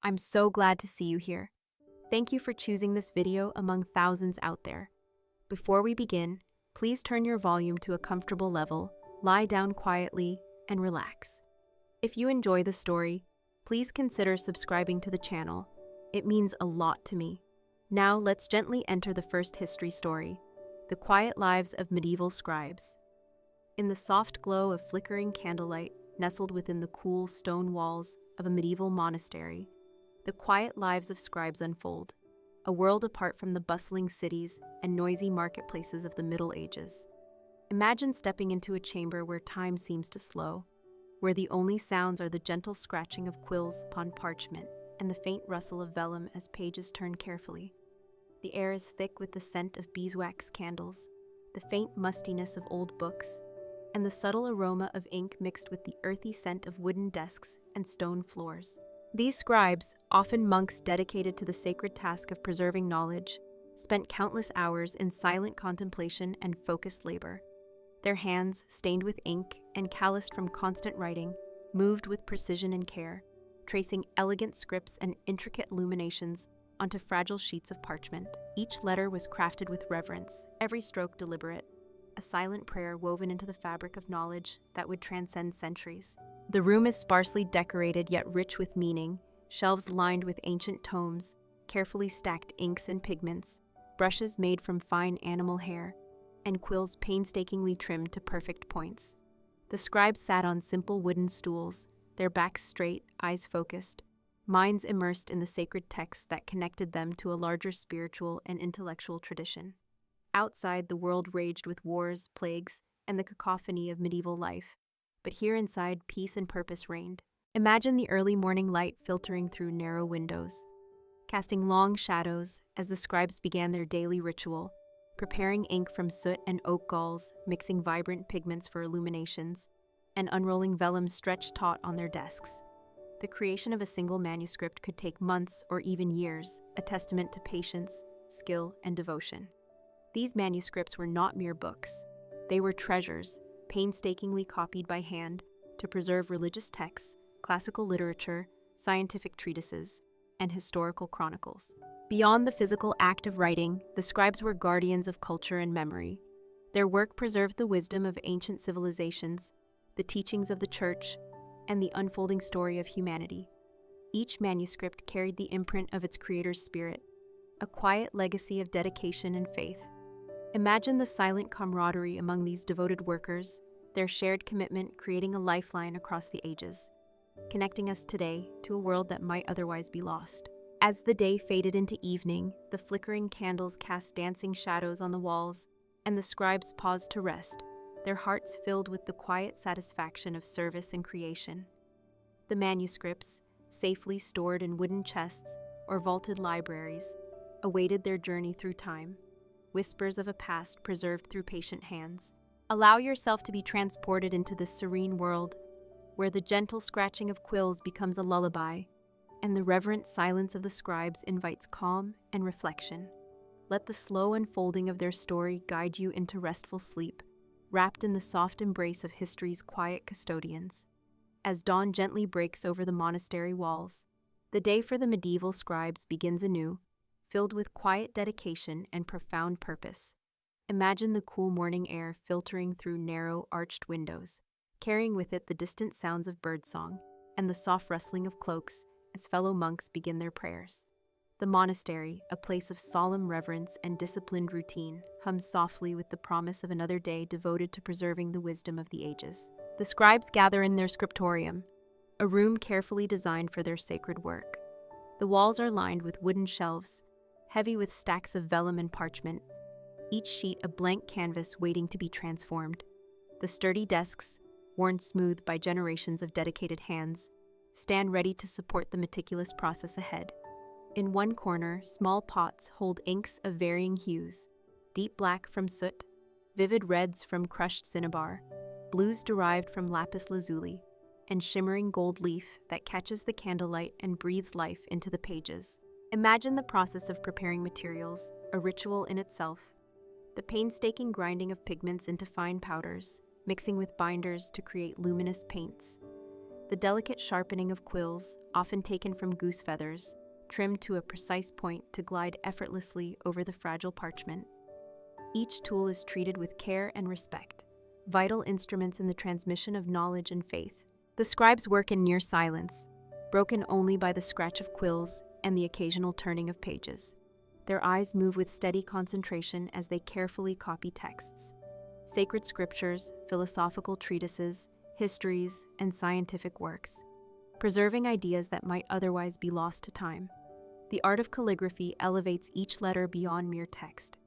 I'm so glad to see you here. Thank you for choosing this video among thousands out there. Before we begin, please turn your volume to a comfortable level, lie down quietly, and relax. If you enjoy the story, please consider subscribing to the channel. It means a lot to me. Now let's gently enter the first history story, the quiet lives of medieval scribes. In the soft glow of flickering candlelight, nestled within the cool stone walls of a medieval monastery, the quiet lives of scribes unfold, a world apart from the bustling cities and noisy marketplaces of the Middle Ages. Imagine stepping into a chamber where time seems to slow, where the only sounds are the gentle scratching of quills upon parchment and the faint rustle of vellum as pages turn carefully. The air is thick with the scent of beeswax candles, the faint mustiness of old books, and the subtle aroma of ink mixed with the earthy scent of wooden desks and stone floors. These scribes, often monks dedicated to the sacred task of preserving knowledge, spent countless hours in silent contemplation and focused labor. Their hands, stained with ink and calloused from constant writing, moved with precision and care, tracing elegant scripts and intricate illuminations onto fragile sheets of parchment. Each letter was crafted with reverence, every stroke deliberate, a silent prayer woven into the fabric of knowledge that would transcend centuries. The room is sparsely decorated yet rich with meaning, shelves lined with ancient tomes, carefully stacked inks and pigments, brushes made from fine animal hair, and quills painstakingly trimmed to perfect points. The scribes sat on simple wooden stools, their backs straight, eyes focused, minds immersed in the sacred texts that connected them to a larger spiritual and intellectual tradition. Outside, the world raged with wars, plagues, and the cacophony of medieval life. But here inside, peace and purpose reigned. Imagine the early morning light filtering through narrow windows, casting long shadows as the scribes began their daily ritual, preparing ink from soot and oak galls, mixing vibrant pigments for illuminations, and unrolling vellum stretched taut on their desks. The creation of a single manuscript could take months or even years, a testament to patience, skill, and devotion. These manuscripts were not mere books. They were treasures, painstakingly copied by hand to preserve religious texts, classical literature, scientific treatises, and historical chronicles. Beyond the physical act of writing, the scribes were guardians of culture and memory. Their work preserved the wisdom of ancient civilizations, the teachings of the church, and the unfolding story of humanity. Each manuscript carried the imprint of its creator's spirit, a quiet legacy of dedication and faith. Imagine the silent camaraderie among these devoted workers, their shared commitment creating a lifeline across the ages, connecting us today to a world that might otherwise be lost. As the day faded into evening, the flickering candles cast dancing shadows on the walls, and the scribes paused to rest, their hearts filled with the quiet satisfaction of service and creation. The manuscripts, safely stored in wooden chests or vaulted libraries, awaited their journey through time, whispers of a past preserved through patient hands. Allow yourself to be transported into this serene world, where the gentle scratching of quills becomes a lullaby, and the reverent silence of the scribes invites calm and reflection. Let the slow unfolding of their story guide you into restful sleep, wrapped in the soft embrace of history's quiet custodians. As dawn gently breaks over the monastery walls, the day for the medieval scribes begins anew, filled with quiet dedication and profound purpose. Imagine the cool morning air filtering through narrow, arched windows, carrying with it the distant sounds of birdsong and the soft rustling of cloaks as fellow monks begin their prayers. The monastery, a place of solemn reverence and disciplined routine, hums softly with the promise of another day devoted to preserving the wisdom of the ages. The scribes gather in their scriptorium, a room carefully designed for their sacred work. The walls are lined with wooden shelves, heavy with stacks of vellum and parchment, each sheet a blank canvas waiting to be transformed. The sturdy desks, worn smooth by generations of dedicated hands, stand ready to support the meticulous process ahead. In one corner, small pots hold inks of varying hues, deep black from soot, vivid reds from crushed cinnabar, blues derived from lapis lazuli, and shimmering gold leaf that catches the candlelight and breathes life into the pages. Imagine the process of preparing materials, a ritual in itself. The painstaking grinding of pigments into fine powders, mixing with binders to create luminous paints. The delicate sharpening of quills, often taken from goose feathers, trimmed to a precise point to glide effortlessly over the fragile parchment. Each tool is treated with care and respect, vital instruments in the transmission of knowledge and faith. The scribes work in near silence, broken only by the scratch of quills and the occasional turning of pages. Their eyes move with steady concentration as they carefully copy texts. Sacred scriptures, philosophical treatises, histories, and scientific works, preserving ideas that might otherwise be lost to time. The art of calligraphy elevates each letter beyond mere text.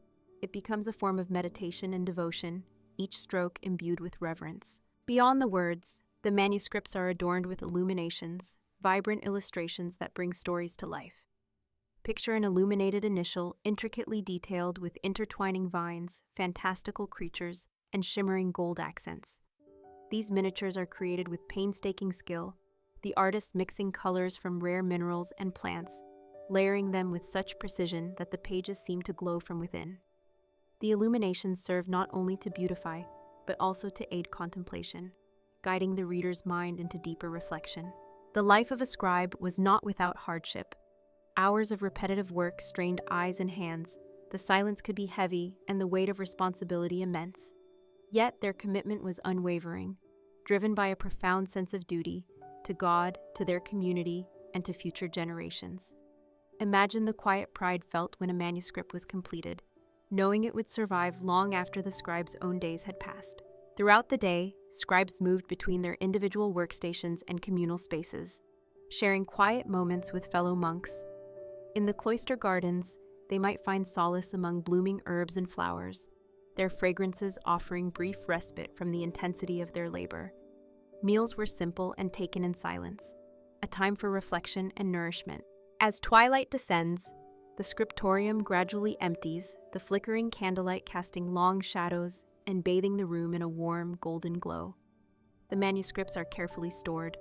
It becomes a form of meditation and devotion, each stroke imbued with reverence. Beyond the words, the manuscripts are adorned with illuminations, vibrant illustrations that bring stories to life. Picture an illuminated initial, intricately detailed with intertwining vines, fantastical creatures, and shimmering gold accents. These miniatures are created with painstaking skill, the artist mixing colors from rare minerals and plants, layering them with such precision that the pages seem to glow from within. The illuminations serve not only to beautify, but also to aid contemplation, guiding the reader's mind into deeper reflection. The life of a scribe was not without hardship. Hours of repetitive work strained eyes and hands. The silence could be heavy and the weight of responsibility immense. Yet their commitment was unwavering, driven by a profound sense of duty to God, to their community, and to future generations. Imagine the quiet pride felt when a manuscript was completed, knowing it would survive long after the scribe's own days had passed. Throughout the day, scribes moved between their individual workstations and communal spaces, sharing quiet moments with fellow monks. In the cloister gardens, they might find solace among blooming herbs and flowers, their fragrances offering brief respite from the intensity of their labor. Meals were simple and taken in silence, a time for reflection and nourishment. As twilight descends, the scriptorium gradually empties, the flickering candlelight casting long shadows and bathing the room in a warm, golden glow. The manuscripts are carefully stored,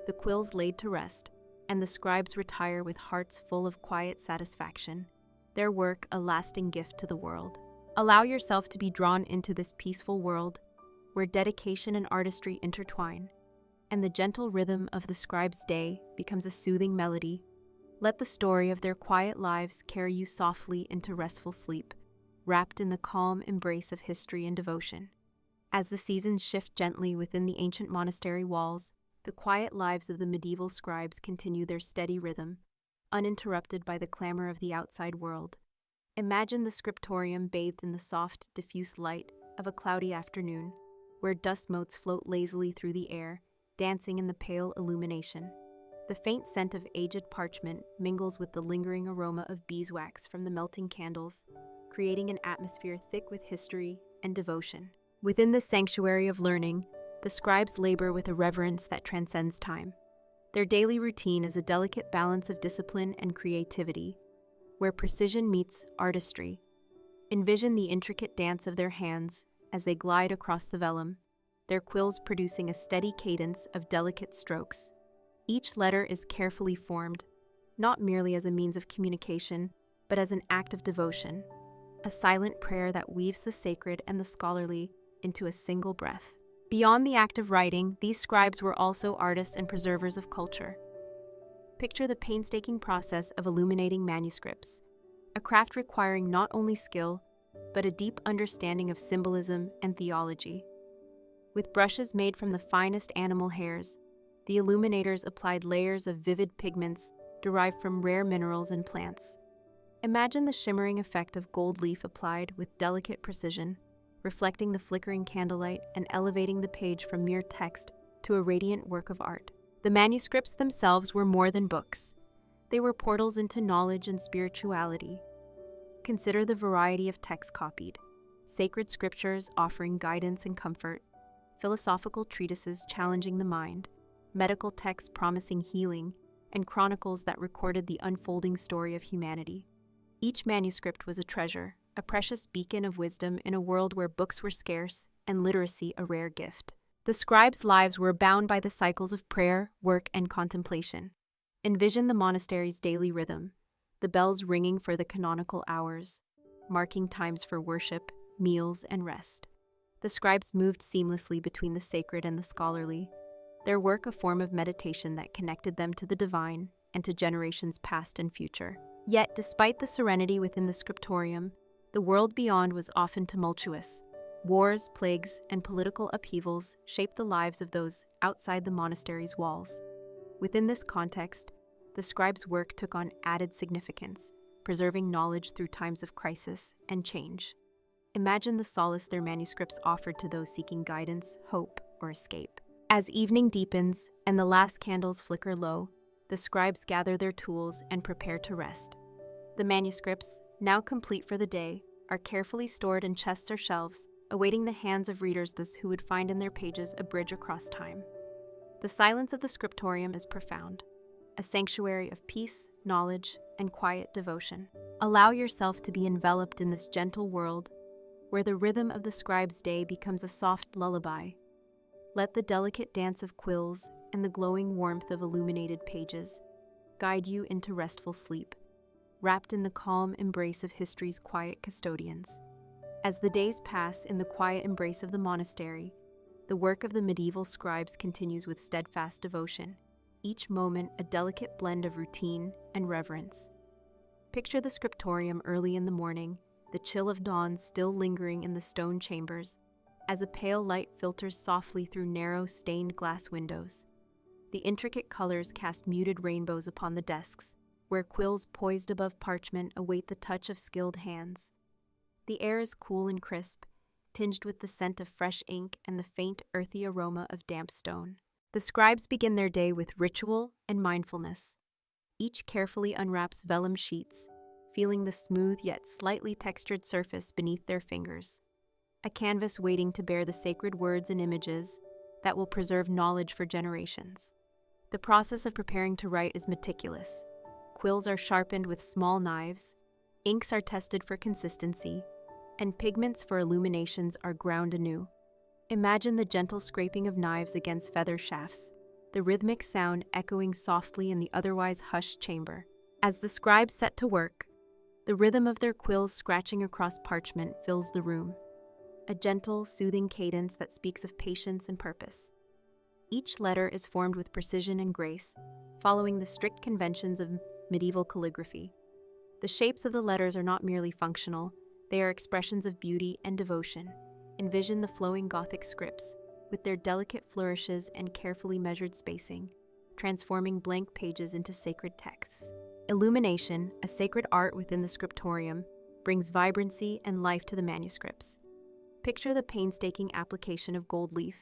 the quills laid to rest, and the scribes retire with hearts full of quiet satisfaction, their work a lasting gift to the world. Allow yourself to be drawn into this peaceful world, where dedication and artistry intertwine, and the gentle rhythm of the scribe's day becomes a soothing melody. Let the story of their quiet lives carry you softly into restful sleep, wrapped in the calm embrace of history and devotion. As the seasons shift gently within the ancient monastery walls, the quiet lives of the medieval scribes continue their steady rhythm, uninterrupted by the clamor of the outside world. Imagine the scriptorium bathed in the soft, diffuse light of a cloudy afternoon, where dust motes float lazily through the air, dancing in the pale illumination. The faint scent of aged parchment mingles with the lingering aroma of beeswax from the melting candles, creating an atmosphere thick with history and devotion. Within this sanctuary of learning, the scribes labor with a reverence that transcends time. Their daily routine is a delicate balance of discipline and creativity, where precision meets artistry. Envision the intricate dance of their hands as they glide across the vellum, their quills producing a steady cadence of delicate strokes. Each letter is carefully formed, not merely as a means of communication, but as an act of devotion, a silent prayer that weaves the sacred and the scholarly into a single breath. Beyond the act of writing, these scribes were also artists and preservers of culture. Picture the painstaking process of illuminating manuscripts, a craft requiring not only skill, but a deep understanding of symbolism and theology. With brushes made from the finest animal hairs, the illuminators applied layers of vivid pigments derived from rare minerals and plants. Imagine the shimmering effect of gold leaf applied with delicate precision, reflecting the flickering candlelight and elevating the page from mere text to a radiant work of art. The manuscripts themselves were more than books. They were portals into knowledge and spirituality. Consider the variety of texts copied: sacred scriptures offering guidance and comfort, philosophical treatises challenging the mind, medical texts promising healing, and chronicles that recorded the unfolding story of humanity. Each manuscript was a treasure, a precious beacon of wisdom in a world where books were scarce and literacy a rare gift. The scribes' lives were bound by the cycles of prayer, work, and contemplation. Envision the monastery's daily rhythm, the bells ringing for the canonical hours, marking times for worship, meals, and rest. The scribes moved seamlessly between the sacred and the scholarly, their work a form of meditation that connected them to the divine and to generations past and future. Yet, despite the serenity within the scriptorium, the world beyond was often tumultuous. Wars, plagues, and political upheavals shaped the lives of those outside the monastery's walls. Within this context, the scribe's work took on added significance, preserving knowledge through times of crisis and change. Imagine the solace their manuscripts offered to those seeking guidance, hope, or escape. As evening deepens and the last candles flicker low, the scribes gather their tools and prepare to rest. The manuscripts, now complete for the day, are carefully stored in chests or shelves, awaiting the hands of readers who would find in their pages a bridge across time. The silence of the scriptorium is profound, a sanctuary of peace, knowledge, and quiet devotion. Allow yourself to be enveloped in this gentle world, where the rhythm of the scribe's day becomes a soft lullaby. Let the delicate dance of quills and the glowing warmth of illuminated pages guide you into restful sleep, wrapped in the calm embrace of history's quiet custodians. As the days pass in the quiet embrace of the monastery, the work of the medieval scribes continues with steadfast devotion, each moment a delicate blend of routine and reverence. Picture the scriptorium early in the morning, the chill of dawn still lingering in the stone chambers, as a pale light filters softly through narrow, stained glass windows. The intricate colors cast muted rainbows upon the desks, where quills poised above parchment await the touch of skilled hands. The air is cool and crisp, tinged with the scent of fresh ink and the faint, earthy aroma of damp stone. The scribes begin their day with ritual and mindfulness. Each carefully unwraps vellum sheets, feeling the smooth yet slightly textured surface beneath their fingers. A canvas waiting to bear the sacred words and images that will preserve knowledge for generations. The process of preparing to write is meticulous. Quills are sharpened with small knives, inks are tested for consistency, and pigments for illuminations are ground anew. Imagine the gentle scraping of knives against feather shafts, the rhythmic sound echoing softly in the otherwise hushed chamber. As the scribes set to work, the rhythm of their quills scratching across parchment fills the room, a gentle, soothing cadence that speaks of patience and purpose. Each letter is formed with precision and grace, following the strict conventions of medieval calligraphy. The shapes of the letters are not merely functional, they are expressions of beauty and devotion. Envision the flowing Gothic scripts, with their delicate flourishes and carefully measured spacing, transforming blank pages into sacred texts. Illumination, a sacred art within the scriptorium, brings vibrancy and life to the manuscripts. Picture the painstaking application of gold leaf,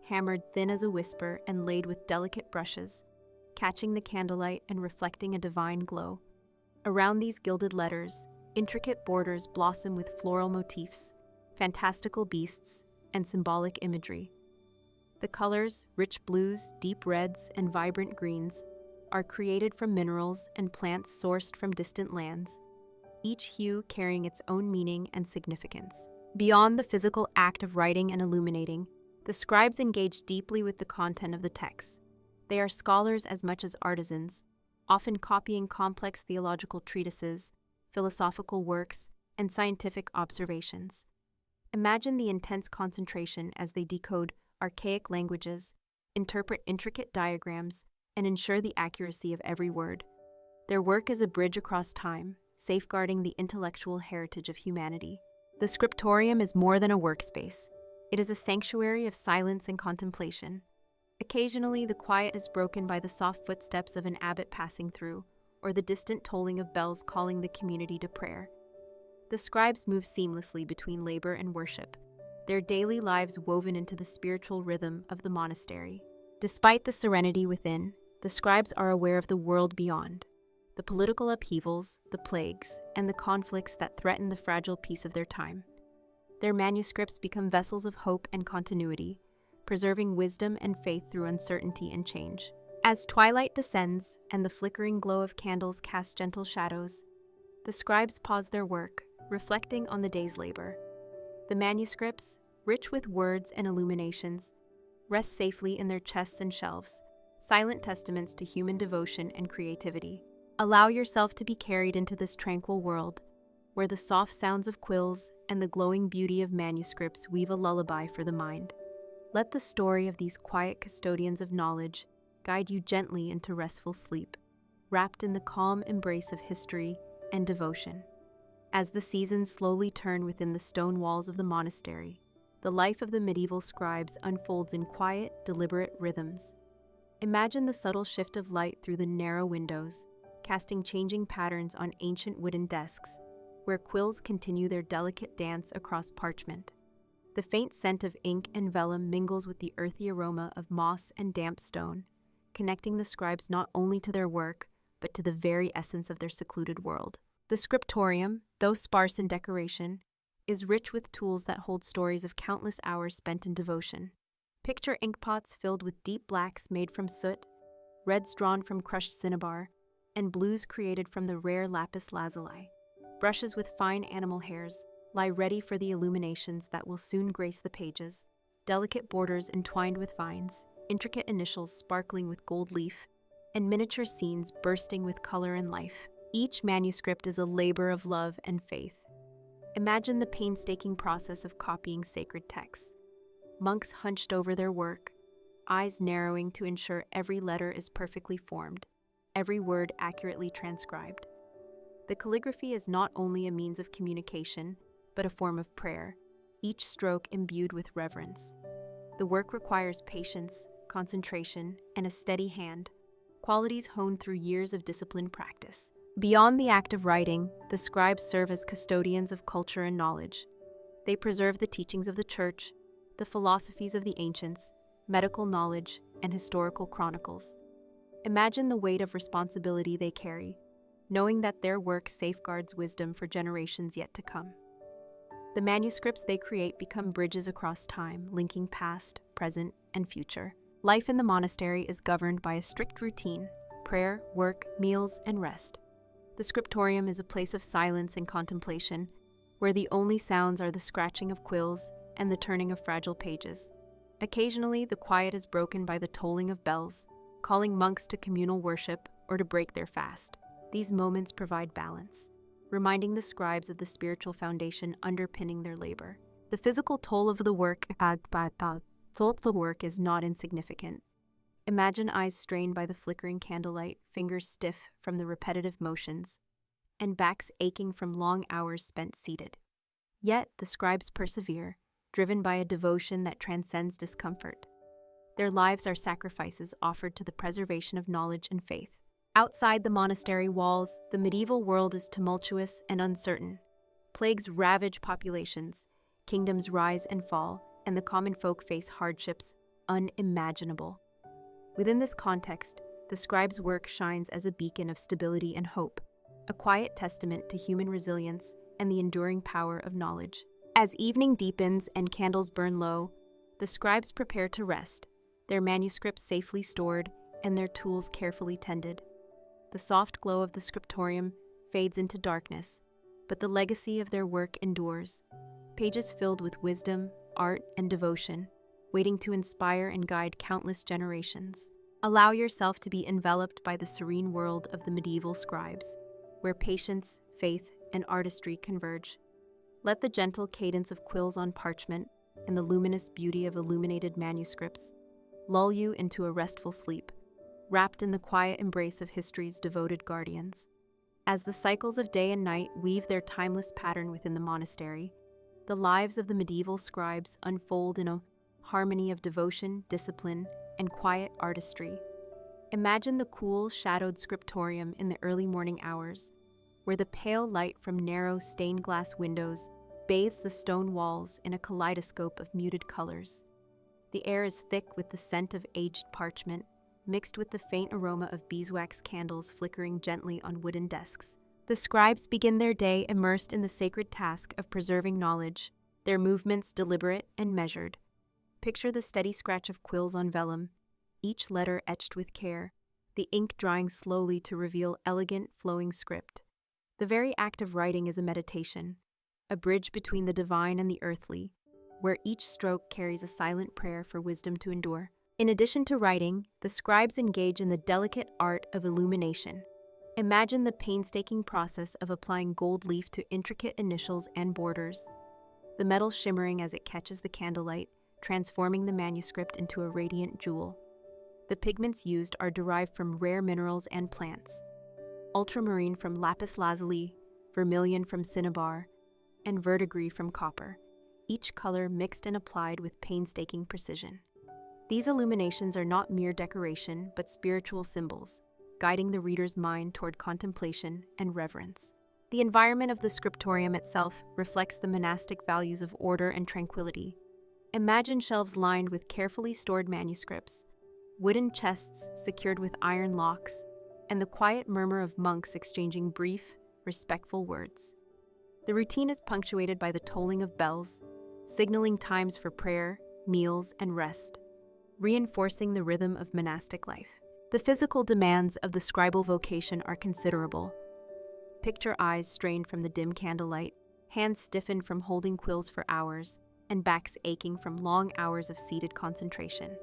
hammered thin as a whisper and laid with delicate brushes, catching the candlelight and reflecting a divine glow. Around these gilded letters, intricate borders blossom with floral motifs, fantastical beasts, and symbolic imagery. The colors, rich blues, deep reds, and vibrant greens, are created from minerals and plants sourced from distant lands, each hue carrying its own meaning and significance. Beyond the physical act of writing and illuminating, the scribes engage deeply with the content of the text. They are scholars as much as artisans, often copying complex theological treatises, philosophical works, and scientific observations. Imagine the intense concentration as they decode archaic languages, interpret intricate diagrams, and ensure the accuracy of every word. Their work is a bridge across time, safeguarding the intellectual heritage of humanity. The scriptorium is more than a workspace. It is a sanctuary of silence and contemplation. Occasionally, the quiet is broken by the soft footsteps of an abbot passing through, or the distant tolling of bells calling the community to prayer. The scribes move seamlessly between labor and worship, their daily lives woven into the spiritual rhythm of the monastery. Despite the serenity within, the scribes are aware of the world beyond, the political upheavals, the plagues, and the conflicts that threaten the fragile peace of their time. Their manuscripts become vessels of hope and continuity, preserving wisdom and faith through uncertainty and change. As twilight descends and the flickering glow of candles casts gentle shadows, the scribes pause their work, reflecting on the day's labor. The manuscripts, rich with words and illuminations, rest safely in their chests and shelves, silent testaments to human devotion and creativity. Allow yourself to be carried into this tranquil world, where the soft sounds of quills and the glowing beauty of manuscripts weave a lullaby for the mind. Let the story of these quiet custodians of knowledge guide you gently into restful sleep, wrapped in the calm embrace of history and devotion. As the seasons slowly turn within the stone walls of the monastery, the life of the medieval scribes unfolds in quiet, deliberate rhythms. Imagine the subtle shift of light through the narrow windows, casting changing patterns on ancient wooden desks, where quills continue their delicate dance across parchment. The faint scent of ink and vellum mingles with the earthy aroma of moss and damp stone, connecting the scribes not only to their work, but to the very essence of their secluded world. The scriptorium, though sparse in decoration, is rich with tools that hold stories of countless hours spent in devotion. Picture inkpots filled with deep blacks made from soot, reds drawn from crushed cinnabar, and blues created from the rare lapis lazuli. Brushes with fine animal hairs lie ready for the illuminations that will soon grace the pages, delicate borders entwined with vines, intricate initials sparkling with gold leaf, and miniature scenes bursting with color and life. Each manuscript is a labor of love and faith. Imagine the painstaking process of copying sacred texts. Monks hunched over their work, eyes narrowing to ensure every letter is perfectly formed, every word accurately transcribed. The calligraphy is not only a means of communication, but a form of prayer, each stroke imbued with reverence. The work requires patience, concentration, and a steady hand, qualities honed through years of disciplined practice. Beyond the act of writing, the scribes serve as custodians of culture and knowledge. They preserve the teachings of the church, the philosophies of the ancients, medical knowledge, and historical chronicles. Imagine the weight of responsibility they carry, knowing that their work safeguards wisdom for generations yet to come. The manuscripts they create become bridges across time, linking past, present, and future. Life in the monastery is governed by a strict routine: prayer, work, meals, and rest. The scriptorium is a place of silence and contemplation, where the only sounds are the scratching of quills and the turning of fragile pages. Occasionally, the quiet is broken by the tolling of bells, calling monks to communal worship or to break their fast. These moments provide balance, reminding the scribes of the spiritual foundation underpinning their labor. The physical toll of the work is not insignificant. Imagine eyes strained by the flickering candlelight, fingers stiff from the repetitive motions, and backs aching from long hours spent seated. Yet the scribes persevere, driven by a devotion that transcends discomfort. Their lives are sacrifices offered to the preservation of knowledge and faith. Outside the monastery walls, the medieval world is tumultuous and uncertain. Plagues ravage populations, kingdoms rise and fall, and the common folk face hardships unimaginable. Within this context, the scribe's work shines as a beacon of stability and hope, a quiet testament to human resilience and the enduring power of knowledge. As evening deepens and candles burn low, the scribes prepare to rest, their manuscripts safely stored and their tools carefully tended. The soft glow of the scriptorium fades into darkness, but the legacy of their work endures. Pages filled with wisdom, art, and devotion, waiting to inspire and guide countless generations. Allow yourself to be enveloped by the serene world of the medieval scribes, where patience, faith, and artistry converge. Let the gentle cadence of quills on parchment and the luminous beauty of illuminated manuscripts lull you into a restful sleep, wrapped in the quiet embrace of history's devoted guardians. As the cycles of day and night weave their timeless pattern within the monastery, the lives of the medieval scribes unfold in a harmony of devotion, discipline, and quiet artistry. Imagine the cool, shadowed scriptorium in the early morning hours, where the pale light from narrow stained glass windows bathes the stone walls in a kaleidoscope of muted colors. The air is thick with the scent of aged parchment, mixed with the faint aroma of beeswax candles flickering gently on wooden desks. The scribes begin their day immersed in the sacred task of preserving knowledge, their movements deliberate and measured. Picture the steady scratch of quills on vellum, each letter etched with care, the ink drying slowly to reveal elegant, flowing script. The very act of writing is a meditation, a bridge between the divine and the earthly, where each stroke carries a silent prayer for wisdom to endure. In addition to writing, the scribes engage in the delicate art of illumination. Imagine the painstaking process of applying gold leaf to intricate initials and borders, the metal shimmering as it catches the candlelight, transforming the manuscript into a radiant jewel. The pigments used are derived from rare minerals and plants: ultramarine from lapis lazuli, vermilion from cinnabar, and verdigris from copper, each color mixed and applied with painstaking precision. These illuminations are not mere decoration, but spiritual symbols, guiding the reader's mind toward contemplation and reverence. The environment of the scriptorium itself reflects the monastic values of order and tranquility. Imagine shelves lined with carefully stored manuscripts, wooden chests secured with iron locks, and the quiet murmur of monks exchanging brief, respectful words. The routine is punctuated by the tolling of bells, signaling times for prayer, meals, and rest, reinforcing the rhythm of monastic life. The physical demands of the scribal vocation are considerable. Picture eyes strained from the dim candlelight, hands stiffened from holding quills for hours, and backs aching from long hours of seated concentration.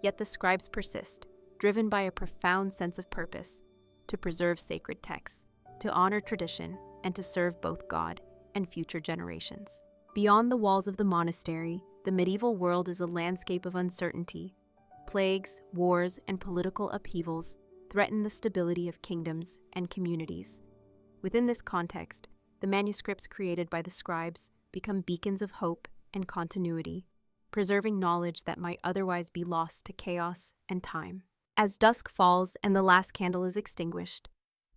Yet the scribes persist, driven by a profound sense of purpose, to preserve sacred texts, to honor tradition, and to serve both God and future generations. Beyond the walls of the monastery, the medieval world is a landscape of uncertainty. Plagues, wars, and political upheavals threaten the stability of kingdoms and communities. Within this context, the manuscripts created by the scribes become beacons of hope and continuity, preserving knowledge that might otherwise be lost to chaos and time. As dusk falls and the last candle is extinguished,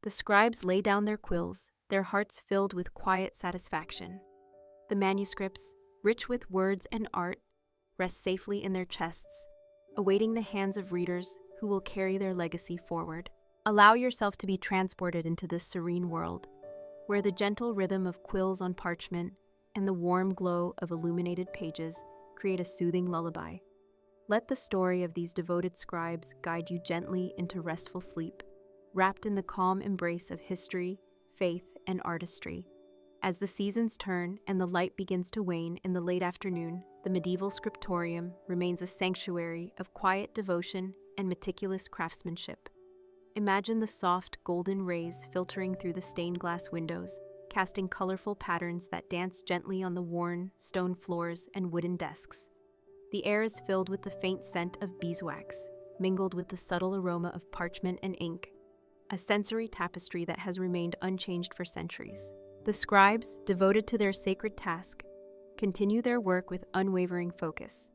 the scribes lay down their quills, their hearts filled with quiet satisfaction. The manuscripts, rich with words and art, rest safely in their chests, awaiting the hands of readers who will carry their legacy forward. Allow yourself to be transported into this serene world, where the gentle rhythm of quills on parchment and the warm glow of illuminated pages create a soothing lullaby. Let the story of these devoted scribes guide you gently into restful sleep, wrapped in the calm embrace of history, faith, and artistry. As the seasons turn and the light begins to wane in the late afternoon, the medieval scriptorium remains a sanctuary of quiet devotion and meticulous craftsmanship. Imagine the soft, golden rays filtering through the stained glass windows, casting colorful patterns that dance gently on the worn stone floors and wooden desks. The air is filled with the faint scent of beeswax, mingled with the subtle aroma of parchment and ink, a sensory tapestry that has remained unchanged for centuries. The scribes, devoted to their sacred task, continue their work with unwavering focus.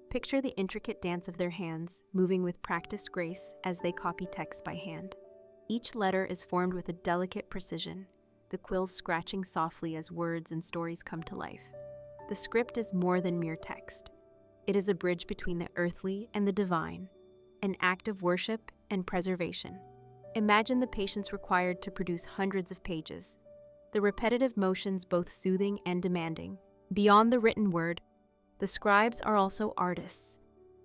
Picture the intricate dance of their hands, moving with practiced grace as they copy text by hand. Each letter is formed with a delicate precision, the quills scratching softly as words and stories come to life. The script is more than mere text. It is a bridge between the earthly and the divine, an act of worship and preservation. Imagine the patience required to produce hundreds of pages, the repetitive motions both soothing and demanding. Beyond the written word, the scribes are also artists,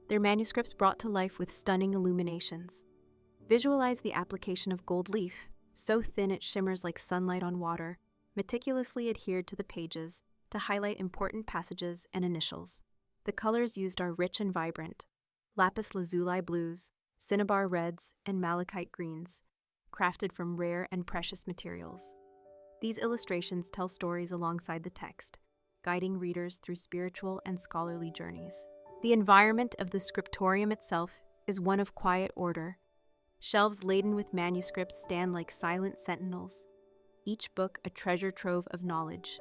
their manuscripts brought to life with stunning illuminations. Visualize the application of gold leaf, so thin it shimmers like sunlight on water, meticulously adhered to the pages to highlight important passages and initials. The colors used are rich and vibrant: lapis lazuli blues, cinnabar reds, and malachite greens, crafted from rare and precious materials. These illustrations tell stories alongside the text, guiding readers through spiritual and scholarly journeys. The environment of the scriptorium itself is one of quiet order. Shelves laden with manuscripts stand like silent sentinels, each book a treasure trove of knowledge.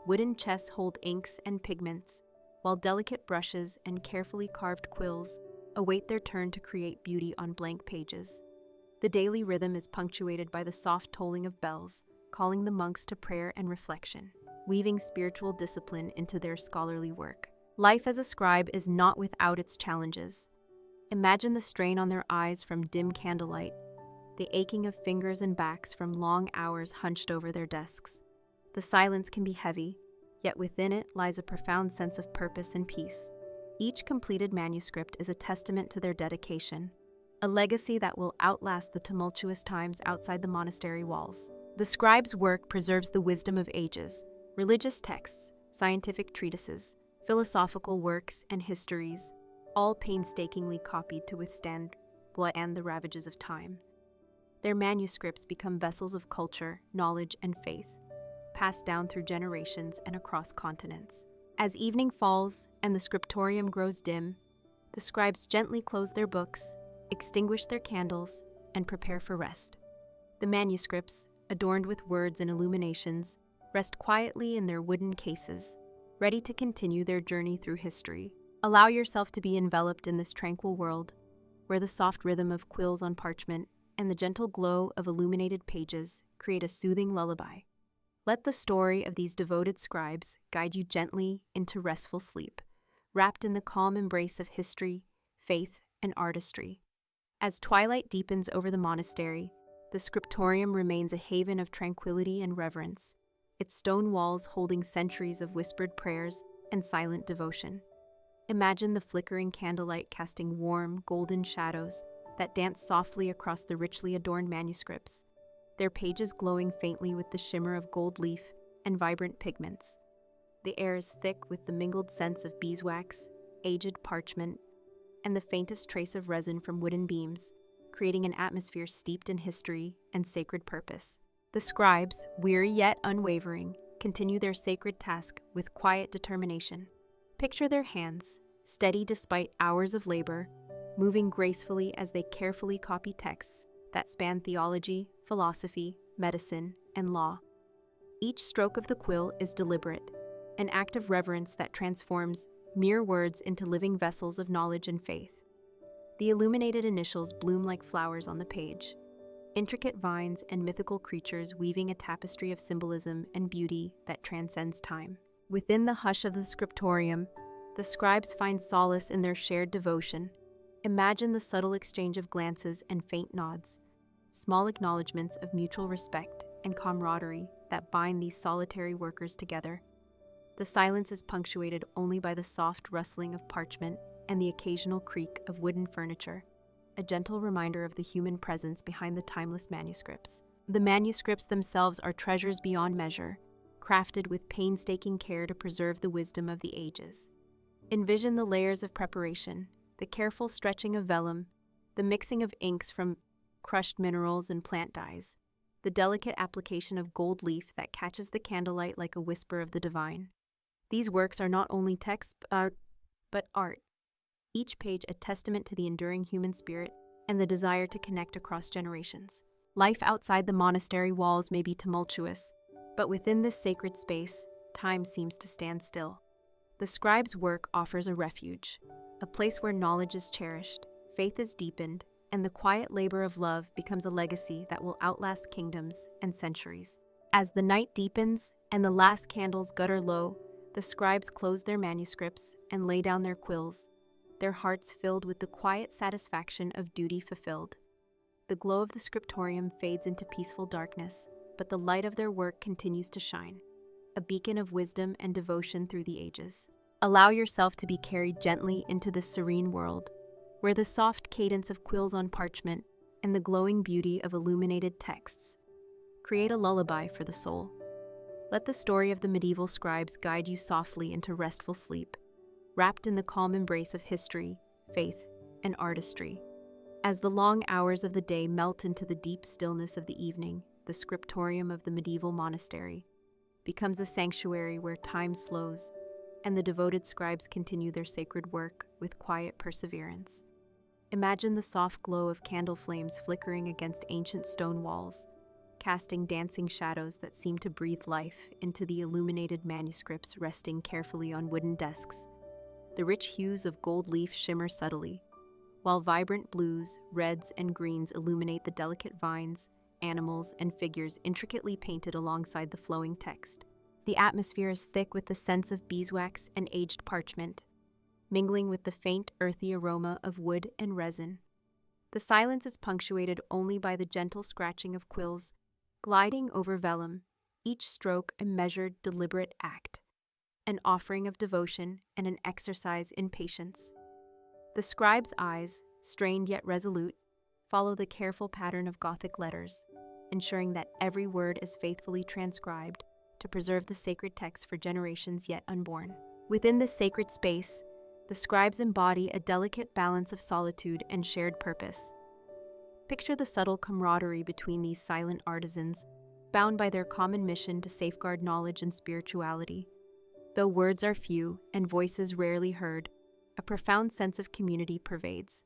Wooden chests hold inks and pigments, while delicate brushes and carefully carved quills await their turn to create beauty on blank pages. The daily rhythm is punctuated by the soft tolling of bells, calling the monks to prayer and reflection, weaving spiritual discipline into their scholarly work. Life as a scribe is not without its challenges. Imagine the strain on their eyes from dim candlelight, the aching of fingers and backs from long hours hunched over their desks. The silence can be heavy, yet within it lies a profound sense of purpose and peace. Each completed manuscript is a testament to their dedication, a legacy that will outlast the tumultuous times outside the monastery walls. The scribe's work preserves the wisdom of ages: religious texts, scientific treatises, philosophical works, and histories, all painstakingly copied to withstand and the ravages of time. Their manuscripts become vessels of culture, knowledge, and faith, passed down through generations and across continents. As evening falls and the scriptorium grows dim, the scribes gently close their books, extinguish their candles, and prepare for rest. The manuscripts, adorned with words and illuminations, rest quietly in their wooden cases, ready to continue their journey through history. Allow yourself to be enveloped in this tranquil world, where the soft rhythm of quills on parchment and the gentle glow of illuminated pages create a soothing lullaby. Let the story of these devoted scribes guide you gently into restful sleep, wrapped in the calm embrace of history, faith, and artistry. As twilight deepens over the monastery, the scriptorium remains a haven of tranquility and reverence, its stone walls holding centuries of whispered prayers and silent devotion. Imagine the flickering candlelight casting warm, golden shadows that dance softly across the richly adorned manuscripts, their pages glowing faintly with the shimmer of gold leaf and vibrant pigments. The air is thick with the mingled scents of beeswax, aged parchment, and the faintest trace of resin from wooden beams, creating an atmosphere steeped in history and sacred purpose. The scribes, weary yet unwavering, continue their sacred task with quiet determination. Picture their hands, steady despite hours of labor, moving gracefully as they carefully copy texts that span theology, philosophy, medicine, and law. Each stroke of the quill is deliberate, an act of reverence that transforms mere words into living vessels of knowledge and faith. The illuminated initials bloom like flowers on the page, intricate vines and mythical creatures weaving a tapestry of symbolism and beauty that transcends time. Within the hush of the scriptorium, the scribes find solace in their shared devotion. Imagine the subtle exchange of glances and faint nods, small acknowledgments of mutual respect and camaraderie that bind these solitary workers together. The silence is punctuated only by the soft rustling of parchment and the occasional creak of wooden furniture, a gentle reminder of the human presence behind the timeless manuscripts. The manuscripts themselves are treasures beyond measure, crafted with painstaking care to preserve the wisdom of the ages. Envision the layers of preparation, the careful stretching of vellum, the mixing of inks from crushed minerals and plant dyes, the delicate application of gold leaf that catches the candlelight like a whisper of the divine. These works are not only texts, but art, each page a testament to the enduring human spirit and the desire to connect across generations. Life outside the monastery walls may be tumultuous, but within this sacred space, time seems to stand still. The scribe's work offers a refuge, a place where knowledge is cherished, faith is deepened, and the quiet labor of love becomes a legacy that will outlast kingdoms and centuries. As the night deepens and the last candles gutter low, the scribes close their manuscripts and lay down their quills, their hearts filled with the quiet satisfaction of duty fulfilled. The glow of the scriptorium fades into peaceful darkness, but the light of their work continues to shine, a beacon of wisdom and devotion through the ages. Allow yourself to be carried gently into this serene world, where the soft cadence of quills on parchment and the glowing beauty of illuminated texts create a lullaby for the soul. Let the story of the medieval scribes guide you softly into restful sleep, wrapped in the calm embrace of history, faith, and artistry. As the long hours of the day melt into the deep stillness of the evening, the scriptorium of the medieval monastery becomes a sanctuary where time slows and the devoted scribes continue their sacred work with quiet perseverance. Imagine the soft glow of candle flames flickering against ancient stone walls, casting dancing shadows that seem to breathe life into the illuminated manuscripts resting carefully on wooden desks. The rich hues of gold leaf shimmer subtly, while vibrant blues, reds, and greens illuminate the delicate vines, animals, and figures intricately painted alongside the flowing text. The atmosphere is thick with the scents of beeswax and aged parchment, mingling with the faint, earthy aroma of wood and resin. The silence is punctuated only by the gentle scratching of quills gliding over vellum, each stroke a measured, deliberate act, an offering of devotion and an exercise in patience. The scribe's eyes, strained yet resolute, follow the careful pattern of Gothic letters, ensuring that every word is faithfully transcribed to preserve the sacred text for generations yet unborn. Within this sacred space, the scribes embody a delicate balance of solitude and shared purpose. Picture the subtle camaraderie between these silent artisans, bound by their common mission to safeguard knowledge and spirituality. Though words are few and voices rarely heard, a profound sense of community pervades.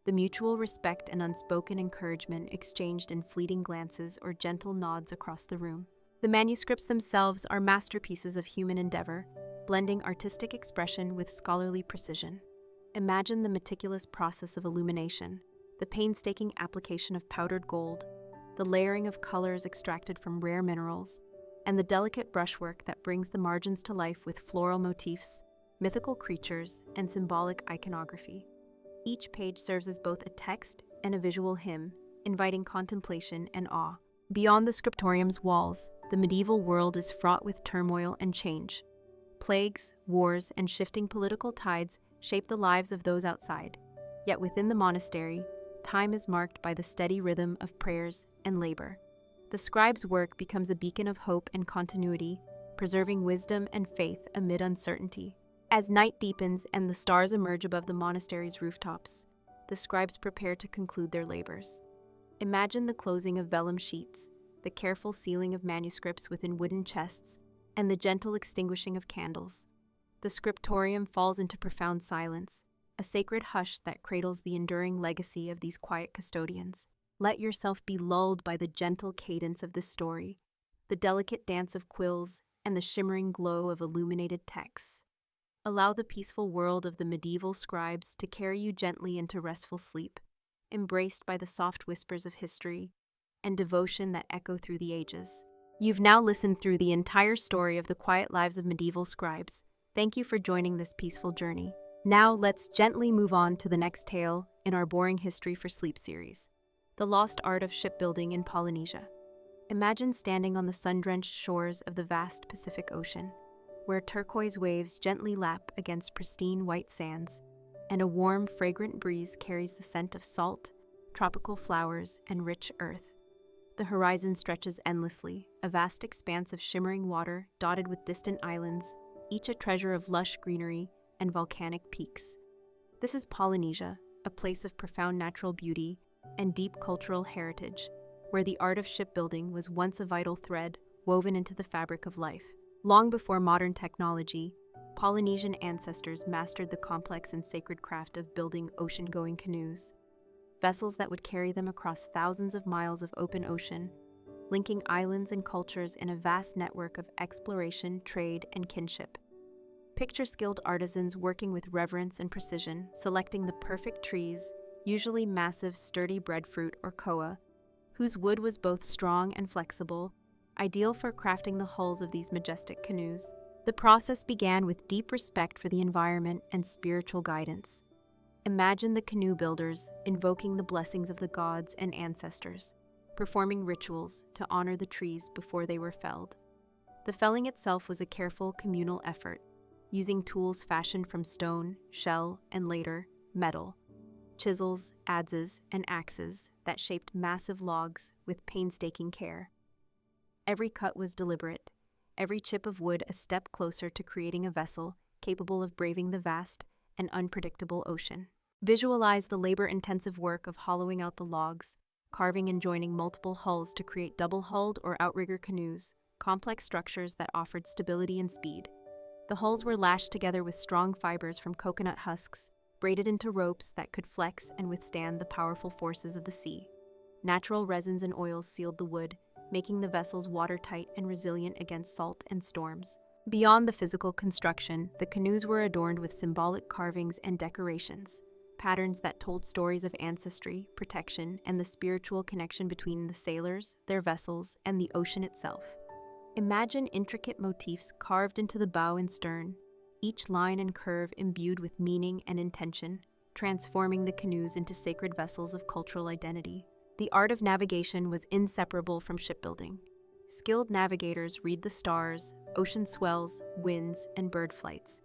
The mutual respect and unspoken encouragement exchanged in fleeting glances or gentle nods across the room. The manuscripts themselves are masterpieces of human endeavor, blending artistic expression with scholarly precision. Imagine the meticulous process of illumination, the painstaking application of powdered gold, the layering of colors extracted from rare minerals, and the delicate brushwork that brings the margins to life with floral motifs, mythical creatures, and symbolic iconography. Each page serves as both a text and a visual hymn, inviting contemplation and awe. Beyond the scriptorium's walls, the medieval world is fraught with turmoil and change. Plagues, wars, and shifting political tides shape the lives of those outside. Yet within the monastery, time is marked by the steady rhythm of prayers and labor. The scribe's work becomes a beacon of hope and continuity, preserving wisdom and faith amid uncertainty. As night deepens and the stars emerge above the monastery's rooftops, the scribes prepare to conclude their labors. Imagine the closing of vellum sheets, the careful sealing of manuscripts within wooden chests, and the gentle extinguishing of candles. The scriptorium falls into profound silence, a sacred hush that cradles the enduring legacy of these quiet custodians. Let yourself be lulled by the gentle cadence of this story, the delicate dance of quills, and the shimmering glow of illuminated texts. Allow the peaceful world of the medieval scribes to carry you gently into restful sleep, embraced by the soft whispers of history and devotion that echo through the ages. You've now listened through the entire story of the quiet lives of medieval scribes. Thank you for joining this peaceful journey. Now let's gently move on to the next tale in our Boring History for Sleep series, the lost art of shipbuilding in Polynesia. Imagine standing on the sun-drenched shores of the vast Pacific Ocean, where turquoise waves gently lap against pristine white sands, and a warm, fragrant breeze carries the scent of salt, tropical flowers, and rich earth. The horizon stretches endlessly, a vast expanse of shimmering water dotted with distant islands, each a treasure of lush greenery and volcanic peaks. This is Polynesia, a place of profound natural beauty and deep cultural heritage, where the art of shipbuilding was once a vital thread woven into the fabric of life. Long before modern technology, Polynesian ancestors mastered the complex and sacred craft of building ocean-going canoes, vessels that would carry them across thousands of miles of open ocean, linking islands and cultures in a vast network of exploration, trade, and kinship. Picture skilled artisans working with reverence and precision, selecting the perfect trees, usually massive, sturdy breadfruit or koa, whose wood was both strong and flexible, ideal for crafting the hulls of these majestic canoes. The process began with deep respect for the environment and spiritual guidance. Imagine the canoe builders invoking the blessings of the gods and ancestors, performing rituals to honor the trees before they were felled. The felling itself was a careful communal effort, using tools fashioned from stone, shell, and later, metal, chisels, adzes, and axes that shaped massive logs with painstaking care. Every cut was deliberate, every chip of wood a step closer to creating a vessel capable of braving the vast and unpredictable ocean. Visualize the labor-intensive work of hollowing out the logs, carving and joining multiple hulls to create double-hulled or outrigger canoes, complex structures that offered stability and speed. The hulls were lashed together with strong fibers from coconut husks, braided into ropes that could flex and withstand the powerful forces of the sea. Natural resins and oils sealed the wood, making the vessels watertight and resilient against salt and storms. Beyond the physical construction, the canoes were adorned with symbolic carvings and decorations, patterns that told stories of ancestry, protection, and the spiritual connection between the sailors, their vessels, and the ocean itself. Imagine intricate motifs carved into the bow and stern, each line and curve imbued with meaning and intention, transforming the canoes into sacred vessels of cultural identity. The art of navigation was inseparable from shipbuilding. Skilled navigators read the stars, ocean swells, winds, and bird flights,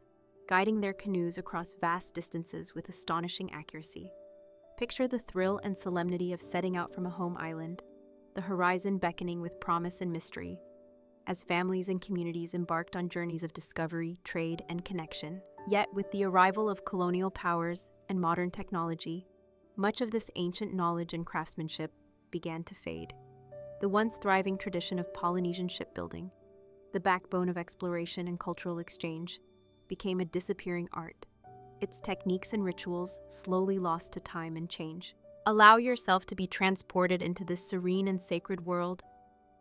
guiding their canoes across vast distances with astonishing accuracy. Picture the thrill and solemnity of setting out from a home island, the horizon beckoning with promise and mystery, as families and communities embarked on journeys of discovery, trade, and connection. Yet, with the arrival of colonial powers and modern technology, much of this ancient knowledge and craftsmanship began to fade. The once thriving tradition of Polynesian shipbuilding, the backbone of exploration and cultural exchange, became a disappearing art, its techniques and rituals slowly lost to time and change. Allow yourself to be transported into this serene and sacred world,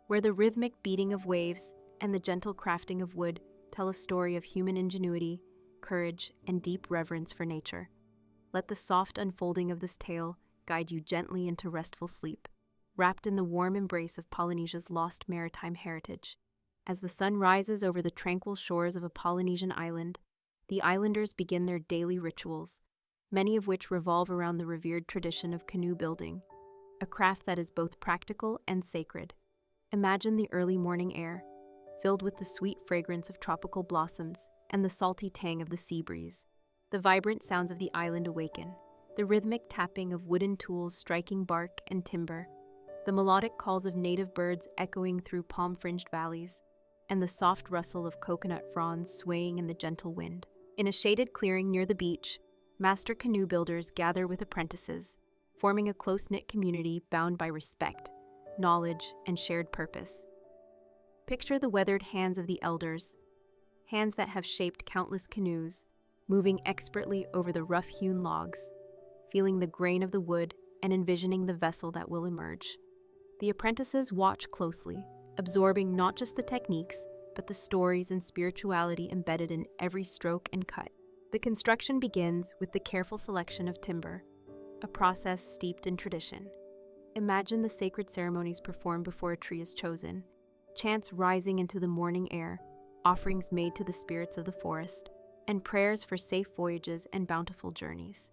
where the rhythmic beating of waves and the gentle crafting of wood tell a story of human ingenuity, courage, and deep reverence for nature. Let the soft unfolding of this tale guide you gently into restful sleep, wrapped in the warm embrace of Polynesia's lost maritime heritage. As the sun rises over the tranquil shores of a Polynesian island, the islanders begin their daily rituals, many of which revolve around the revered tradition of canoe building, a craft that is both practical and sacred. Imagine the early morning air, filled with the sweet fragrance of tropical blossoms and the salty tang of the sea breeze. The vibrant sounds of the island awaken, the rhythmic tapping of wooden tools striking bark and timber, the melodic calls of native birds echoing through palm-fringed valleys, and the soft rustle of coconut fronds swaying in the gentle wind. In a shaded clearing near the beach, master canoe builders gather with apprentices, forming a close-knit community bound by respect, knowledge, and shared purpose. Picture the weathered hands of the elders, hands that have shaped countless canoes, moving expertly over the rough-hewn logs, feeling the grain of the wood and envisioning the vessel that will emerge. The apprentices watch closely, absorbing not just the techniques, but the stories and spirituality embedded in every stroke and cut. The construction begins with the careful selection of timber, a process steeped in tradition. Imagine the sacred ceremonies performed before a tree is chosen, chants rising into the morning air, offerings made to the spirits of the forest, and prayers for safe voyages and bountiful journeys.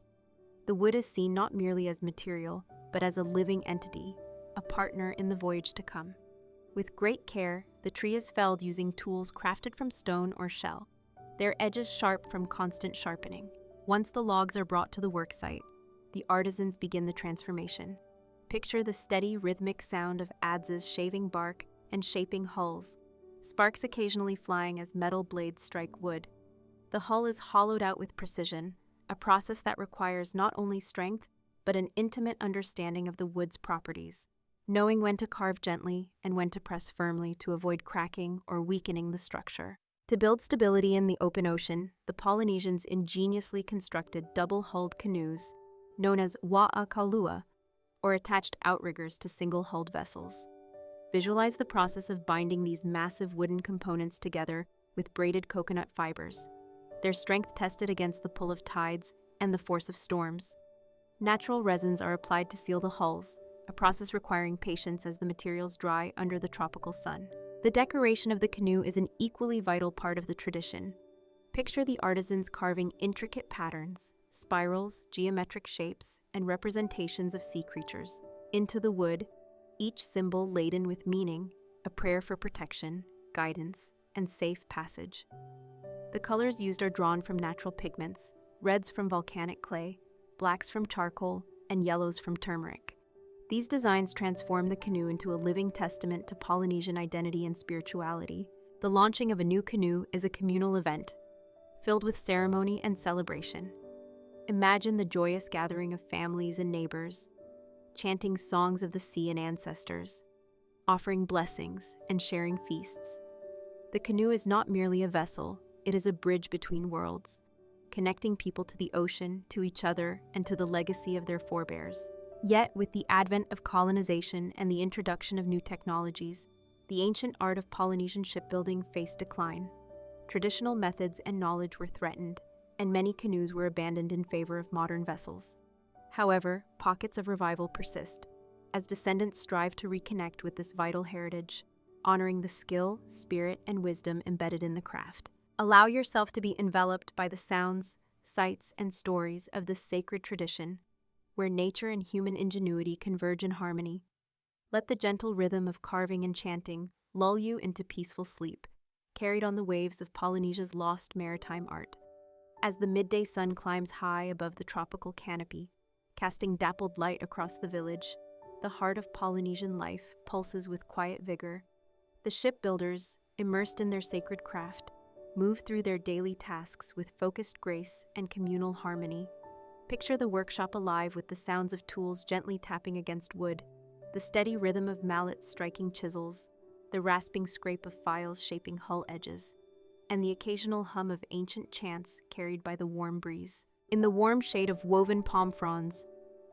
The wood is seen not merely as material, but as a living entity, a partner in the voyage to come. With great care, the tree is felled using tools crafted from stone or shell, their edges sharp from constant sharpening. Once the logs are brought to the worksite, the artisans begin the transformation. Picture the steady, rhythmic sound of adzes shaving bark and shaping hulls, sparks occasionally flying as metal blades strike wood. The hull is hollowed out with precision, a process that requires not only strength, but an intimate understanding of the wood's properties, knowing when to carve gently and when to press firmly to avoid cracking or weakening the structure. To build stability in the open ocean, the Polynesians ingeniously constructed double-hulled canoes, known as wa'akaulua, or attached outriggers to single-hulled vessels. Visualize the process of binding these massive wooden components together with braided coconut fibers, their strength tested against the pull of tides and the force of storms. Natural resins are applied to seal the hulls, a process requiring patience as the materials dry under the tropical sun. The decoration of the canoe is an equally vital part of the tradition. Picture the artisans carving intricate patterns, spirals, geometric shapes, and representations of sea creatures into the wood, each symbol laden with meaning, a prayer for protection, guidance, and safe passage. The colors used are drawn from natural pigments, reds from volcanic clay, blacks from charcoal, and yellows from turmeric. These designs transform the canoe into a living testament to Polynesian identity and spirituality. The launching of a new canoe is a communal event, filled with ceremony and celebration. Imagine the joyous gathering of families and neighbors, chanting songs of the sea and ancestors, offering blessings and sharing feasts. The canoe is not merely a vessel, it is a bridge between worlds, connecting people to the ocean, to each other, and to the legacy of their forebears. Yet, with the advent of colonization and the introduction of new technologies, the ancient art of Polynesian shipbuilding faced decline. Traditional methods and knowledge were threatened, and many canoes were abandoned in favor of modern vessels. However, pockets of revival persist, as descendants strive to reconnect with this vital heritage, honoring the skill, spirit, and wisdom embedded in the craft. Allow yourself to be enveloped by the sounds, sights, and stories of this sacred tradition, where nature and human ingenuity converge in harmony. Let the gentle rhythm of carving and chanting lull you into peaceful sleep, carried on the waves of Polynesia's lost maritime art. As the midday sun climbs high above the tropical canopy, casting dappled light across the village, the heart of Polynesian life pulses with quiet vigor. The shipbuilders, immersed in their sacred craft, move through their daily tasks with focused grace and communal harmony. Picture the workshop alive with the sounds of tools gently tapping against wood, the steady rhythm of mallets striking chisels, the rasping scrape of files shaping hull edges, and the occasional hum of ancient chants carried by the warm breeze. In the warm shade of woven palm fronds,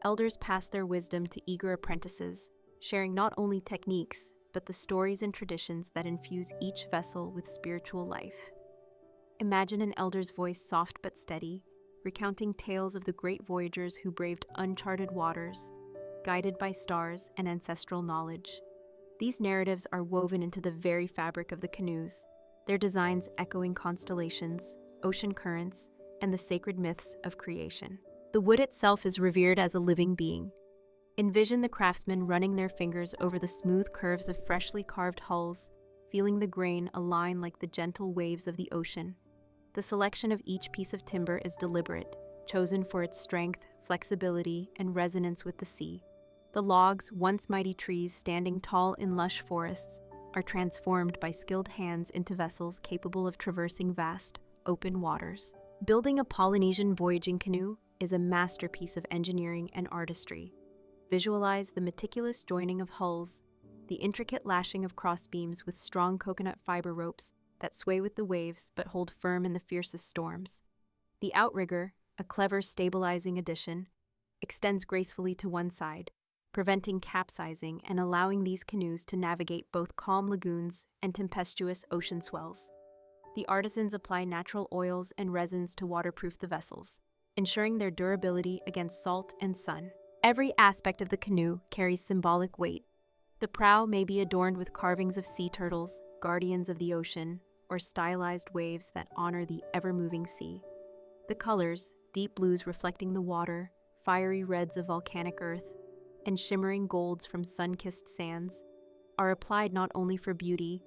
elders pass their wisdom to eager apprentices, sharing not only techniques, but the stories and traditions that infuse each vessel with spiritual life. Imagine an elder's voice soft but steady, recounting tales of the great voyagers who braved uncharted waters, guided by stars and ancestral knowledge. These narratives are woven into the very fabric of the canoes, their designs echoing constellations, ocean currents, and the sacred myths of creation. The wood itself is revered as a living being. Envision the craftsmen running their fingers over the smooth curves of freshly carved hulls, feeling the grain align like the gentle waves of the ocean. The selection of each piece of timber is deliberate, chosen for its strength, flexibility, and resonance with the sea. The logs, once mighty trees standing tall in lush forests, are transformed by skilled hands into vessels capable of traversing vast, open waters. Building a Polynesian voyaging canoe is a masterpiece of engineering and artistry. Visualize the meticulous joining of hulls, the intricate lashing of crossbeams with strong coconut fiber ropes that sway with the waves but hold firm in the fiercest storms. The outrigger, a clever stabilizing addition, extends gracefully to one side, preventing capsizing and allowing these canoes to navigate both calm lagoons and tempestuous ocean swells. The artisans apply natural oils and resins to waterproof the vessels, ensuring their durability against salt and sun. Every aspect of the canoe carries symbolic weight. The prow may be adorned with carvings of sea turtles, guardians of the ocean, or stylized waves that honor the ever-moving sea. The colors, deep blues reflecting the water, fiery reds of volcanic earth, and shimmering golds from sun-kissed sands, are applied not only for beauty,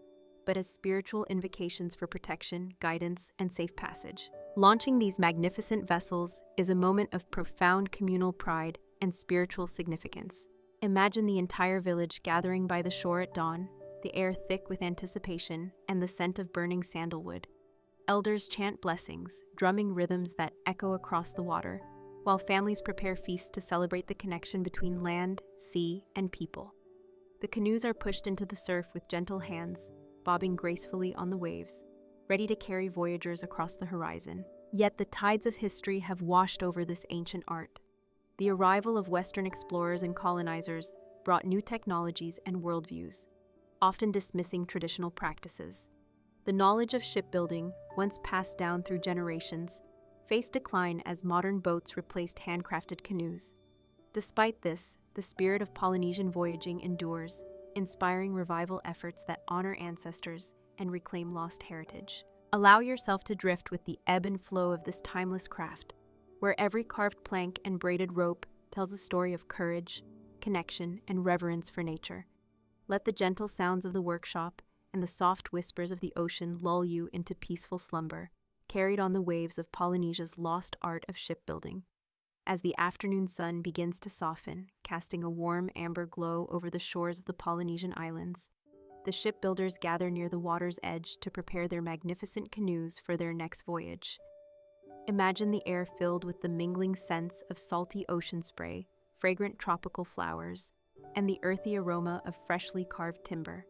but as spiritual invocations for protection, guidance, and safe passage. Launching these magnificent vessels is a moment of profound communal pride and spiritual significance. Imagine the entire village gathering by the shore at dawn, the air thick with anticipation and the scent of burning sandalwood. Elders chant blessings, drumming rhythms that echo across the water, while families prepare feasts to celebrate the connection between land, sea, and people. The canoes are pushed into the surf with gentle hands, bobbing gracefully on the waves, ready to carry voyagers across the horizon. Yet the tides of history have washed over this ancient art. The arrival of Western explorers and colonizers brought new technologies and worldviews, often dismissing traditional practices. The knowledge of shipbuilding, once passed down through generations, faced decline as modern boats replaced handcrafted canoes. Despite this, the spirit of Polynesian voyaging endures, inspiring revival efforts that honor ancestors and reclaim lost heritage. Allow yourself to drift with the ebb and flow of this timeless craft, where every carved plank and braided rope tells a story of courage, connection, and reverence for nature. Let the gentle sounds of the workshop and the soft whispers of the ocean lull you into peaceful slumber, carried on the waves of Polynesia's lost art of shipbuilding. As the afternoon sun begins to soften, casting a warm amber glow over the shores of the Polynesian islands, the shipbuilders gather near the water's edge to prepare their magnificent canoes for their next voyage. Imagine the air filled with the mingling scents of salty ocean spray, fragrant tropical flowers, and the earthy aroma of freshly carved timber.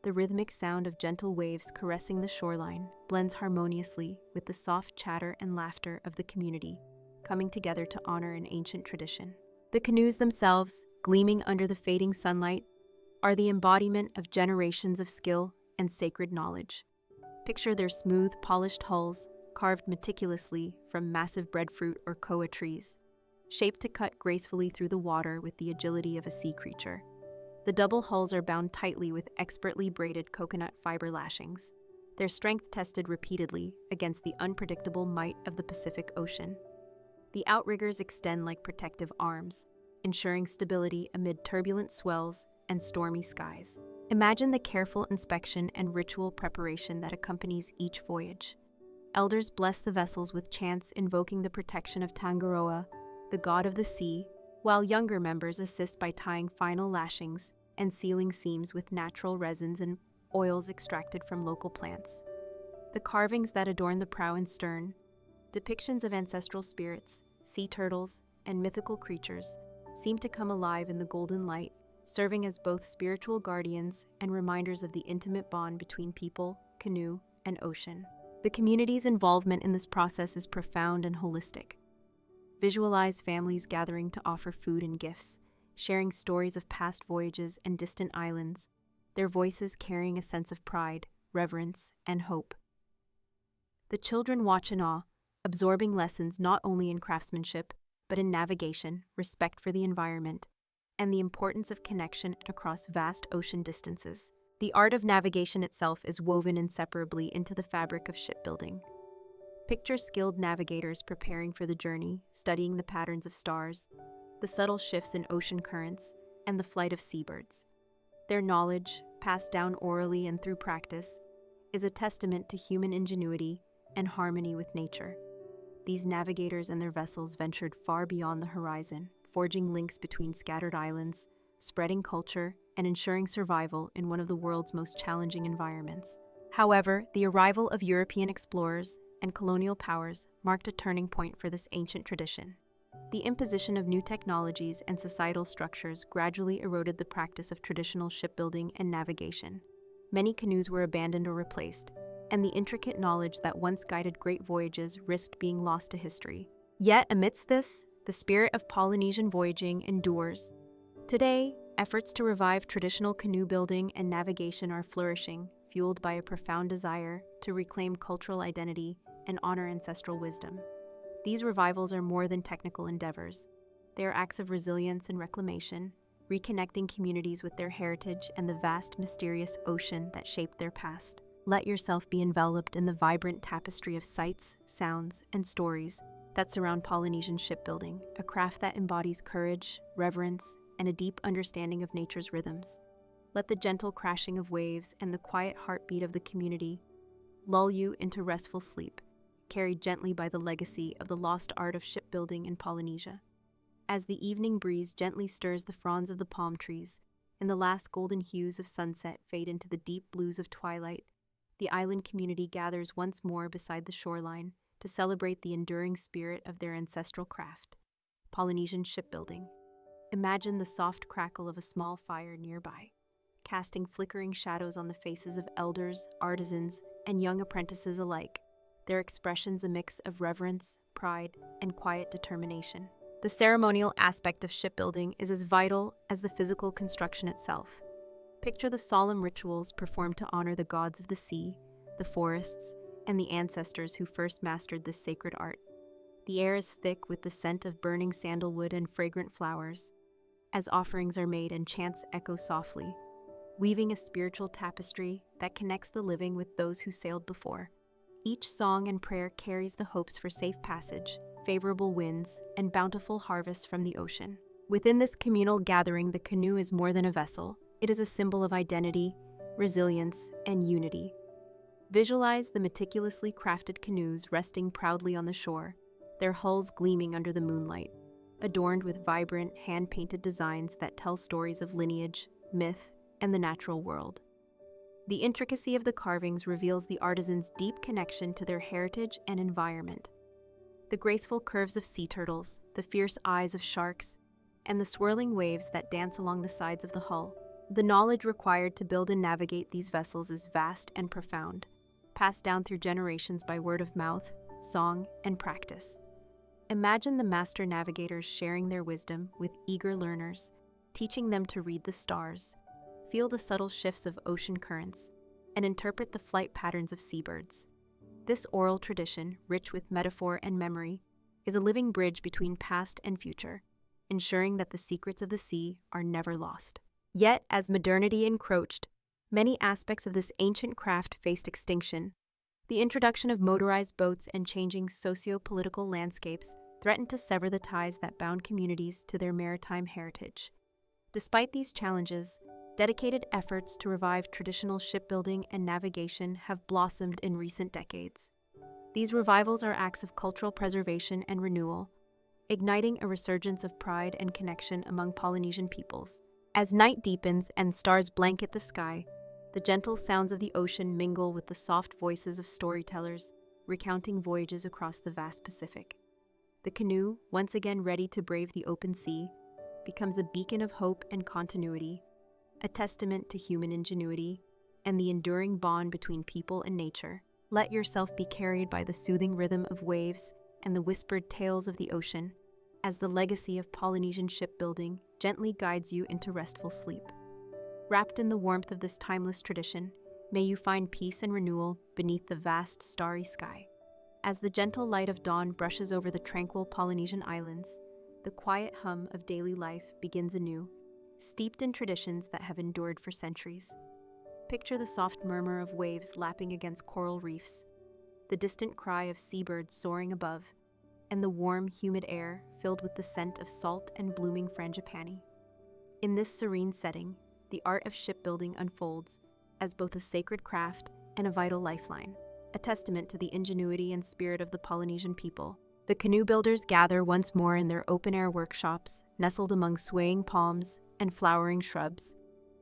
The rhythmic sound of gentle waves caressing the shoreline blends harmoniously with the soft chatter and laughter of the community, coming together to honor an ancient tradition. The canoes themselves, gleaming under the fading sunlight, are the embodiment of generations of skill and sacred knowledge. Picture their smooth, polished hulls, carved meticulously from massive breadfruit or koa trees, shaped to cut gracefully through the water with the agility of a sea creature. The double hulls are bound tightly with expertly braided coconut fiber lashings, their strength tested repeatedly against the unpredictable might of the Pacific Ocean. The outriggers extend like protective arms, ensuring stability amid turbulent swells and stormy skies. Imagine the careful inspection and ritual preparation that accompanies each voyage. Elders bless the vessels with chants invoking the protection of Tangaroa, the god of the sea, while younger members assist by tying final lashings and sealing seams with natural resins and oils extracted from local plants. The carvings that adorn the prow and stern, depictions of ancestral spirits, sea turtles, and mythical creatures, seem to come alive in the golden light, serving as both spiritual guardians and reminders of the intimate bond between people, canoe, and ocean. The community's involvement in this process is profound and holistic. Visualize families gathering to offer food and gifts, sharing stories of past voyages and distant islands, their voices carrying a sense of pride, reverence, and hope. The children watch in awe, absorbing lessons not only in craftsmanship, but in navigation, respect for the environment, and the importance of connection across vast ocean distances. The art of navigation itself is woven inseparably into the fabric of shipbuilding. Picture skilled navigators preparing for the journey, studying the patterns of stars, the subtle shifts in ocean currents, and the flight of seabirds. Their knowledge, passed down orally and through practice, is a testament to human ingenuity and harmony with nature. These navigators and their vessels ventured far beyond the horizon, forging links between scattered islands, spreading culture, and ensuring survival in one of the world's most challenging environments. However, the arrival of European explorers and colonial powers marked a turning point for this ancient tradition. The imposition of new technologies and societal structures gradually eroded the practice of traditional shipbuilding and navigation. Many canoes were abandoned or replaced, and the intricate knowledge that once guided great voyages risked being lost to history. Yet, amidst this, the spirit of Polynesian voyaging endures. Today, efforts to revive traditional canoe building and navigation are flourishing, fueled by a profound desire to reclaim cultural identity and honor ancestral wisdom. These revivals are more than technical endeavors. They are acts of resilience and reclamation, reconnecting communities with their heritage and the vast, mysterious ocean that shaped their past. Let yourself be enveloped in the vibrant tapestry of sights, sounds, and stories that surround Polynesian shipbuilding, a craft that embodies courage, reverence, and a deep understanding of nature's rhythms. Let the gentle crashing of waves and the quiet heartbeat of the community lull you into restful sleep, carried gently by the legacy of the lost art of shipbuilding in Polynesia. As the evening breeze gently stirs the fronds of the palm trees, and the last golden hues of sunset fade into the deep blues of twilight, the island community gathers once more beside the shoreline to celebrate the enduring spirit of their ancestral craft, Polynesian shipbuilding. Imagine the soft crackle of a small fire nearby, casting flickering shadows on the faces of elders, artisans, and young apprentices alike, their expressions a mix of reverence, pride, and quiet determination. The ceremonial aspect of shipbuilding is as vital as the physical construction itself. Picture the solemn rituals performed to honor the gods of the sea, the forests, and the ancestors who first mastered this sacred art. The air is thick with the scent of burning sandalwood and fragrant flowers, as offerings are made and chants echo softly, weaving a spiritual tapestry that connects the living with those who sailed before. Each song and prayer carries the hopes for safe passage, favorable winds, and bountiful harvests from the ocean. Within this communal gathering, the canoe is more than a vessel. It is a symbol of identity, resilience, and unity. Visualize the meticulously crafted canoes resting proudly on the shore, their hulls gleaming under the moonlight, adorned with vibrant, hand-painted designs that tell stories of lineage, myth, and the natural world. The intricacy of the carvings reveals the artisans' deep connection to their heritage and environment. The graceful curves of sea turtles, the fierce eyes of sharks, and the swirling waves that dance along the sides of the hull. The knowledge required to build and navigate these vessels is vast and profound, passed down through generations by word of mouth, song, and practice. Imagine the master navigators sharing their wisdom with eager learners, teaching them to read the stars, feel the subtle shifts of ocean currents, and interpret the flight patterns of seabirds. This oral tradition, rich with metaphor and memory, is a living bridge between past and future, ensuring that the secrets of the sea are never lost. Yet, as modernity encroached, many aspects of this ancient craft faced extinction. The introduction of motorized boats and changing socio-political landscapes threatened to sever the ties that bound communities to their maritime heritage. Despite these challenges, dedicated efforts to revive traditional shipbuilding and navigation have blossomed in recent decades. These revivals are acts of cultural preservation and renewal, igniting a resurgence of pride and connection among Polynesian peoples. As night deepens and stars blanket the sky, the gentle sounds of the ocean mingle with the soft voices of storytellers, recounting voyages across the vast Pacific. The canoe, once again ready to brave the open sea, becomes a beacon of hope and continuity, a testament to human ingenuity and the enduring bond between people and nature. Let yourself be carried by the soothing rhythm of waves and the whispered tales of the ocean, as the legacy of Polynesian shipbuilding gently guides you into restful sleep. Wrapped in the warmth of this timeless tradition, may you find peace and renewal beneath the vast starry sky. As the gentle light of dawn brushes over the tranquil Polynesian islands, the quiet hum of daily life begins anew, steeped in traditions that have endured for centuries. Picture the soft murmur of waves lapping against coral reefs, the distant cry of seabirds soaring above, and the warm, humid air filled with the scent of salt and blooming frangipani. In this serene setting, the art of shipbuilding unfolds as both a sacred craft and a vital lifeline, a testament to the ingenuity and spirit of the Polynesian people. The canoe builders gather once more in their open-air workshops, nestled among swaying palms and flowering shrubs.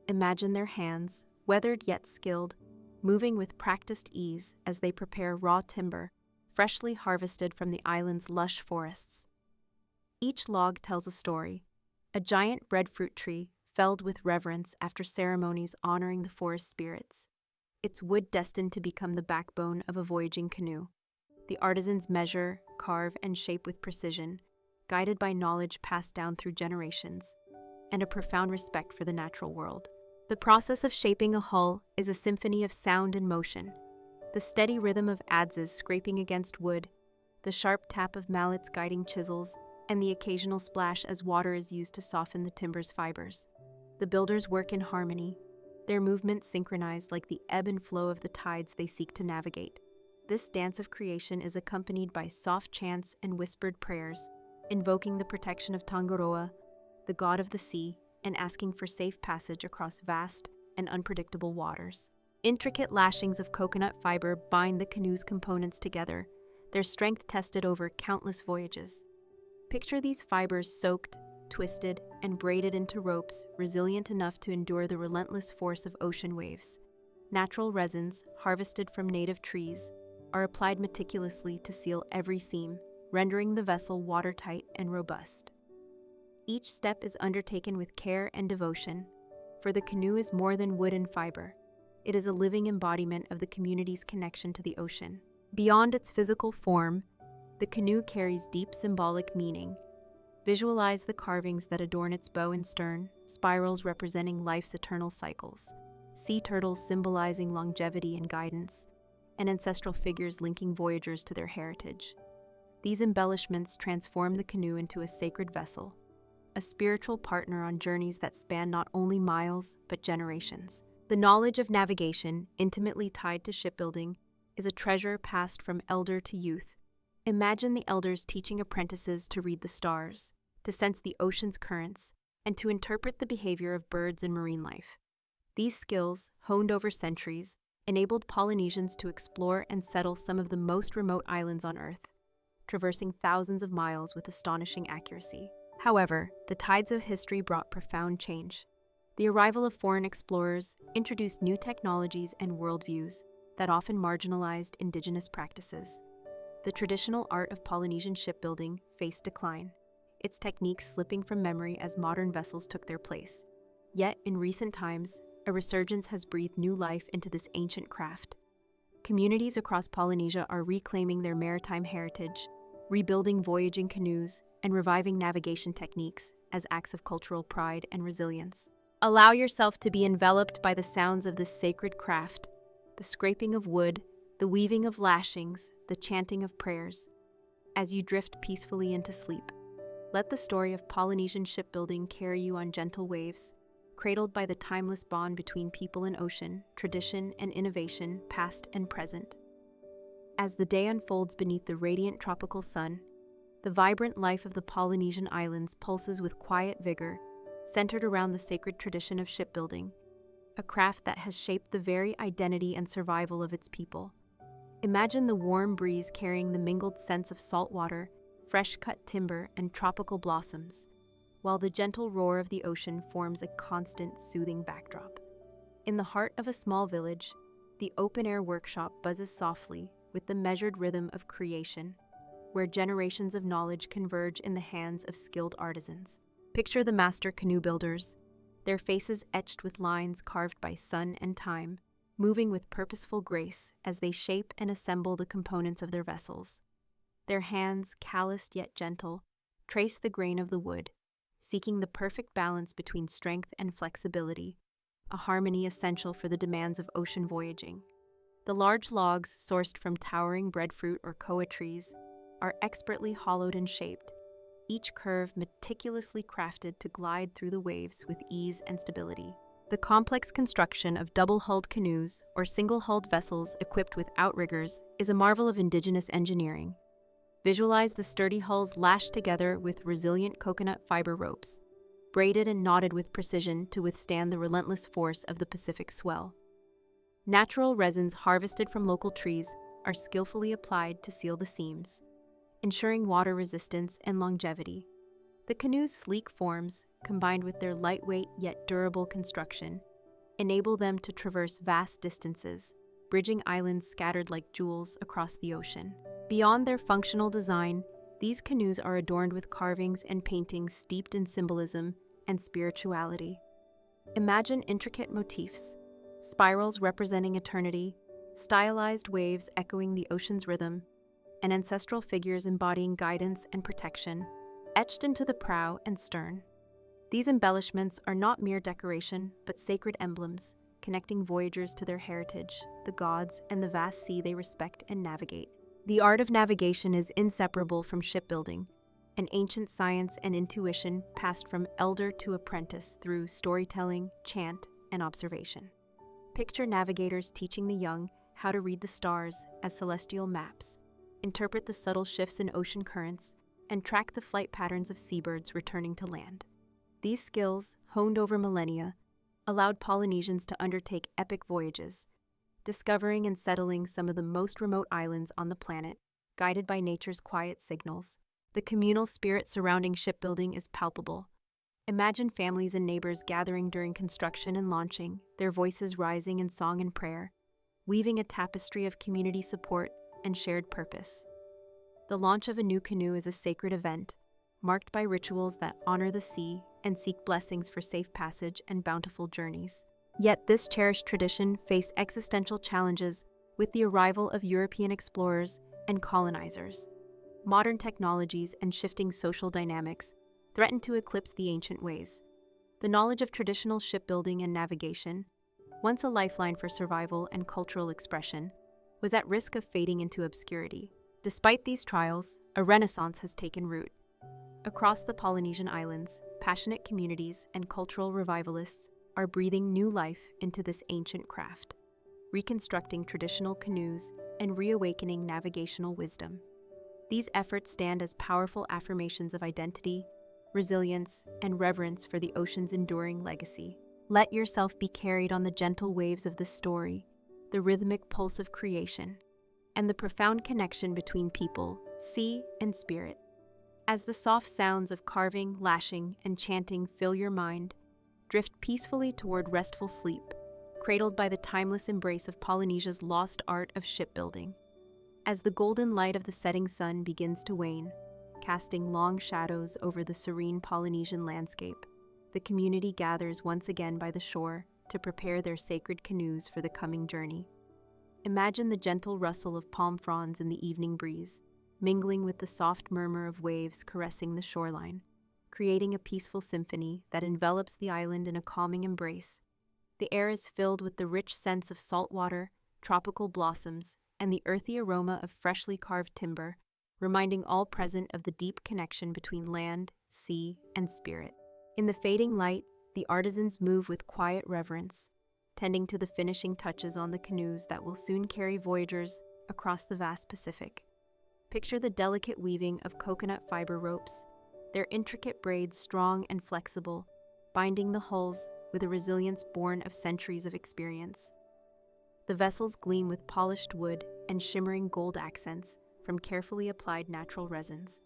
Imagine their hands, weathered yet skilled, moving with practiced ease as they prepare raw timber, freshly harvested from the island's lush forests. Each log tells a story, a giant breadfruit tree felled with reverence after ceremonies honoring the forest spirits, its wood destined to become the backbone of a voyaging canoe. The artisans measure, carve, and shape with precision, guided by knowledge passed down through generations, and a profound respect for the natural world. The process of shaping a hull is a symphony of sound and motion. The steady rhythm of adzes scraping against wood, the sharp tap of mallets guiding chisels, and the occasional splash as water is used to soften the timber's fibers. The builders work in harmony, their movements synchronized like the ebb and flow of the tides they seek to navigate. This dance of creation is accompanied by soft chants and whispered prayers, invoking the protection of Tangaroa, the god of the sea, and asking for safe passage across vast and unpredictable waters. Intricate lashings of coconut fiber bind the canoe's components together, their strength tested over countless voyages. Picture these fibers soaked, twisted, and braided into ropes resilient enough to endure the relentless force of ocean waves. Natural resins, harvested from native trees, are applied meticulously to seal every seam, rendering the vessel watertight and robust. Each step is undertaken with care and devotion, for the canoe is more than wood and fiber. It is a living embodiment of the community's connection to the ocean. Beyond its physical form, the canoe carries deep symbolic meaning. Visualize the carvings that adorn its bow and stern, spirals representing life's eternal cycles, sea turtles symbolizing longevity and guidance, and ancestral figures linking voyagers to their heritage. These embellishments transform the canoe into a sacred vessel, a spiritual partner on journeys that span not only miles, but generations. The knowledge of navigation, intimately tied to shipbuilding, is a treasure passed from elder to youth. Imagine the elders teaching apprentices to read the stars, to sense the ocean's currents, and to interpret the behavior of birds and marine life. These skills, honed over centuries, enabled Polynesians to explore and settle some of the most remote islands on Earth, traversing thousands of miles with astonishing accuracy. However, the tides of history brought profound change. The arrival of foreign explorers introduced new technologies and worldviews that often marginalized indigenous practices. The traditional art of Polynesian shipbuilding faced decline, its techniques slipping from memory as modern vessels took their place. Yet, in recent times, a resurgence has breathed new life into this ancient craft. Communities across Polynesia are reclaiming their maritime heritage, rebuilding voyaging canoes, and reviving navigation techniques as acts of cultural pride and resilience. Allow yourself to be enveloped by the sounds of this sacred craft, the scraping of wood, the weaving of lashings, the chanting of prayers. As you drift peacefully into sleep, let the story of Polynesian shipbuilding carry you on gentle waves, cradled by the timeless bond between people and ocean, tradition and innovation, past and present. As the day unfolds beneath the radiant tropical sun, the vibrant life of the Polynesian islands pulses with quiet vigor, centered around the sacred tradition of shipbuilding, a craft that has shaped the very identity and survival of its people. Imagine the warm breeze carrying the mingled scents of salt water, fresh-cut timber, and tropical blossoms, while the gentle roar of the ocean forms a constant, soothing backdrop. In the heart of a small village, the open-air workshop buzzes softly with the measured rhythm of creation, where generations of knowledge converge in the hands of skilled artisans. Picture the master canoe builders, their faces etched with lines carved by sun and time, moving with purposeful grace as they shape and assemble the components of their vessels. Their hands, calloused yet gentle, trace the grain of the wood, seeking the perfect balance between strength and flexibility, a harmony essential for the demands of ocean voyaging. The large logs, sourced from towering breadfruit or koa trees, are expertly hollowed and shaped, each curve meticulously crafted to glide through the waves with ease and stability. The complex construction of double-hulled canoes or single-hulled vessels equipped with outriggers is a marvel of indigenous engineering. Visualize the sturdy hulls lashed together with resilient coconut fiber ropes, braided and knotted with precision to withstand the relentless force of the Pacific swell. Natural resins harvested from local trees are skillfully applied to seal the seams, ensuring water resistance and longevity. The canoe's sleek forms, combined with their lightweight yet durable construction, enable them to traverse vast distances, bridging islands scattered like jewels across the ocean. Beyond their functional design, these canoes are adorned with carvings and paintings steeped in symbolism and spirituality. Imagine intricate motifs, spirals representing eternity, stylized waves echoing the ocean's rhythm, and ancestral figures embodying guidance and protection, etched into the prow and stern. These embellishments are not mere decoration, but sacred emblems, connecting voyagers to their heritage, the gods, and the vast sea they respect and navigate. The art of navigation is inseparable from shipbuilding, an ancient science and intuition passed from elder to apprentice through storytelling, chant, and observation. Picture navigators teaching the young how to read the stars as celestial maps, interpret the subtle shifts in ocean currents, and track the flight patterns of seabirds returning to land. These skills, honed over millennia, allowed Polynesians to undertake epic voyages, discovering and settling some of the most remote islands on the planet, guided by nature's quiet signals. The communal spirit surrounding shipbuilding is palpable. Imagine families and neighbors gathering during construction and launching, their voices rising in song and prayer, weaving a tapestry of community support and shared purpose. The launch of a new canoe is a sacred event, marked by rituals that honor the sea and seek blessings for safe passage and bountiful journeys. Yet this cherished tradition faced existential challenges with the arrival of European explorers and colonizers. Modern technologies and shifting social dynamics threatened to eclipse the ancient ways. The knowledge of traditional shipbuilding and navigation, once a lifeline for survival and cultural expression, was at risk of fading into obscurity. Despite these trials, a renaissance has taken root. Across the Polynesian islands, passionate communities and cultural revivalists are breathing new life into this ancient craft, reconstructing traditional canoes and reawakening navigational wisdom. These efforts stand as powerful affirmations of identity, resilience, and reverence for the ocean's enduring legacy. Let yourself be carried on the gentle waves of this story, the rhythmic pulse of creation, and the profound connection between people, sea, and spirit. As the soft sounds of carving, lashing, and chanting fill your mind, drift peacefully toward restful sleep, cradled by the timeless embrace of Polynesia's lost art of shipbuilding. As the golden light of the setting sun begins to wane, casting long shadows over the serene Polynesian landscape, the community gathers once again by the shore to prepare their sacred canoes for the coming journey. Imagine the gentle rustle of palm fronds in the evening breeze, mingling with the soft murmur of waves caressing the shoreline, creating a peaceful symphony that envelops the island in a calming embrace. The air is filled with the rich scents of salt water, tropical blossoms, and the earthy aroma of freshly carved timber, reminding all present of the deep connection between land, sea, and spirit. In the fading light, the artisans move with quiet reverence, tending to the finishing touches on the canoes that will soon carry voyagers across the vast Pacific. Picture the delicate weaving of coconut fiber ropes, their intricate braids strong and flexible, binding the hulls with a resilience born of centuries of experience. The vessels gleam with polished wood and shimmering gold accents from carefully applied natural resins,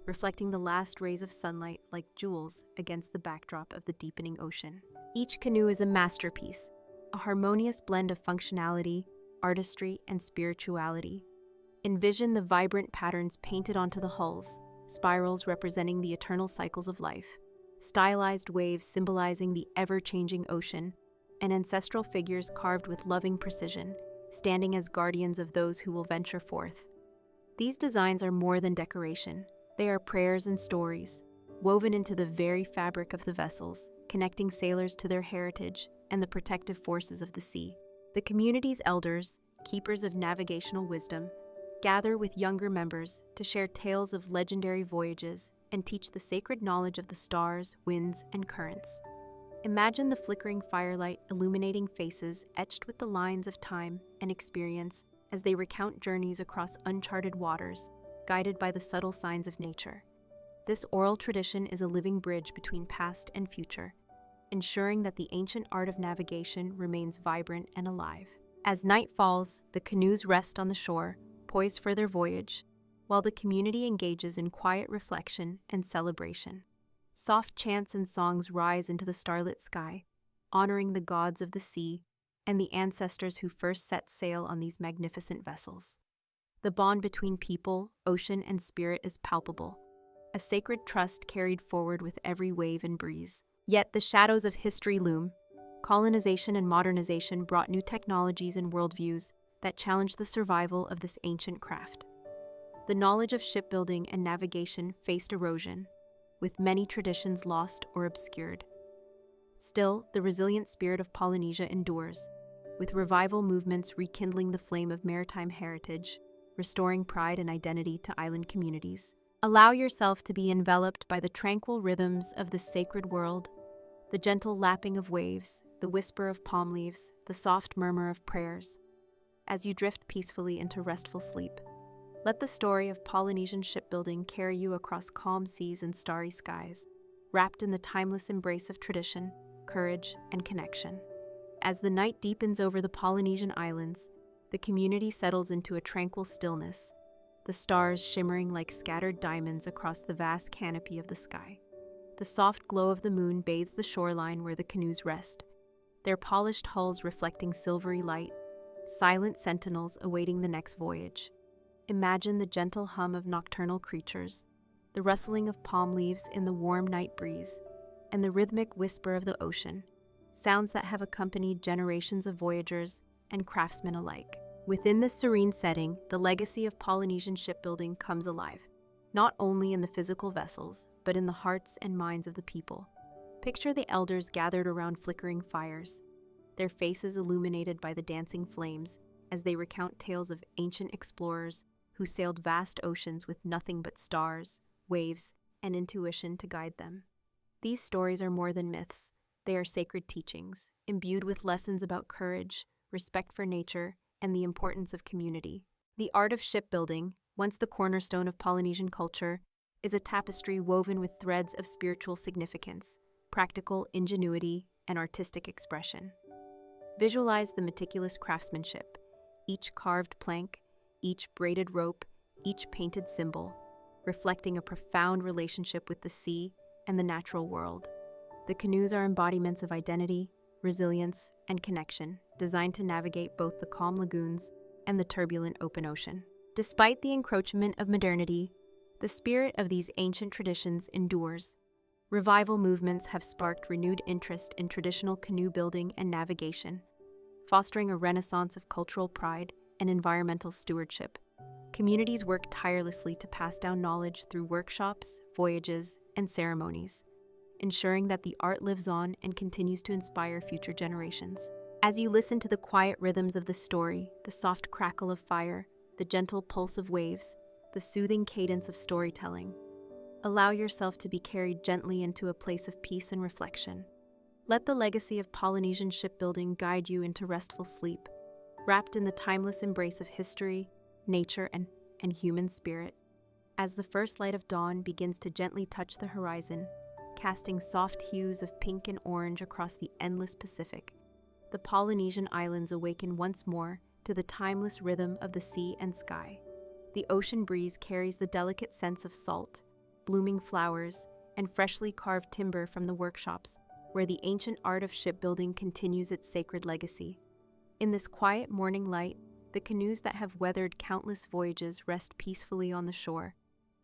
reflecting the last rays of sunlight like jewels against the backdrop of the deepening ocean. Each canoe is a masterpiece, a harmonious blend of functionality, artistry, and spirituality. Envision the vibrant patterns painted onto the hulls, spirals representing the eternal cycles of life, stylized waves symbolizing the ever-changing ocean, and ancestral figures carved with loving precision, standing as guardians of those who will venture forth. These designs are more than decoration. They are prayers and stories, woven into the very fabric of the vessels, connecting sailors to their heritage and the protective forces of the sea. The community's elders, keepers of navigational wisdom, gather with younger members to share tales of legendary voyages and teach the sacred knowledge of the stars, winds, and currents. Imagine the flickering firelight illuminating faces etched with the lines of time and experience as they recount journeys across uncharted waters, guided by the subtle signs of nature. This oral tradition is a living bridge between past and future, ensuring that the ancient art of navigation remains vibrant and alive. As night falls, the canoes rest on the shore, poised for their voyage, while the community engages in quiet reflection and celebration. Soft chants and songs rise into the starlit sky, honoring the gods of the sea and the ancestors who first set sail on these magnificent vessels. The bond between people, ocean, and spirit is palpable, a sacred trust carried forward with every wave and breeze. Yet the shadows of history loom. Colonization and modernization brought new technologies and worldviews that challenged the survival of this ancient craft. The knowledge of shipbuilding and navigation faced erosion, with many traditions lost or obscured. Still, the resilient spirit of Polynesia endures, with revival movements rekindling the flame of maritime heritage, restoring pride and identity to island communities. Allow yourself to be enveloped by the tranquil rhythms of this sacred world, the gentle lapping of waves, the whisper of palm leaves, the soft murmur of prayers. As you drift peacefully into restful sleep, let the story of Polynesian shipbuilding carry you across calm seas and starry skies, wrapped in the timeless embrace of tradition, courage, and connection. As the night deepens over the Polynesian islands, the community settles into a tranquil stillness, the stars shimmering like scattered diamonds across the vast canopy of the sky. The soft glow of the moon bathes the shoreline where the canoes rest, their polished hulls reflecting silvery light, silent sentinels awaiting the next voyage. Imagine the gentle hum of nocturnal creatures, the rustling of palm leaves in the warm night breeze, and the rhythmic whisper of the ocean, sounds that have accompanied generations of voyagers and craftsmen alike. Within this serene setting, the legacy of Polynesian shipbuilding comes alive, not only in the physical vessels, but in the hearts and minds of the people. Picture the elders gathered around flickering fires, their faces illuminated by the dancing flames as they recount tales of ancient explorers who sailed vast oceans with nothing but stars, waves, and intuition to guide them. These stories are more than myths. They are sacred teachings, imbued with lessons about courage, respect for nature, and the importance of community. The art of shipbuilding, once the cornerstone of Polynesian culture, is a tapestry woven with threads of spiritual significance, practical ingenuity, and artistic expression. Visualize the meticulous craftsmanship, each carved plank, each braided rope, each painted symbol, reflecting a profound relationship with the sea and the natural world. The canoes are embodiments of identity, resilience, and connection, designed to navigate both the calm lagoons and the turbulent open ocean. Despite the encroachment of modernity, the spirit of these ancient traditions endures. Revival movements have sparked renewed interest in traditional canoe building and navigation, fostering a renaissance of cultural pride and environmental stewardship. Communities work tirelessly to pass down knowledge through workshops, voyages, and ceremonies, ensuring that the art lives on and continues to inspire future generations. As you listen to the quiet rhythms of the story, the soft crackle of fire, the gentle pulse of waves, the soothing cadence of storytelling, allow yourself to be carried gently into a place of peace and reflection. Let the legacy of Polynesian shipbuilding guide you into restful sleep, wrapped in the timeless embrace of history, nature, and human spirit. As the first light of dawn begins to gently touch the horizon, casting soft hues of pink and orange across the endless Pacific, the Polynesian islands awaken once more to the timeless rhythm of the sea and sky. The ocean breeze carries the delicate scents of salt, blooming flowers, and freshly carved timber from the workshops where the ancient art of shipbuilding continues its sacred legacy. In this quiet morning light, the canoes that have weathered countless voyages rest peacefully on the shore,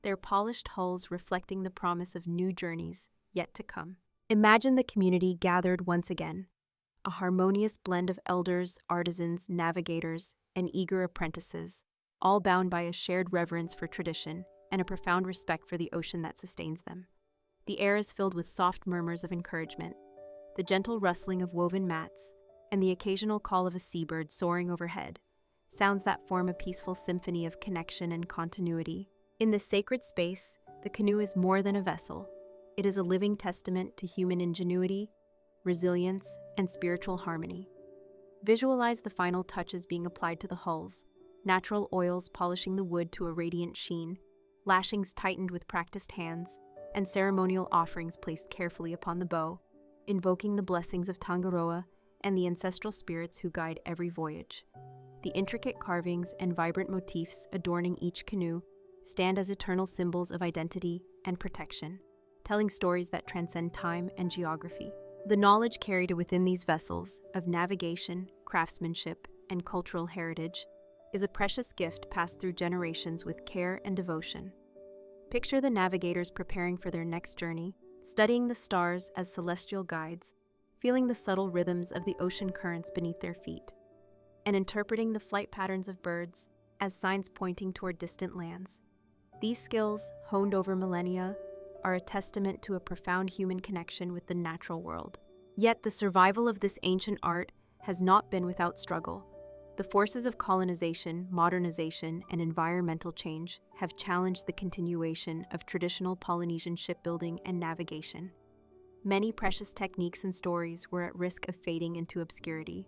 their polished hulls reflecting the promise of new journeys yet to come. Imagine the community gathered once again, a harmonious blend of elders, artisans, navigators, and eager apprentices, all bound by a shared reverence for tradition and a profound respect for the ocean that sustains them. The air is filled with soft murmurs of encouragement, the gentle rustling of woven mats, and the occasional call of a seabird soaring overhead, sounds that form a peaceful symphony of connection and continuity. In this sacred space, the canoe is more than a vessel. It is a living testament to human ingenuity, resilience, and spiritual harmony. Visualize the final touches being applied to the hulls, natural oils polishing the wood to a radiant sheen, lashings tightened with practiced hands, and ceremonial offerings placed carefully upon the bow, invoking the blessings of Tangaroa and the ancestral spirits who guide every voyage. The intricate carvings and vibrant motifs adorning each canoe stand as eternal symbols of identity and protection, telling stories that transcend time and geography. The knowledge carried within these vessels of navigation, craftsmanship, and cultural heritage is a precious gift passed through generations with care and devotion. Picture the navigators preparing for their next journey, studying the stars as celestial guides, feeling the subtle rhythms of the ocean currents beneath their feet, and interpreting the flight patterns of birds as signs pointing toward distant lands. These skills, honed over millennia, are a testament to a profound human connection with the natural world. Yet the survival of this ancient art has not been without struggle. The forces of colonization, modernization, and environmental change have challenged the continuation of traditional Polynesian shipbuilding and navigation. Many precious techniques and stories were at risk of fading into obscurity,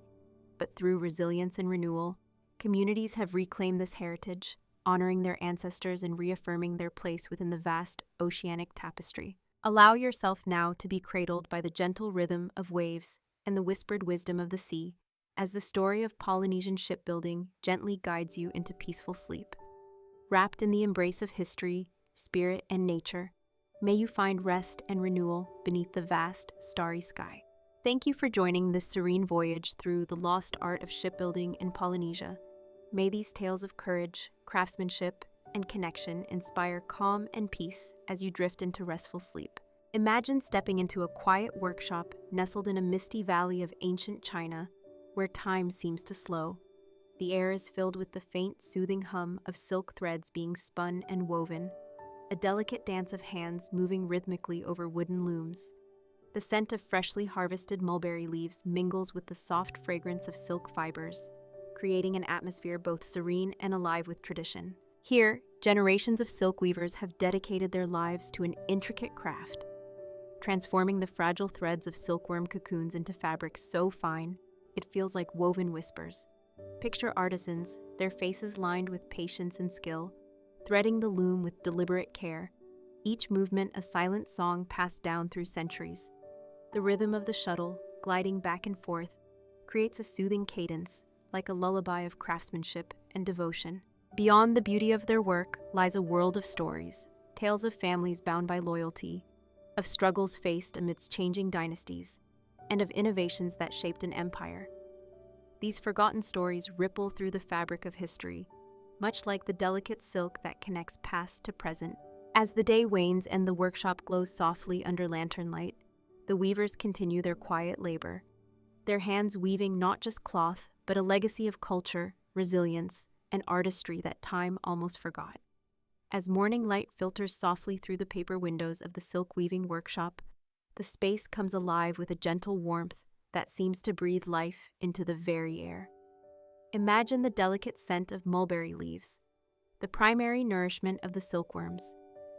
but through resilience and renewal, communities have reclaimed this heritage, honoring their ancestors and reaffirming their place within the vast oceanic tapestry. Allow yourself now to be cradled by the gentle rhythm of waves and the whispered wisdom of the sea, as the story of Polynesian shipbuilding gently guides you into peaceful sleep. Wrapped in the embrace of history, spirit, and nature, may you find rest and renewal beneath the vast, starry sky. Thank you for joining this serene voyage through the lost art of shipbuilding in Polynesia. May these tales of courage, craftsmanship, and connection inspire calm and peace as you drift into restful sleep. Imagine stepping into a quiet workshop nestled in a misty valley of ancient China, where time seems to slow. The air is filled with the faint, soothing hum of silk threads being spun and woven, a delicate dance of hands moving rhythmically over wooden looms. The scent of freshly harvested mulberry leaves mingles with the soft fragrance of silk fibers, creating an atmosphere both serene and alive with tradition. Here, generations of silk weavers have dedicated their lives to an intricate craft, transforming the fragile threads of silkworm cocoons into fabric so fine, it feels like woven whispers. Picture artisans, their faces lined with patience and skill, threading the loom with deliberate care, each movement a silent song passed down through centuries. The rhythm of the shuttle, gliding back and forth, creates a soothing cadence, like a lullaby of craftsmanship and devotion. Beyond the beauty of their work lies a world of stories, tales of families bound by loyalty, of struggles faced amidst changing dynasties, and of innovations that shaped an empire. These forgotten stories ripple through the fabric of history, much like the delicate silk that connects past to present. As the day wanes and the workshop glows softly under lantern light, the weavers continue their quiet labor, their hands weaving not just cloth, but a legacy of culture, resilience, and artistry that time almost forgot. As morning light filters softly through the paper windows of the silk weaving workshop, the space comes alive with a gentle warmth that seems to breathe life into the very air. Imagine the delicate scent of mulberry leaves, the primary nourishment of the silkworms,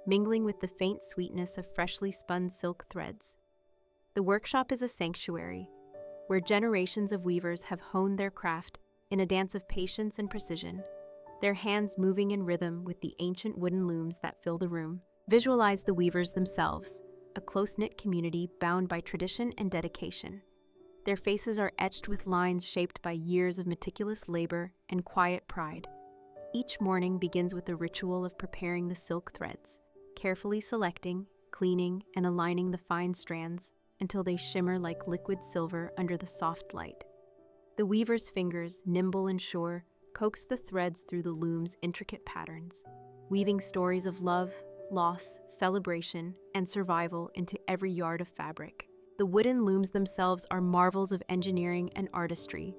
mingling with the faint sweetness of freshly spun silk threads. The workshop is a sanctuary, where generations of weavers have honed their craft in a dance of patience and precision, their hands moving in rhythm with the ancient wooden looms that fill the room. Visualize the weavers themselves, a close-knit community bound by tradition and dedication. Their faces are etched with lines shaped by years of meticulous labor and quiet pride. Each morning begins with a ritual of preparing the silk threads, carefully selecting, cleaning, and aligning the fine strands until they shimmer like liquid silver under the soft light. The weaver's fingers, nimble and sure, coax the threads through the loom's intricate patterns, weaving stories of love, loss, celebration, and survival into every yard of fabric. The wooden looms themselves are marvels of engineering and artistry.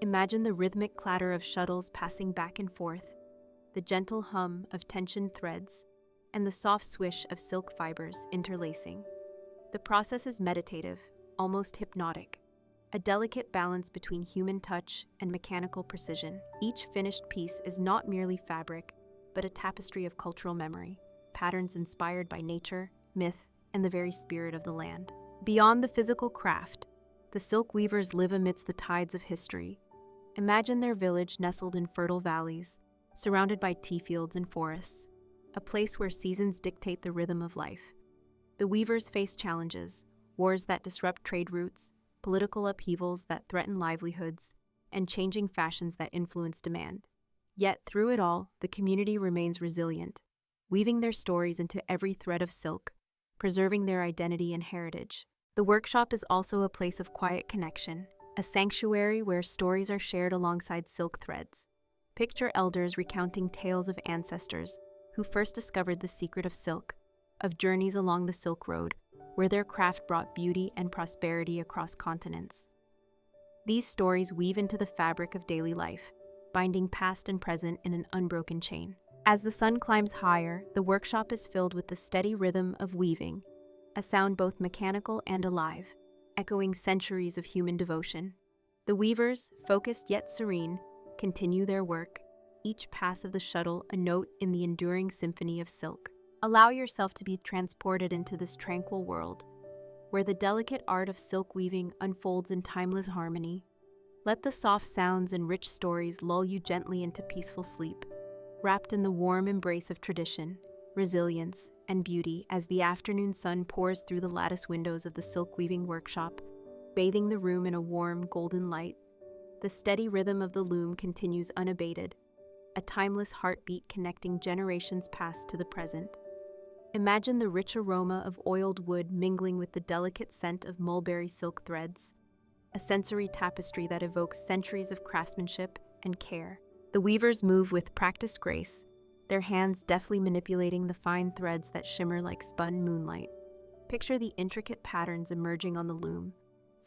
Imagine the rhythmic clatter of shuttles passing back and forth, the gentle hum of tensioned threads, and the soft swish of silk fibers interlacing. The process is meditative, almost hypnotic, a delicate balance between human touch and mechanical precision. Each finished piece is not merely fabric, but a tapestry of cultural memory, patterns inspired by nature, myth, and the very spirit of the land. Beyond the physical craft, the silk weavers live amidst the tides of history. Imagine their village nestled in fertile valleys, surrounded by tea fields and forests, a place where seasons dictate the rhythm of life. The weavers face challenges, wars that disrupt trade routes, political upheavals that threaten livelihoods, and changing fashions that influence demand. Yet, through it all, the community remains resilient, weaving their stories into every thread of silk, preserving their identity and heritage. The workshop is also a place of quiet connection, a sanctuary where stories are shared alongside silk threads. Picture elders recounting tales of ancestors who first discovered the secret of silk, of journeys along the Silk Road, where their craft brought beauty and prosperity across continents. These stories weave into the fabric of daily life, binding past and present in an unbroken chain. As the sun climbs higher, the workshop is filled with the steady rhythm of weaving, a sound both mechanical and alive, echoing centuries of human devotion. The weavers, focused yet serene, continue their work, each pass of the shuttle a note in the enduring symphony of silk. Allow yourself to be transported into this tranquil world, where the delicate art of silk weaving unfolds in timeless harmony. Let the soft sounds and rich stories lull you gently into peaceful sleep, wrapped in the warm embrace of tradition, resilience, and beauty as the afternoon sun pours through the lattice windows of the silk weaving workshop, bathing the room in a warm, golden light. The steady rhythm of the loom continues unabated, a timeless heartbeat connecting generations past to the present. Imagine the rich aroma of oiled wood mingling with the delicate scent of mulberry silk threads, a sensory tapestry that evokes centuries of craftsmanship and care. The weavers move with practiced grace, their hands deftly manipulating the fine threads that shimmer like spun moonlight. Picture the intricate patterns emerging on the loom,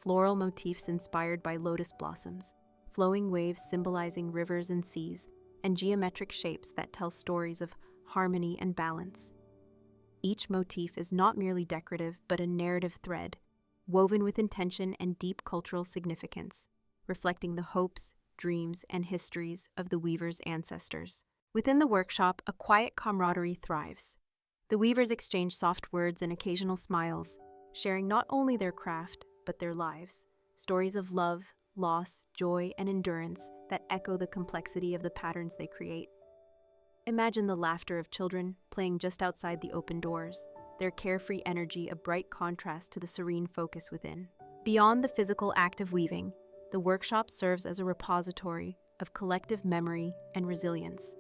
floral motifs inspired by lotus blossoms, flowing waves symbolizing rivers and seas, and geometric shapes that tell stories of harmony and balance. Each motif is not merely decorative, but a narrative thread, woven with intention and deep cultural significance, reflecting the hopes, dreams, and histories of the weavers' ancestors. Within the workshop, a quiet camaraderie thrives. The weavers exchange soft words and occasional smiles, sharing not only their craft, but their lives, stories of love, loss, joy, and endurance that echo the complexity of the patterns they create. Imagine the laughter of children playing just outside the open doors, their carefree energy a bright contrast to the serene focus within. Beyond the physical act of weaving, the workshop serves as a repository of collective memory and resilience.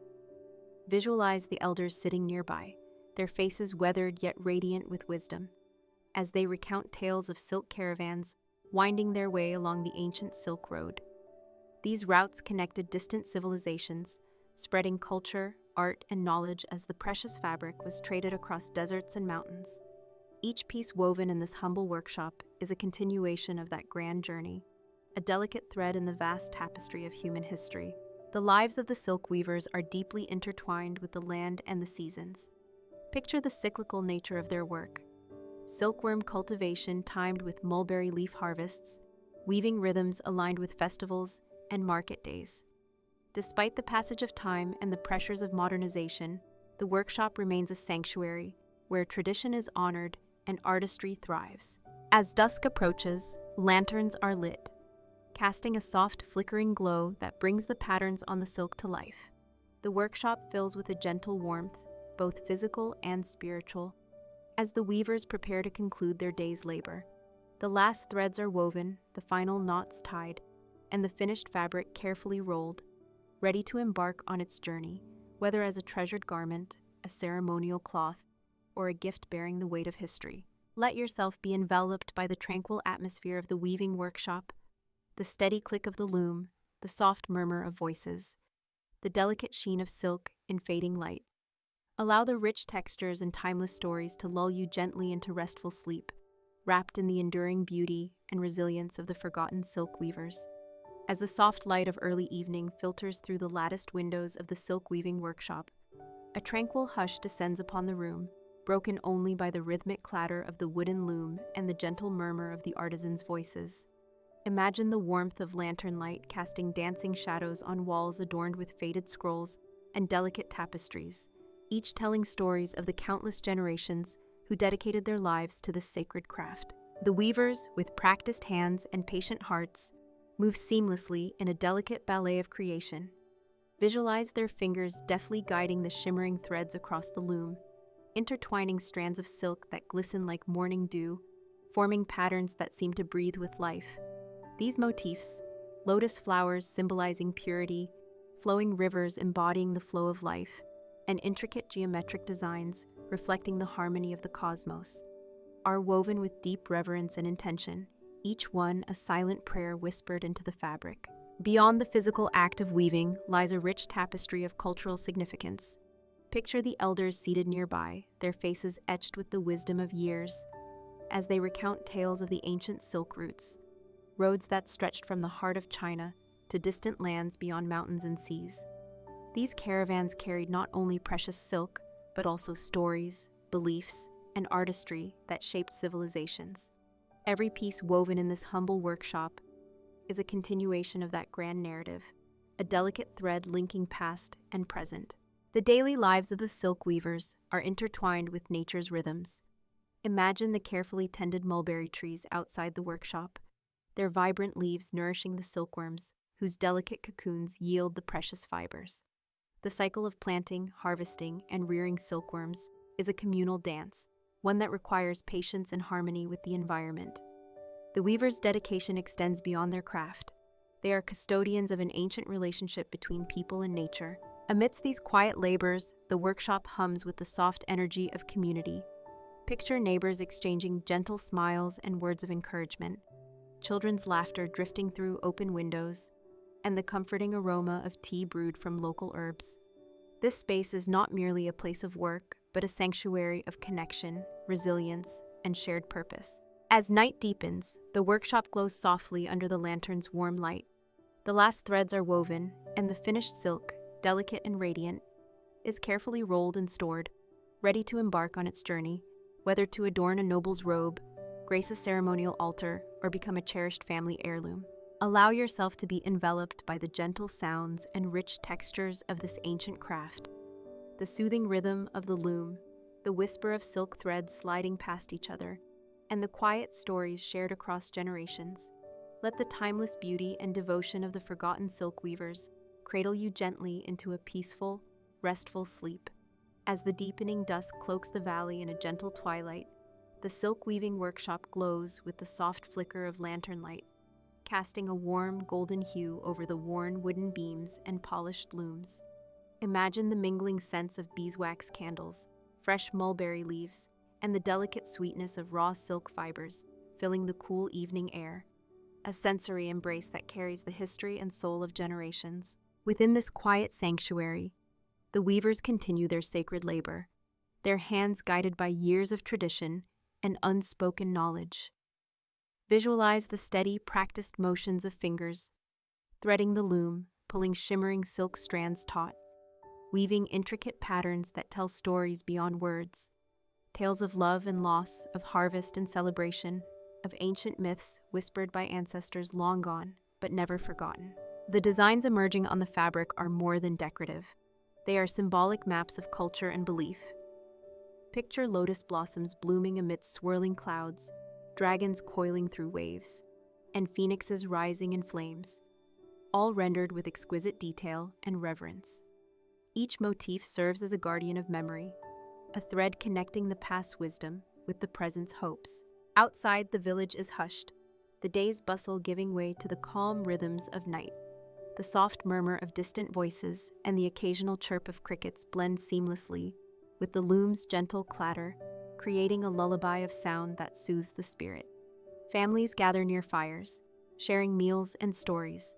Visualize the elders sitting nearby, their faces weathered yet radiant with wisdom, as they recount tales of silk caravans winding their way along the ancient Silk Road. These routes connected distant civilizations, spreading culture, art, and knowledge as the precious fabric was traded across deserts and mountains. Each piece woven in this humble workshop is a continuation of that grand journey, a delicate thread in the vast tapestry of human history. The lives of the silk weavers are deeply intertwined with the land and the seasons. Picture the cyclical nature of their work. Silkworm cultivation timed with mulberry leaf harvests, weaving rhythms aligned with festivals and market days. Despite the passage of time and the pressures of modernization, the workshop remains a sanctuary where tradition is honored and artistry thrives. As dusk approaches, lanterns are lit, casting a soft, flickering glow that brings the patterns on the silk to life. The workshop fills with a gentle warmth, both physical and spiritual. As the weavers prepare to conclude their day's labor, the last threads are woven, the final knots tied, and the finished fabric carefully rolled, ready to embark on its journey, whether as a treasured garment, a ceremonial cloth, or a gift bearing the weight of history. Let yourself be enveloped by the tranquil atmosphere of the weaving workshop, the steady click of the loom, the soft murmur of voices, the delicate sheen of silk in fading light. Allow the rich textures and timeless stories to lull you gently into restful sleep, wrapped in the enduring beauty and resilience of the forgotten silk weavers. As the soft light of early evening filters through the latticed windows of the silk weaving workshop, a tranquil hush descends upon the room, broken only by the rhythmic clatter of the wooden loom and the gentle murmur of the artisans' voices. Imagine the warmth of lantern light casting dancing shadows on walls adorned with faded scrolls and delicate tapestries, each telling stories of the countless generations who dedicated their lives to this sacred craft. The weavers, with practiced hands and patient hearts, move seamlessly in a delicate ballet of creation. Visualize their fingers deftly guiding the shimmering threads across the loom, intertwining strands of silk that glisten like morning dew, forming patterns that seem to breathe with life. These motifs, lotus flowers symbolizing purity, flowing rivers embodying the flow of life, and intricate geometric designs reflecting the harmony of the cosmos, are woven with deep reverence and intention, each one a silent prayer whispered into the fabric. Beyond the physical act of weaving lies a rich tapestry of cultural significance. Picture the elders seated nearby, their faces etched with the wisdom of years, as they recount tales of the ancient silk routes, roads that stretched from the heart of China to distant lands beyond mountains and seas. These caravans carried not only precious silk, but also stories, beliefs, and artistry that shaped civilizations. Every piece woven in this humble workshop is a continuation of that grand narrative, a delicate thread linking past and present. The daily lives of the silk weavers are intertwined with nature's rhythms. Imagine the carefully tended mulberry trees outside the workshop, their vibrant leaves nourishing the silkworms, whose delicate cocoons yield the precious fibers. The cycle of planting, harvesting, and rearing silkworms is a communal dance, one that requires patience and harmony with the environment. The weavers' dedication extends beyond their craft. They are custodians of an ancient relationship between people and nature. Amidst these quiet labors, the workshop hums with the soft energy of community. Picture neighbors exchanging gentle smiles and words of encouragement, children's laughter drifting through open windows, and the comforting aroma of tea brewed from local herbs. This space is not merely a place of work, but a sanctuary of connection, resilience, and shared purpose. As night deepens, the workshop glows softly under the lantern's warm light. The last threads are woven, and the finished silk, delicate and radiant, is carefully rolled and stored, ready to embark on its journey, whether to adorn a noble's robe, grace a ceremonial altar, or become a cherished family heirloom. Allow yourself to be enveloped by the gentle sounds and rich textures of this ancient craft. The soothing rhythm of the loom, the whisper of silk threads sliding past each other, and the quiet stories shared across generations. Let the timeless beauty and devotion of the forgotten silk weavers cradle you gently into a peaceful, restful sleep. As the deepening dusk cloaks the valley in a gentle twilight, the silk weaving workshop glows with the soft flicker of lantern light, casting a warm golden hue over the worn wooden beams and polished looms. Imagine the mingling scents of beeswax candles, fresh mulberry leaves, and the delicate sweetness of raw silk fibers filling the cool evening air, a sensory embrace that carries the history and soul of generations. Within this quiet sanctuary, the weavers continue their sacred labor, their hands guided by years of tradition and unspoken knowledge. Visualize the steady, practiced motions of fingers, threading the loom, pulling shimmering silk strands taut, weaving intricate patterns that tell stories beyond words, tales of love and loss, of harvest and celebration, of ancient myths whispered by ancestors long gone, but never forgotten. The designs emerging on the fabric are more than decorative. They are symbolic maps of culture and belief. Picture lotus blossoms blooming amidst swirling clouds, dragons coiling through waves, and phoenixes rising in flames, all rendered with exquisite detail and reverence. Each motif serves as a guardian of memory, a thread connecting the past's wisdom with the present's hopes. Outside, the village is hushed, the day's bustle giving way to the calm rhythms of night. The soft murmur of distant voices and the occasional chirp of crickets blend seamlessly with the loom's gentle clatter, creating a lullaby of sound that soothes the spirit. Families gather near fires, sharing meals and stories,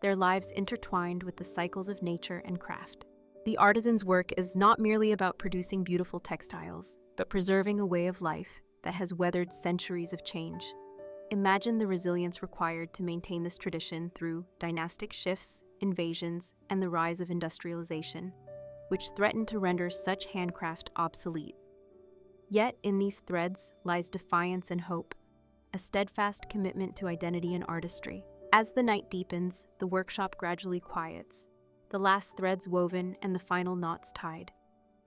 their lives intertwined with the cycles of nature and craft. The artisan's work is not merely about producing beautiful textiles, but preserving a way of life that has weathered centuries of change. Imagine the resilience required to maintain this tradition through dynastic shifts, invasions, and the rise of industrialization, which threaten to render such handcraft obsolete. Yet in these threads lies defiance and hope, a steadfast commitment to identity and artistry. As the night deepens, the workshop gradually quiets, the last threads woven and the final knots tied.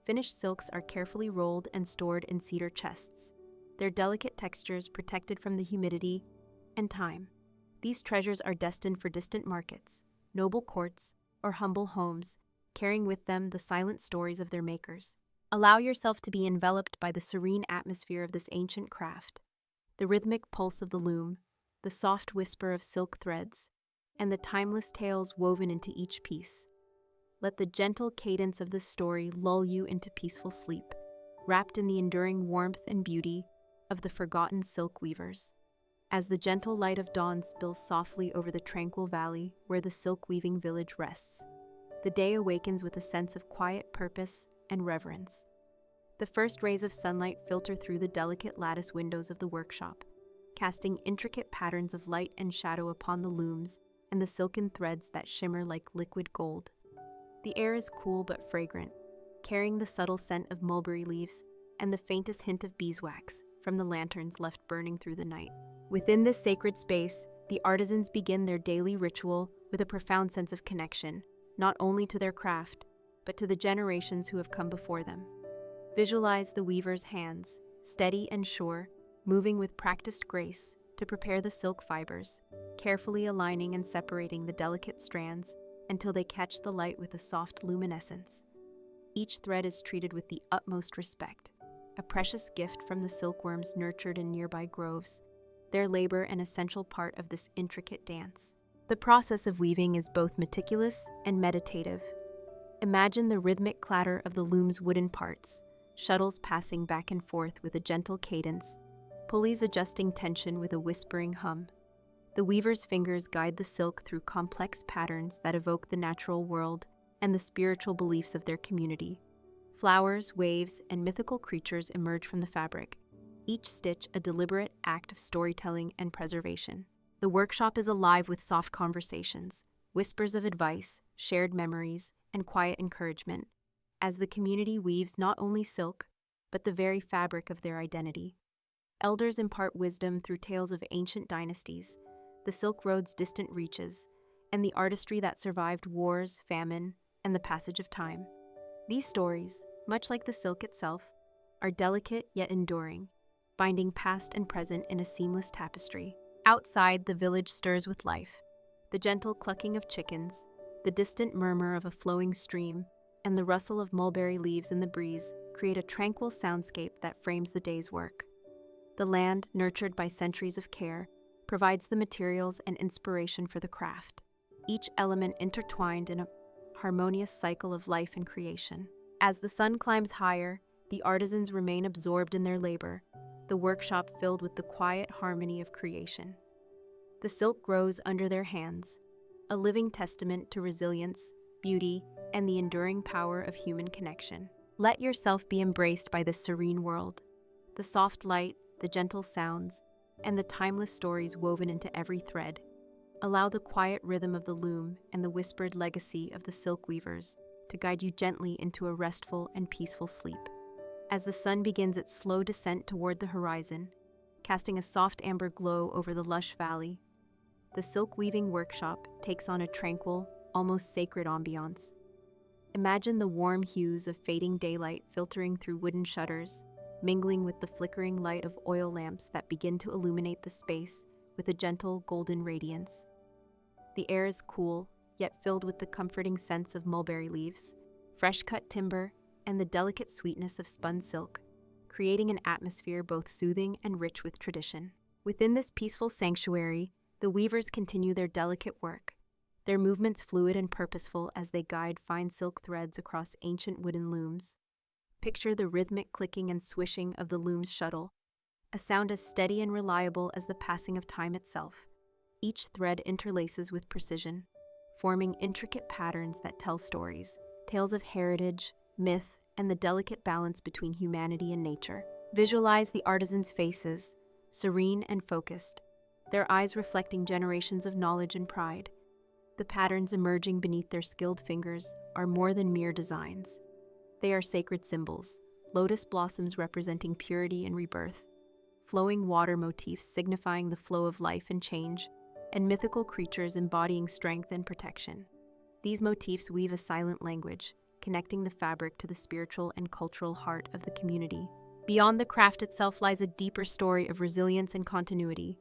Finished silks are carefully rolled and stored in cedar chests, their delicate textures protected from the humidity and time. These treasures are destined for distant markets, noble courts, or humble homes, carrying with them the silent stories of their makers. Allow yourself to be enveloped by the serene atmosphere of this ancient craft, the rhythmic pulse of the loom, the soft whisper of silk threads, and the timeless tales woven into each piece. Let the gentle cadence of this story lull you into peaceful sleep, wrapped in the enduring warmth and beauty of the forgotten silk weavers. As the gentle light of dawn spills softly over the tranquil valley where the silk-weaving village rests, the day awakens with a sense of quiet purpose and reverence. The first rays of sunlight filter through the delicate lattice windows of the workshop, casting intricate patterns of light and shadow upon the looms and the silken threads that shimmer like liquid gold. The air is cool but fragrant, carrying the subtle scent of mulberry leaves and the faintest hint of beeswax from the lanterns left burning through the night. Within this sacred space, the artisans begin their daily ritual with a profound sense of connection, not only to their craft, but to the generations who have come before them. Visualize the weaver's hands, steady and sure, moving with practiced grace to prepare the silk fibers, carefully aligning and separating the delicate strands until they catch the light with a soft luminescence. Each thread is treated with the utmost respect, a precious gift from the silkworms nurtured in nearby groves, their labor an essential part of this intricate dance. The process of weaving is both meticulous and meditative. Imagine the rhythmic clatter of the loom's wooden parts, shuttles passing back and forth with a gentle cadence, pulleys adjusting tension with a whispering hum. The weaver's fingers guide the silk through complex patterns that evoke the natural world and the spiritual beliefs of their community. Flowers, waves, and mythical creatures emerge from the fabric, each stitch a deliberate act of storytelling and preservation. The workshop is alive with soft conversations, whispers of advice, shared memories, and quiet encouragement, as the community weaves not only silk, but the very fabric of their identity. Elders impart wisdom through tales of ancient dynasties, the Silk Road's distant reaches, and the artistry that survived wars, famine, and the passage of time. These stories, much like the silk itself, are delicate yet enduring, binding past and present in a seamless tapestry. Outside, the village stirs with life. The gentle clucking of chickens, the distant murmur of a flowing stream, and the rustle of mulberry leaves in the breeze create a tranquil soundscape that frames the day's work. The land, nurtured by centuries of care, provides the materials and inspiration for the craft, each element intertwined in a harmonious cycle of life and creation. As the sun climbs higher, the artisans remain absorbed in their labor, the workshop filled with the quiet harmony of creation. The silk grows under their hands, a living testament to resilience, beauty, and the enduring power of human connection. Let yourself be embraced by this serene world, the soft light, the gentle sounds, and the timeless stories woven into every thread. Allow the quiet rhythm of the loom and the whispered legacy of the silk weavers to guide you gently into a restful and peaceful sleep. As the sun begins its slow descent toward the horizon, casting a soft amber glow over the lush valley, the silk weaving workshop takes on a tranquil, almost sacred ambiance. Imagine the warm hues of fading daylight filtering through wooden shutters, mingling with the flickering light of oil lamps that begin to illuminate the space with a gentle golden radiance. The air is cool, yet filled with the comforting scents of mulberry leaves, fresh-cut timber, and the delicate sweetness of spun silk, creating an atmosphere both soothing and rich with tradition. Within this peaceful sanctuary, the weavers continue their delicate work, their movements fluid and purposeful as they guide fine silk threads across ancient wooden looms. Picture the rhythmic clicking and swishing of the loom's shuttle, a sound as steady and reliable as the passing of time itself. Each thread interlaces with precision, forming intricate patterns that tell stories, tales of heritage, myth, and the delicate balance between humanity and nature. Visualize the artisans' faces, serene and focused, their eyes reflecting generations of knowledge and pride. The patterns emerging beneath their skilled fingers are more than mere designs. They are sacred symbols, lotus blossoms representing purity and rebirth, flowing water motifs signifying the flow of life and change, and mythical creatures embodying strength and protection. These motifs weave a silent language, connecting the fabric to the spiritual and cultural heart of the community. Beyond the craft itself lies a deeper story of resilience and continuity.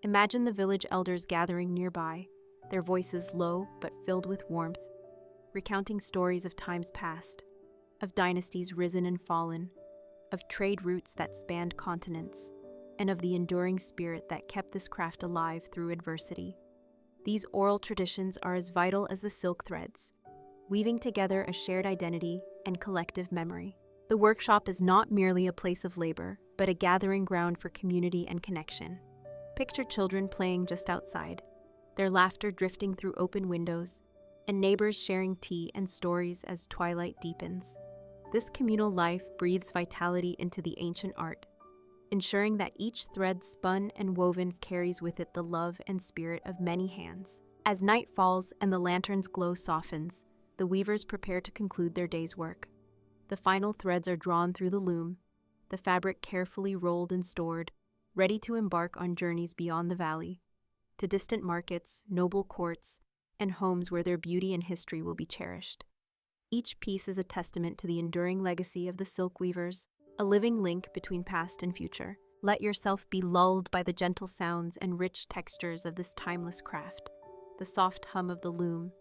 Imagine the village elders gathering nearby, their voices low but filled with warmth, recounting stories of times past, of dynasties risen and fallen, of trade routes that spanned continents, and of the enduring spirit that kept this craft alive through adversity. These oral traditions are as vital as the silk threads, weaving together a shared identity and collective memory. The workshop is not merely a place of labor, but a gathering ground for community and connection. Picture children playing just outside, their laughter drifting through open windows, and neighbors sharing tea and stories as twilight deepens. This communal life breathes vitality into the ancient art, ensuring that each thread spun and woven carries with it the love and spirit of many hands. As night falls and the lantern's glow softens, the weavers prepare to conclude their day's work. The final threads are drawn through the loom, the fabric carefully rolled and stored, ready to embark on journeys beyond the valley, to distant markets, noble courts, and homes where their beauty and history will be cherished. Each piece is a testament to the enduring legacy of the silk weavers, a living link between past and future. Let yourself be lulled by the gentle sounds and rich textures of this timeless craft, the soft hum of the loom,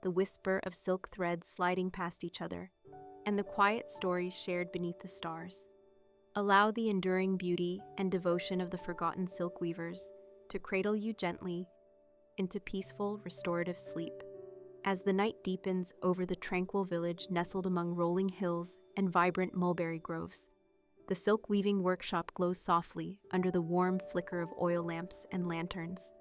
the whisper of silk threads sliding past each other, and the quiet stories shared beneath the stars. Allow the enduring beauty and devotion of the forgotten silk weavers to cradle you gently into peaceful, restorative sleep. As the night deepens over the tranquil village nestled among rolling hills and vibrant mulberry groves, the silk weaving workshop glows softly under the warm flicker of oil lamps and lanterns.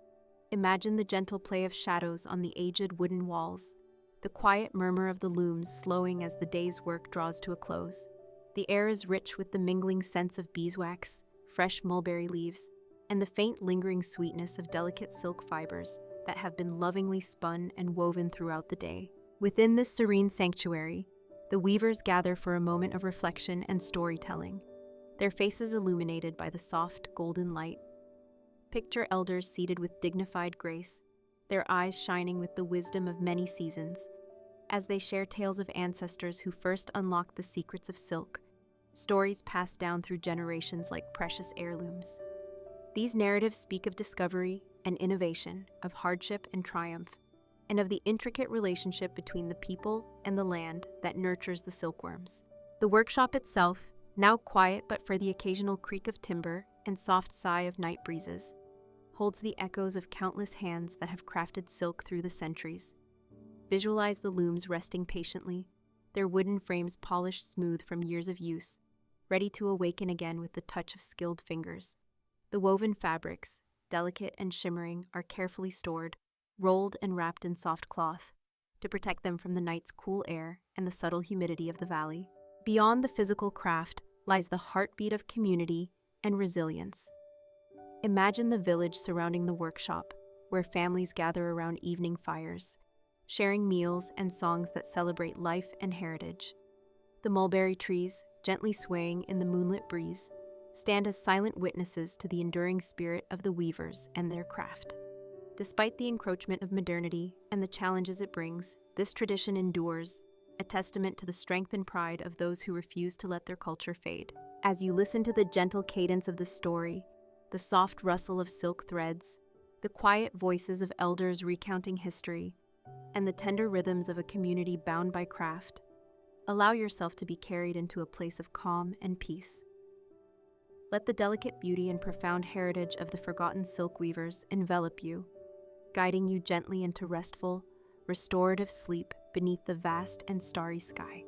Imagine the gentle play of shadows on the aged wooden walls, the quiet murmur of the looms slowing as the day's work draws to a close. The air is rich with the mingling scents of beeswax, fresh mulberry leaves, and the faint lingering sweetness of delicate silk fibers that have been lovingly spun and woven throughout the day. Within this serene sanctuary, the weavers gather for a moment of reflection and storytelling, their faces illuminated by the soft, golden light. Picture elders seated with dignified grace, their eyes shining with the wisdom of many seasons, as they share tales of ancestors who first unlocked the secrets of silk, stories passed down through generations like precious heirlooms. These narratives speak of discovery and innovation, of hardship and triumph, and of the intricate relationship between the people and the land that nurtures the silkworms. The workshop itself, now quiet but for the occasional creak of timber and soft sigh of night breezes, holds the echoes of countless hands that have crafted silk through the centuries. Visualize the looms resting patiently, their wooden frames polished smooth from years of use, ready to awaken again with the touch of skilled fingers. The woven fabrics, delicate and shimmering, are carefully stored, rolled and wrapped in soft cloth, to protect them from the night's cool air and the subtle humidity of the valley. Beyond the physical craft lies the heartbeat of community and resilience. Imagine the village surrounding the workshop, where families gather around evening fires, sharing meals and songs that celebrate life and heritage. The mulberry trees, gently swaying in the moonlit breeze, stand as silent witnesses to the enduring spirit of the weavers and their craft. Despite the encroachment of modernity and the challenges it brings, this tradition endures, a testament to the strength and pride of those who refuse to let their culture fade. As you listen to the gentle cadence of the story, the soft rustle of silk threads, the quiet voices of elders recounting history, and the tender rhythms of a community bound by craft, allow yourself to be carried into a place of calm and peace. Let the delicate beauty and profound heritage of the forgotten silk weavers envelop you, guiding you gently into restful, restorative sleep beneath the vast and starry sky.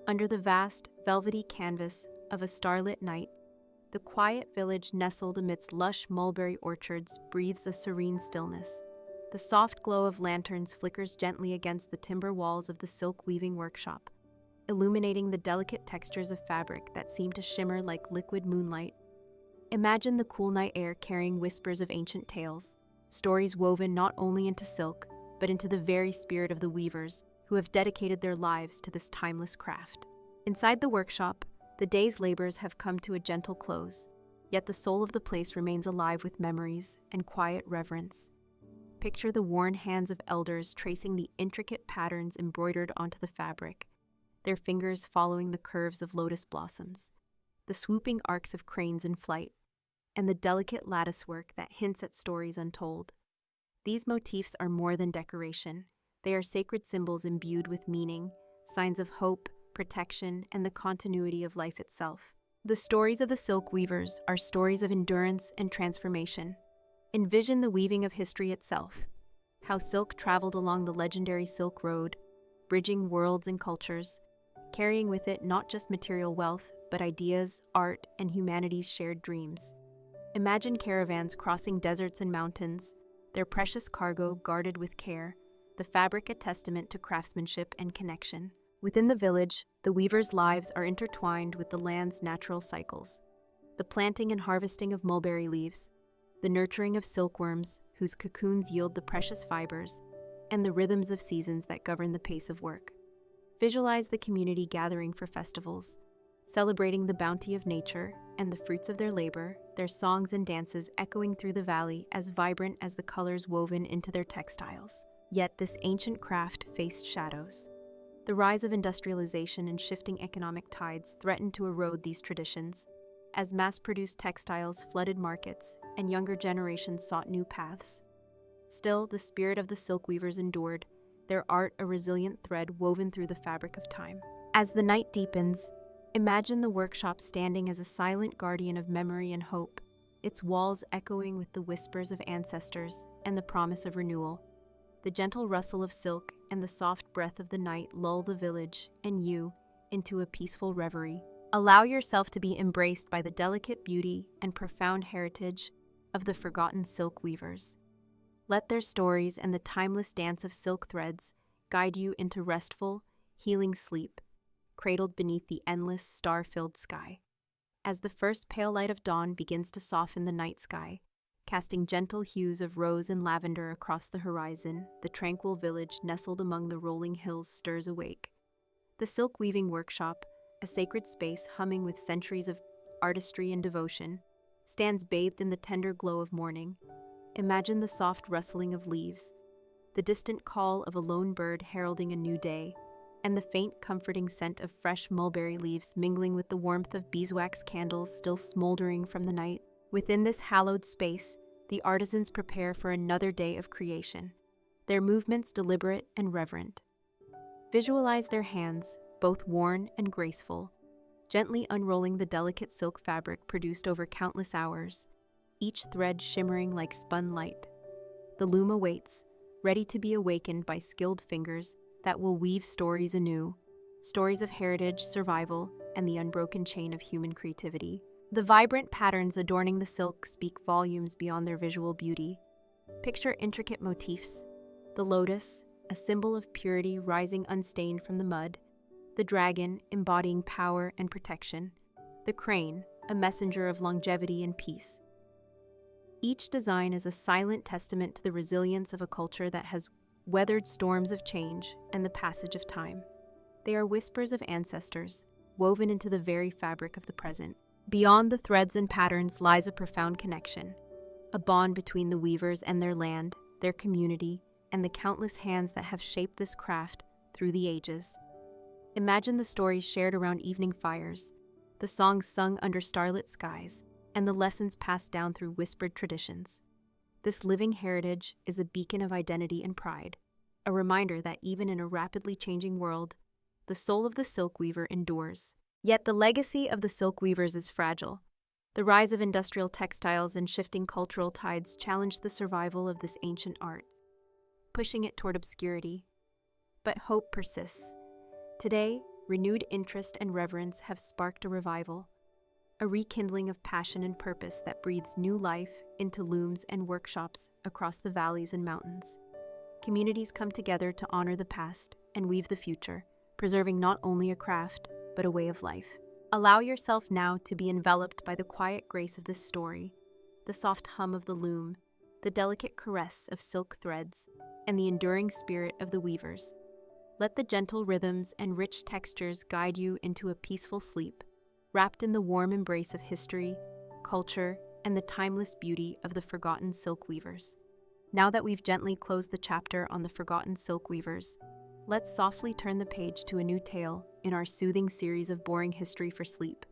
Under the vast, velvety canvas of a starlit night, the quiet village nestled amidst lush mulberry orchards breathes a serene stillness, The soft glow of lanterns flickers gently against the timber walls of the silk weaving workshop, illuminating the delicate textures of fabric that seem to shimmer like liquid moonlight. Imagine the cool night air carrying whispers of ancient tales, stories woven not only into silk, but into the very spirit of the weavers who have dedicated their lives to this timeless craft. Inside the workshop, the day's labors have come to a gentle close, yet the soul of the place remains alive with memories and quiet reverence. Picture the worn hands of elders tracing the intricate patterns embroidered onto the fabric, their fingers following the curves of lotus blossoms, the swooping arcs of cranes in flight, and the delicate latticework that hints at stories untold. These motifs are more than decoration. They are sacred symbols imbued with meaning, signs of hope, protection, and the continuity of life itself. The stories of the silk weavers are stories of endurance and transformation. Envision the weaving of history itself, how silk traveled along the legendary Silk Road, bridging worlds and cultures, carrying with it not just material wealth, but ideas, art, and humanity's shared dreams. Imagine caravans crossing deserts and mountains, their precious cargo guarded with care, the fabric a testament to craftsmanship and connection. Within the village, the weavers' lives are intertwined with the land's natural cycles. The planting and harvesting of mulberry leaves, the nurturing of silkworms, whose cocoons yield the precious fibers, and the rhythms of seasons that govern the pace of work. Visualize the community gathering for festivals, celebrating the bounty of nature and the fruits of their labor, their songs and dances echoing through the valley as vibrant as the colors woven into their textiles. Yet this ancient craft faced shadows. The rise of industrialization and shifting economic tides threatened to erode these traditions, as mass-produced textiles flooded markets and younger generations sought new paths. Still, the spirit of the silk weavers endured, their art a resilient thread woven through the fabric of time. As the night deepens, imagine the workshop standing as a silent guardian of memory and hope, its walls echoing with the whispers of ancestors and the promise of renewal. The gentle rustle of silk and the soft breath of the night lull the village and you into a peaceful reverie. Allow yourself to be embraced by the delicate beauty and profound heritage of the forgotten silk weavers. Let their stories and the timeless dance of silk threads guide you into restful, healing sleep, cradled beneath the endless, star-filled sky. As the first pale light of dawn begins to soften the night sky, casting gentle hues of rose and lavender across the horizon, the tranquil village nestled among the rolling hills stirs awake. The silk weaving workshop, a sacred space humming with centuries of artistry and devotion, stands bathed in the tender glow of morning. Imagine the soft rustling of leaves, the distant call of a lone bird heralding a new day, and the faint, comforting scent of fresh mulberry leaves mingling with the warmth of beeswax candles still smoldering from the night. Within this hallowed space, the artisans prepare for another day of creation, their movements deliberate and reverent. Visualize their hands, both worn and graceful, gently unrolling the delicate silk fabric produced over countless hours, each thread shimmering like spun light. The loom awaits, ready to be awakened by skilled fingers that will weave stories anew, stories of heritage, survival, and the unbroken chain of human creativity. The vibrant patterns adorning the silk speak volumes beyond their visual beauty. Picture intricate motifs: the lotus, a symbol of purity rising unstained from the mud, the dragon, embodying power and protection, the crane, a messenger of longevity and peace. Each design is a silent testament to the resilience of a culture that has weathered storms of change and the passage of time. They are whispers of ancestors, woven into the very fabric of the present. Beyond the threads and patterns lies a profound connection, a bond between the weavers and their land, their community, and the countless hands that have shaped this craft through the ages. Imagine the stories shared around evening fires, the songs sung under starlit skies, and the lessons passed down through whispered traditions. This living heritage is a beacon of identity and pride, a reminder that even in a rapidly changing world, the soul of the silk weaver endures. Yet the legacy of the silk weavers is fragile. The rise of industrial textiles and shifting cultural tides challenge the survival of this ancient art, pushing it toward obscurity. But hope persists. Today, renewed interest and reverence have sparked a revival. a rekindling of passion and purpose that breathes new life into looms and workshops across the valleys and mountains. Communities come together to honor the past and weave the future, preserving not only a craft, but a way of life. Allow yourself now to be enveloped by the quiet grace of this story, the soft hum of the loom, the delicate caress of silk threads, and the enduring spirit of the weavers. Let the gentle rhythms and rich textures guide you into a peaceful sleep, wrapped in the warm embrace of history, culture, and the timeless beauty of the forgotten silk weavers. Now that we've gently closed the chapter on the forgotten silk weavers, let's softly turn the page to a new tale in our soothing series of boring history for sleep,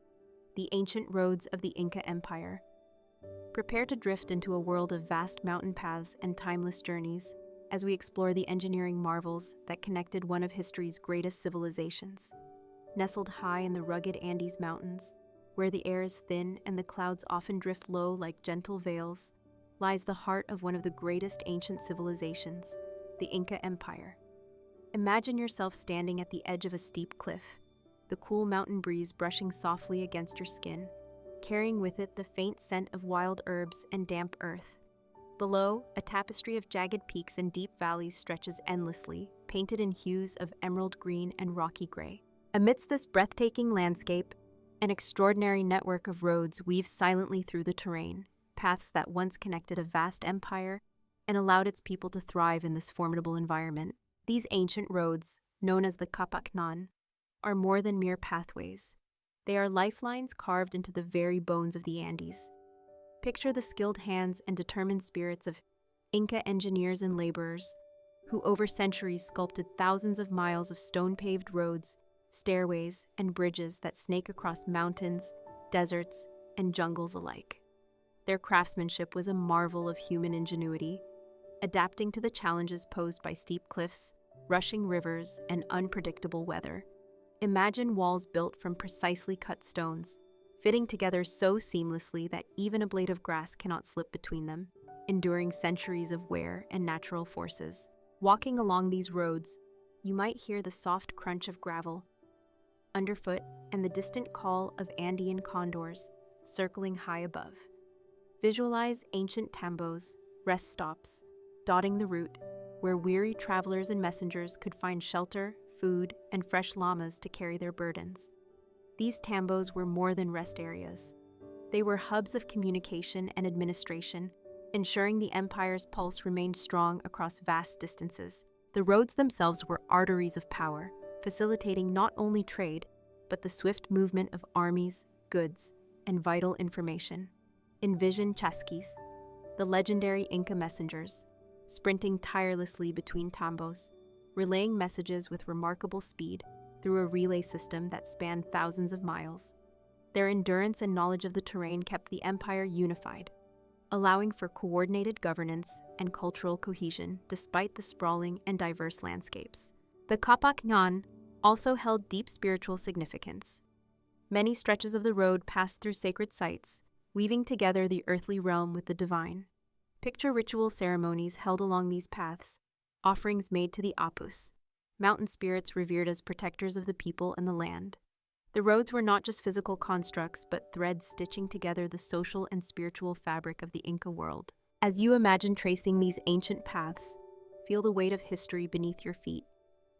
the ancient roads of the Inca Empire. Prepare to drift into a world of vast mountain paths and timeless journeys as we explore the engineering marvels that connected one of history's greatest civilizations. Nestled high in the rugged Andes Mountains, where the air is thin and the clouds often drift low like gentle veils, lies the heart of one of the greatest ancient civilizations, the Inca Empire. Imagine yourself standing at the edge of a steep cliff, the cool mountain breeze brushing softly against your skin, carrying with it the faint scent of wild herbs and damp earth. Below, a tapestry of jagged peaks and deep valleys stretches endlessly, painted in hues of emerald green and rocky gray. Amidst this breathtaking landscape, an extraordinary network of roads weaves silently through the terrain, paths that once connected a vast empire and allowed its people to thrive in this formidable environment. These ancient roads, known as the Qhapaq Ñan, are more than mere pathways. They are lifelines carved into the very bones of the Andes. Picture the skilled hands and determined spirits of Inca engineers and laborers, who over centuries sculpted thousands of miles of stone-paved roads, stairways, and bridges that snake across mountains, deserts, and jungles alike. Their craftsmanship was a marvel of human ingenuity, adapting to the challenges posed by steep cliffs, rushing rivers, and unpredictable weather. Imagine walls built from precisely cut stones, fitting together so seamlessly that even a blade of grass cannot slip between them, enduring centuries of wear and natural forces. Walking along these roads, you might hear the soft crunch of gravel underfoot and the distant call of Andean condors circling high above. Visualize ancient tambos, rest stops, dotting the route, where weary travelers and messengers could find shelter, food, and fresh llamas to carry their burdens. These tambos were more than rest areas. They were hubs of communication and administration, ensuring the empire's pulse remained strong across vast distances. The roads themselves were arteries of power, facilitating not only trade, but the swift movement of armies, goods, and vital information. Envision chasquis, the legendary Inca messengers, sprinting tirelessly between tambos, relaying messages with remarkable speed through a relay system that spanned thousands of miles. Their endurance and knowledge of the terrain kept the empire unified, allowing for coordinated governance and cultural cohesion despite the sprawling and diverse landscapes. The Qhapaq Ñan also held deep spiritual significance. Many stretches of the road passed through sacred sites, weaving together the earthly realm with the divine. Picture ritual ceremonies held along these paths, offerings made to the Apus, mountain spirits revered as protectors of the people and the land. The roads were not just physical constructs, but threads stitching together the social and spiritual fabric of the Inca world. As you imagine tracing these ancient paths, feel the weight of history beneath your feet.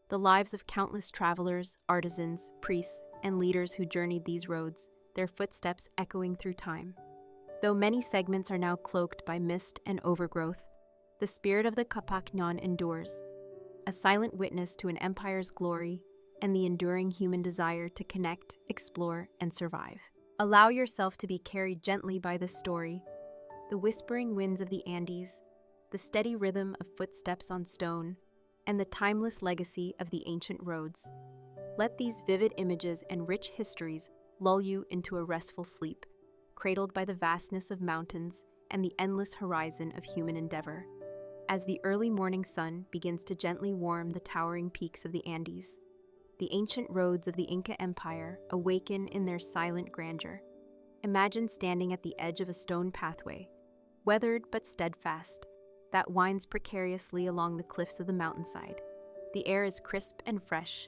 The lives of countless travelers, artisans, priests, and leaders who journeyed these roads, their footsteps echoing through time. Though many segments are now cloaked by mist and overgrowth, the spirit of the Qhapaq Ñan endures, a silent witness to an empire's glory and the enduring human desire to connect, explore, and survive. Allow yourself to be carried gently by this story, the whispering winds of the Andes, the steady rhythm of footsteps on stone, and the timeless legacy of the ancient roads. Let these vivid images and rich histories lull you into a restful sleep, cradled by the vastness of mountains and the endless horizon of human endeavor. As the early morning sun begins to gently warm the towering peaks of the Andes, the ancient roads of the Inca Empire awaken in their silent grandeur. Imagine standing at the edge of a stone pathway, weathered but steadfast, that winds precariously along the cliffs of the mountainside. The air is crisp and fresh,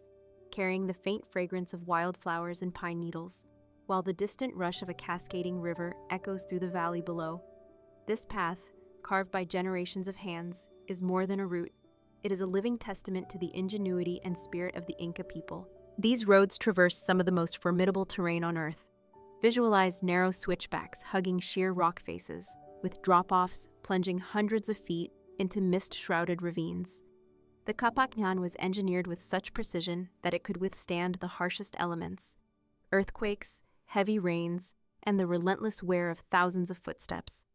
carrying the faint fragrance of wildflowers and pine needles, while the distant rush of a cascading river echoes through the valley below. This path, carved by generations of hands, is more than a route. It is a living testament to the ingenuity and spirit of the Inca people. These roads traverse some of the most formidable terrain on Earth. Visualize narrow switchbacks hugging sheer rock faces, with drop-offs plunging hundreds of feet into mist-shrouded ravines. The Qhapaq Ñan was engineered with such precision that it could withstand the harshest elements: earthquakes, heavy rains, and the relentless wear of thousands of footsteps.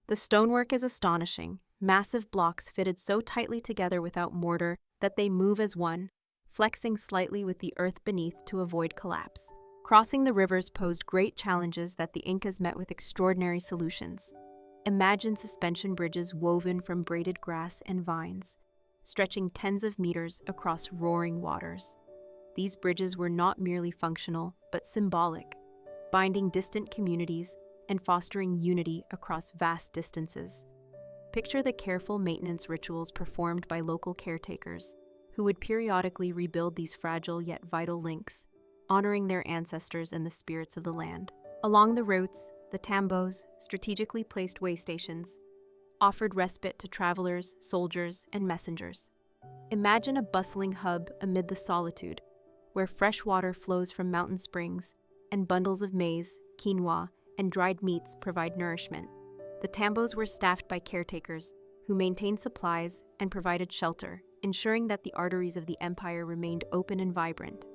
The stonework is astonishing, massive blocks fitted so tightly together without mortar that they move as one, flexing slightly with the earth beneath to avoid collapse. Crossing the rivers posed great challenges that the Incas met with extraordinary solutions. Imagine suspension bridges woven from braided grass and vines, stretching tens of meters across roaring waters. These bridges were not merely functional, but symbolic, binding distant communities and fostering unity across vast distances. Picture the careful maintenance rituals performed by local caretakers, who would periodically rebuild these fragile yet vital links, honoring their ancestors and the spirits of the land. Along the routes, the tambos, strategically placed way stations, offered respite to travelers, soldiers, and messengers. Imagine a bustling hub amid the solitude, where fresh water flows from mountain springs, and bundles of maize, quinoa, and dried meats provide nourishment. The tambos were staffed by caretakers, who maintained supplies and provided shelter, ensuring that the arteries of the empire remained open and vibrant.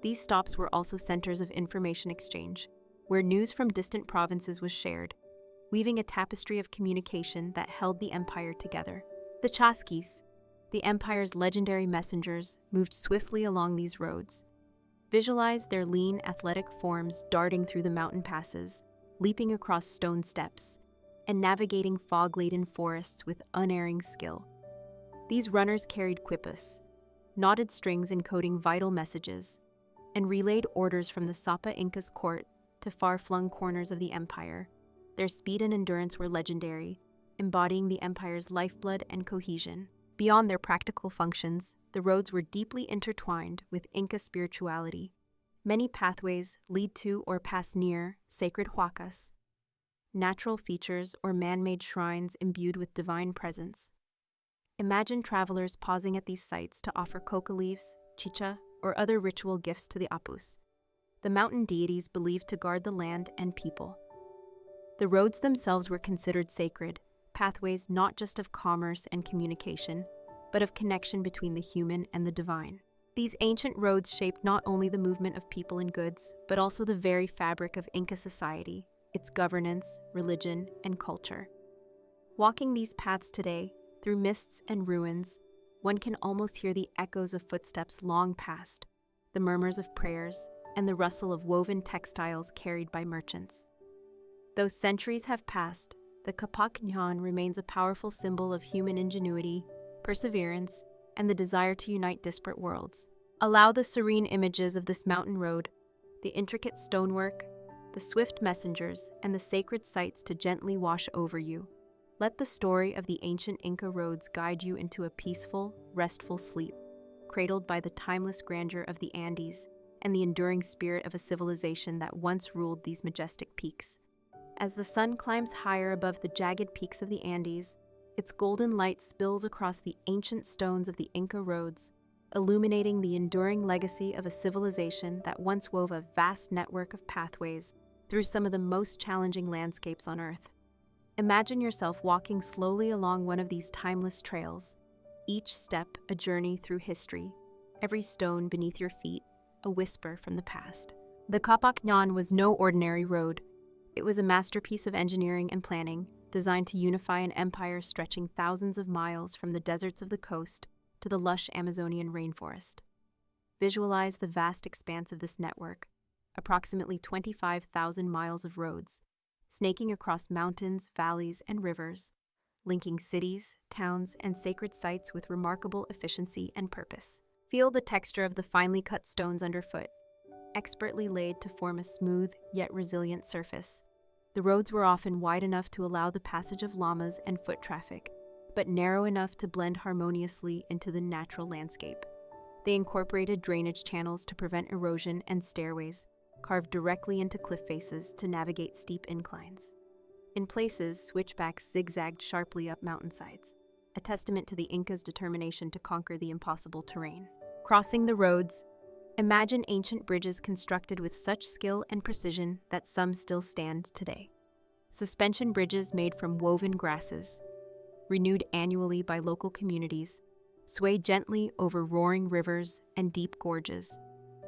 These stops were also centers of information exchange, where news from distant provinces was shared, weaving a tapestry of communication that held the empire together. The chasquis, the empire's legendary messengers, moved swiftly along these roads. Visualize their lean, athletic forms darting through the mountain passes, leaping across stone steps, and navigating fog-laden forests with unerring skill. These runners carried quipas, knotted strings encoding vital messages, and relayed orders from the Sapa Inca's court to far-flung corners of the empire. Their speed and endurance were legendary, embodying the empire's lifeblood and cohesion. Beyond their practical functions, the roads were deeply intertwined with Inca spirituality. Many pathways lead to or pass near sacred huacas, natural features or man-made shrines imbued with divine presence. Imagine travelers pausing at these sites to offer coca leaves, chicha, or other ritual gifts to the apus, the mountain deities believed to guard the land and people. The roads themselves were considered sacred, pathways not just of commerce and communication, but of connection between the human and the divine. These ancient roads shaped not only the movement of people and goods, but also the very fabric of Inca society, its governance, religion, and culture. Walking these paths today, through mists and ruins, one can almost hear the echoes of footsteps long past, the murmurs of prayers, and the rustle of woven textiles carried by merchants. Though centuries have passed, the Qhapaq Ñan remains a powerful symbol of human ingenuity, perseverance, and the desire to unite disparate worlds. Allow the serene images of this mountain road, the intricate stonework, the swift messengers, and the sacred sights to gently wash over you. Let the story of the ancient Inca roads guide you into a peaceful, restful sleep, cradled by the timeless grandeur of the Andes and the enduring spirit of a civilization that once ruled these majestic peaks. As the sun climbs higher above the jagged peaks of the Andes, its golden light spills across the ancient stones of the Inca roads, illuminating the enduring legacy of a civilization that once wove a vast network of pathways through some of the most challenging landscapes on Earth. Imagine yourself walking slowly along one of these timeless trails, each step a journey through history, every stone beneath your feet a whisper from the past. The Qhapaq Ñan was no ordinary road. It was a masterpiece of engineering and planning, designed to unify an empire stretching thousands of miles from the deserts of the coast to the lush Amazonian rainforest. Visualize the vast expanse of this network, approximately 25,000 miles of roads, snaking across mountains, valleys, and rivers, linking cities, towns, and sacred sites with remarkable efficiency and purpose. Feel the texture of the finely cut stones underfoot, expertly laid to form a smooth yet resilient surface. The roads were often wide enough to allow the passage of llamas and foot traffic, but narrow enough to blend harmoniously into the natural landscape. They incorporated drainage channels to prevent erosion and stairways, carved directly into cliff faces to navigate steep inclines. In places, switchbacks zigzagged sharply up mountainsides, a testament to the Incas' determination to conquer the impossible terrain. Crossing the roads, imagine ancient bridges constructed with such skill and precision that some still stand today. Suspension bridges made from woven grasses, renewed annually by local communities, sway gently over roaring rivers and deep gorges.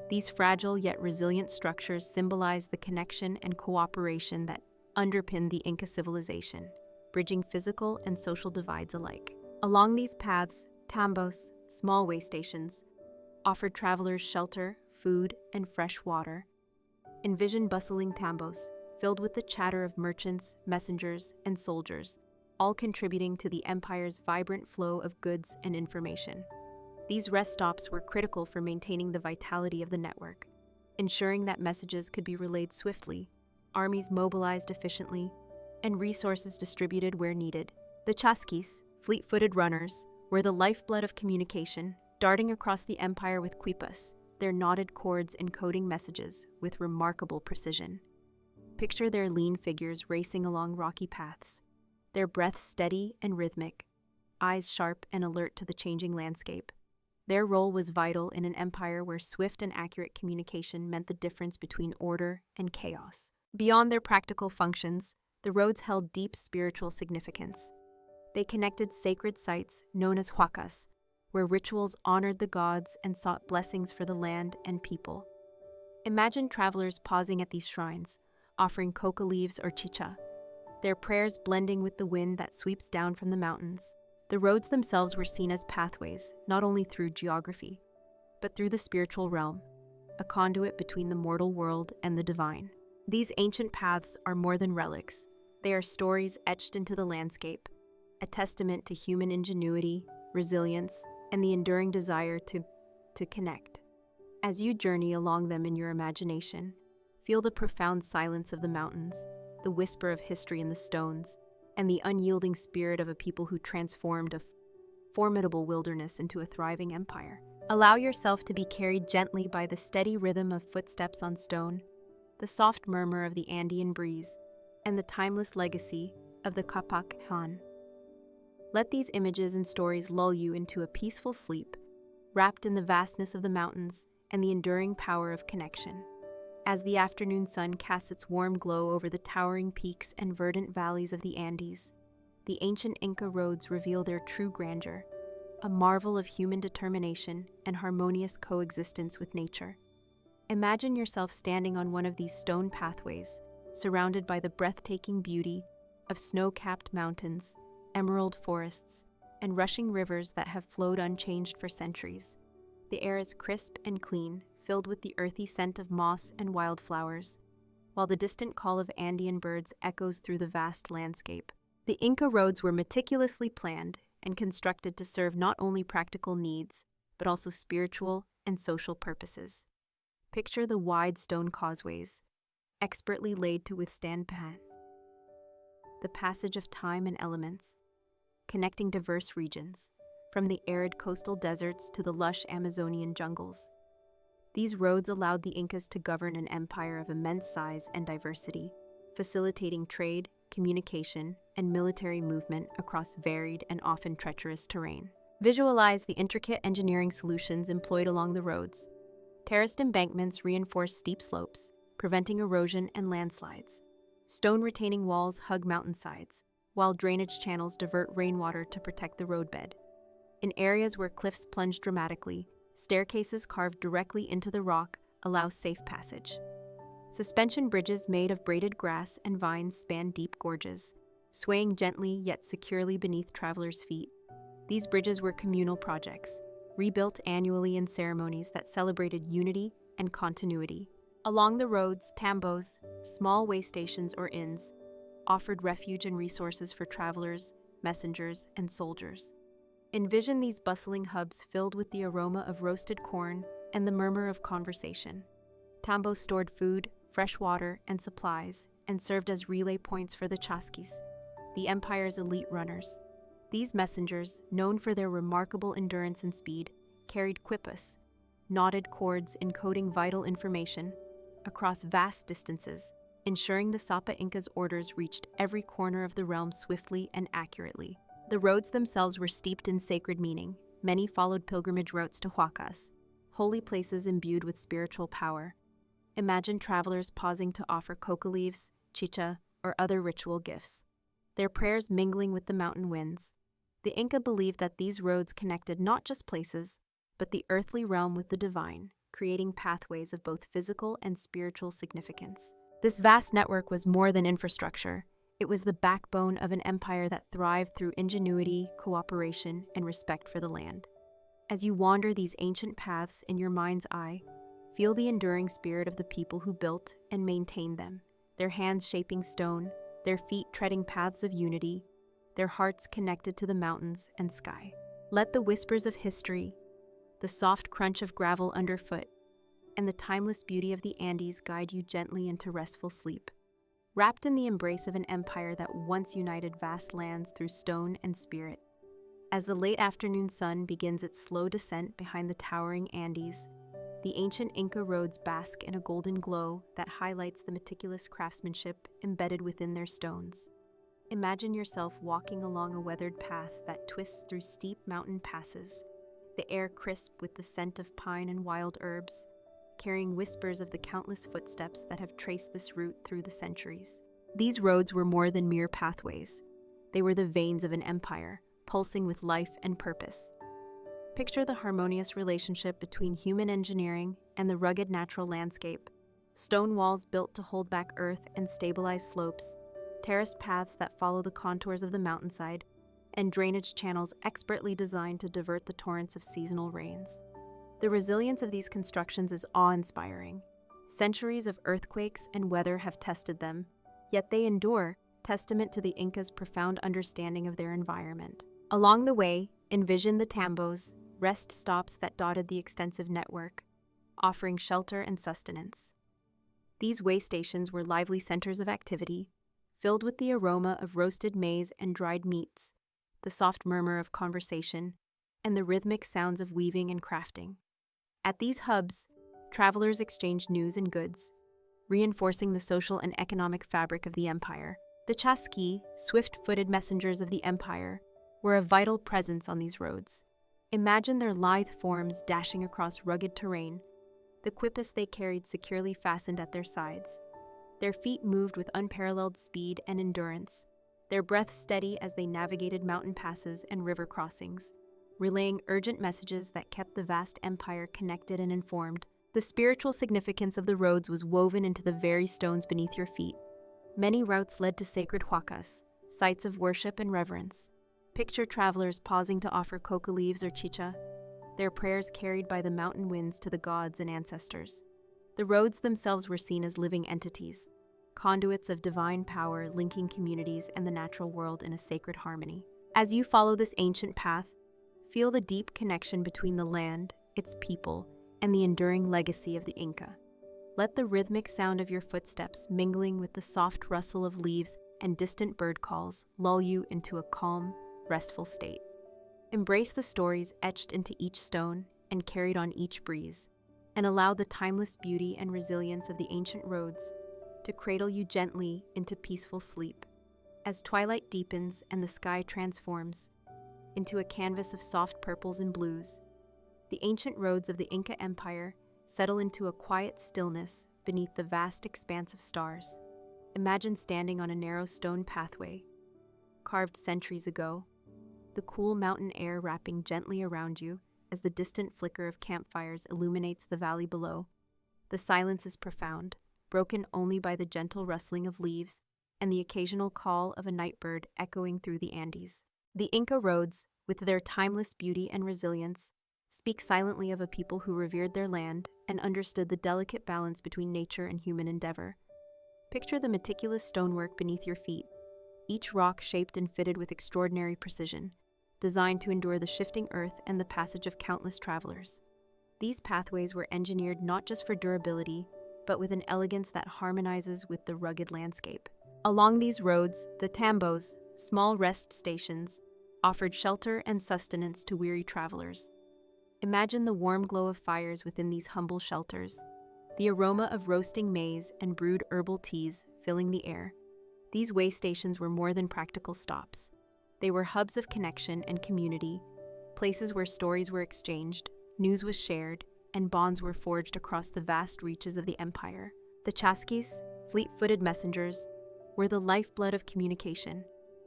These fragile yet resilient structures symbolize the connection and cooperation that underpin the Inca civilization, bridging physical and social divides alike. Along these paths, tambos, small way stations, offered travelers shelter, food, and fresh water. Envision bustling tambos, filled with the chatter of merchants, messengers, and soldiers, all contributing to the empire's vibrant flow of goods and information. These rest stops were critical for maintaining the vitality of the network, ensuring that messages could be relayed swiftly, armies mobilized efficiently, and resources distributed where needed. The chasquis, fleet-footed runners, were the lifeblood of communication, darting across the empire with quipas, their knotted cords encoding messages with remarkable precision. Picture their lean figures racing along rocky paths, their breath steady and rhythmic, eyes sharp and alert to the changing landscape. Their role was vital in an empire where swift and accurate communication meant the difference between order and chaos. Beyond their practical functions, the roads held deep spiritual significance. They connected sacred sites known as huacas, where rituals honored the gods and sought blessings for the land and people. Imagine travelers pausing at these shrines, offering coca leaves or chicha, their prayers blending with the wind that sweeps down from the mountains. The roads themselves were seen as pathways, not only through geography, but through the spiritual realm, a conduit between the mortal world and the divine. These ancient paths are more than relics. They are stories etched into the landscape, a testament to human ingenuity, resilience, and the enduring desire to connect. As you journey along them in your imagination, feel the profound silence of the mountains, the whisper of history in the stones, and the unyielding spirit of a people who transformed a formidable wilderness into a thriving empire. Allow yourself to be carried gently by the steady rhythm of footsteps on stone, the soft murmur of the Andean breeze, and the timeless legacy of the Qhapaq Ñan. Let these images and stories lull you into a peaceful sleep, wrapped in the vastness of the mountains and the enduring power of connection. As the afternoon sun casts its warm glow over the towering peaks and verdant valleys of the Andes, the ancient Inca roads reveal their true grandeur, a marvel of human determination and harmonious coexistence with nature. Imagine yourself standing on one of these stone pathways, surrounded by the breathtaking beauty of snow-capped mountains, emerald forests, and rushing rivers that have flowed unchanged for centuries. The air is crisp and clean, filled with the earthy scent of moss and wildflowers, while the distant call of Andean birds echoes through the vast landscape. The Inca roads were meticulously planned and constructed to serve not only practical needs, but also spiritual and social purposes. Picture the wide stone causeways, expertly laid to withstand the passage of time and elements, connecting diverse regions, from the arid coastal deserts to the lush Amazonian jungles. These roads allowed the Incas to govern an empire of immense size and diversity, facilitating trade, communication, and military movement across varied and often treacherous terrain. Visualize the intricate engineering solutions employed along the roads. Terraced embankments reinforce steep slopes, preventing erosion and landslides. Stone retaining walls hug mountainsides, while drainage channels divert rainwater to protect the roadbed. In areas where cliffs plunge dramatically, staircases carved directly into the rock allow safe passage. Suspension bridges made of braided grass and vines span deep gorges, swaying gently yet securely beneath travelers' feet. These bridges were communal projects, rebuilt annually in ceremonies that celebrated unity and continuity. Along the roads, tambos, small way stations or inns, offered refuge and resources for travelers, messengers, and soldiers. Envision these bustling hubs filled with the aroma of roasted corn and the murmur of conversation. Tambos stored food, fresh water, and supplies, and served as relay points for the chasquis, the empire's elite runners. These messengers, known for their remarkable endurance and speed, carried quipas, knotted cords encoding vital information, across vast distances, ensuring the Qhapaq Inca's orders reached every corner of the realm swiftly and accurately. The roads themselves were steeped in sacred meaning. Many followed pilgrimage routes to Huacas, holy places imbued with spiritual power. Imagine travelers pausing to offer coca leaves, chicha, or other ritual gifts, their prayers mingling with the mountain winds. The Inca believed that these roads connected not just places, but the earthly realm with the divine, creating pathways of both physical and spiritual significance. This vast network was more than infrastructure. It was the backbone of an empire that thrived through ingenuity, cooperation, and respect for the land. As you wander these ancient paths in your mind's eye, feel the enduring spirit of the people who built and maintained them, their hands shaping stone, their feet treading paths of unity, their hearts connected to the mountains and sky. Let the whispers of history, the soft crunch of gravel underfoot, and the timeless beauty of the Andes guide you gently into restful sleep. Wrapped in the embrace of an empire that once united vast lands through stone and spirit. As the late afternoon sun begins its slow descent behind the towering Andes, the ancient Inca roads bask in a golden glow that highlights the meticulous craftsmanship embedded within their stones. Imagine yourself walking along a weathered path that twists through steep mountain passes, the air crisp with the scent of pine and wild herbs, carrying whispers of the countless footsteps that have traced this route through the centuries. These roads were more than mere pathways. They were the veins of an empire, pulsing with life and purpose. Picture the harmonious relationship between human engineering and the rugged natural landscape. Stone walls built to hold back earth and stabilize slopes, terraced paths that follow the contours of the mountainside, and drainage channels expertly designed to divert the torrents of seasonal rains. The resilience of these constructions is awe-inspiring. Centuries of earthquakes and weather have tested them, yet they endure, testament to the Incas' profound understanding of their environment. Along the way, envision the tambos, rest stops that dotted the extensive network, offering shelter and sustenance. These way stations were lively centers of activity, filled with the aroma of roasted maize and dried meats, the soft murmur of conversation, and the rhythmic sounds of weaving and crafting. At these hubs, travelers exchanged news and goods, reinforcing the social and economic fabric of the empire. The chasqui, swift-footed messengers of the empire, were a vital presence on these roads. Imagine their lithe forms dashing across rugged terrain, the quipus they carried securely fastened at their sides. Their feet moved with unparalleled speed and endurance, their breath steady as they navigated mountain passes and river crossings, relaying urgent messages that kept the vast empire connected and informed. The spiritual significance of the roads was woven into the very stones beneath your feet. Many routes led to sacred huacas, sites of worship and reverence. Picture travelers pausing to offer coca leaves or chicha, their prayers carried by the mountain winds to the gods and ancestors. The roads themselves were seen as living entities, conduits of divine power linking communities and the natural world in a sacred harmony. As you follow this ancient path, feel the deep connection between the land, its people, and the enduring legacy of the Inca. Let the rhythmic sound of your footsteps mingling with the soft rustle of leaves and distant bird calls lull you into a calm, restful state. Embrace the stories etched into each stone and carried on each breeze, and allow the timeless beauty and resilience of the ancient roads to cradle you gently into peaceful sleep. As twilight deepens and the sky transforms into a canvas of soft purples and blues, the ancient roads of the Inca Empire settle into a quiet stillness beneath the vast expanse of stars. Imagine standing on a narrow stone pathway, carved centuries ago, the cool mountain air wrapping gently around you as the distant flicker of campfires illuminates the valley below. The silence is profound, broken only by the gentle rustling of leaves and the occasional call of a nightbird echoing through the Andes. The Inca roads, with their timeless beauty and resilience, speak silently of a people who revered their land and understood the delicate balance between nature and human endeavor. Picture the meticulous stonework beneath your feet, each rock shaped and fitted with extraordinary precision, designed to endure the shifting earth and the passage of countless travelers. These pathways were engineered not just for durability, but with an elegance that harmonizes with the rugged landscape. Along these roads, the tambos, small rest stations, offered shelter and sustenance to weary travelers. Imagine the warm glow of fires within these humble shelters, the aroma of roasting maize and brewed herbal teas filling the air. These way stations were more than practical stops. They were hubs of connection and community, places where stories were exchanged, news was shared, and bonds were forged across the vast reaches of the empire. The chasquis, fleet-footed messengers, were the lifeblood of communication,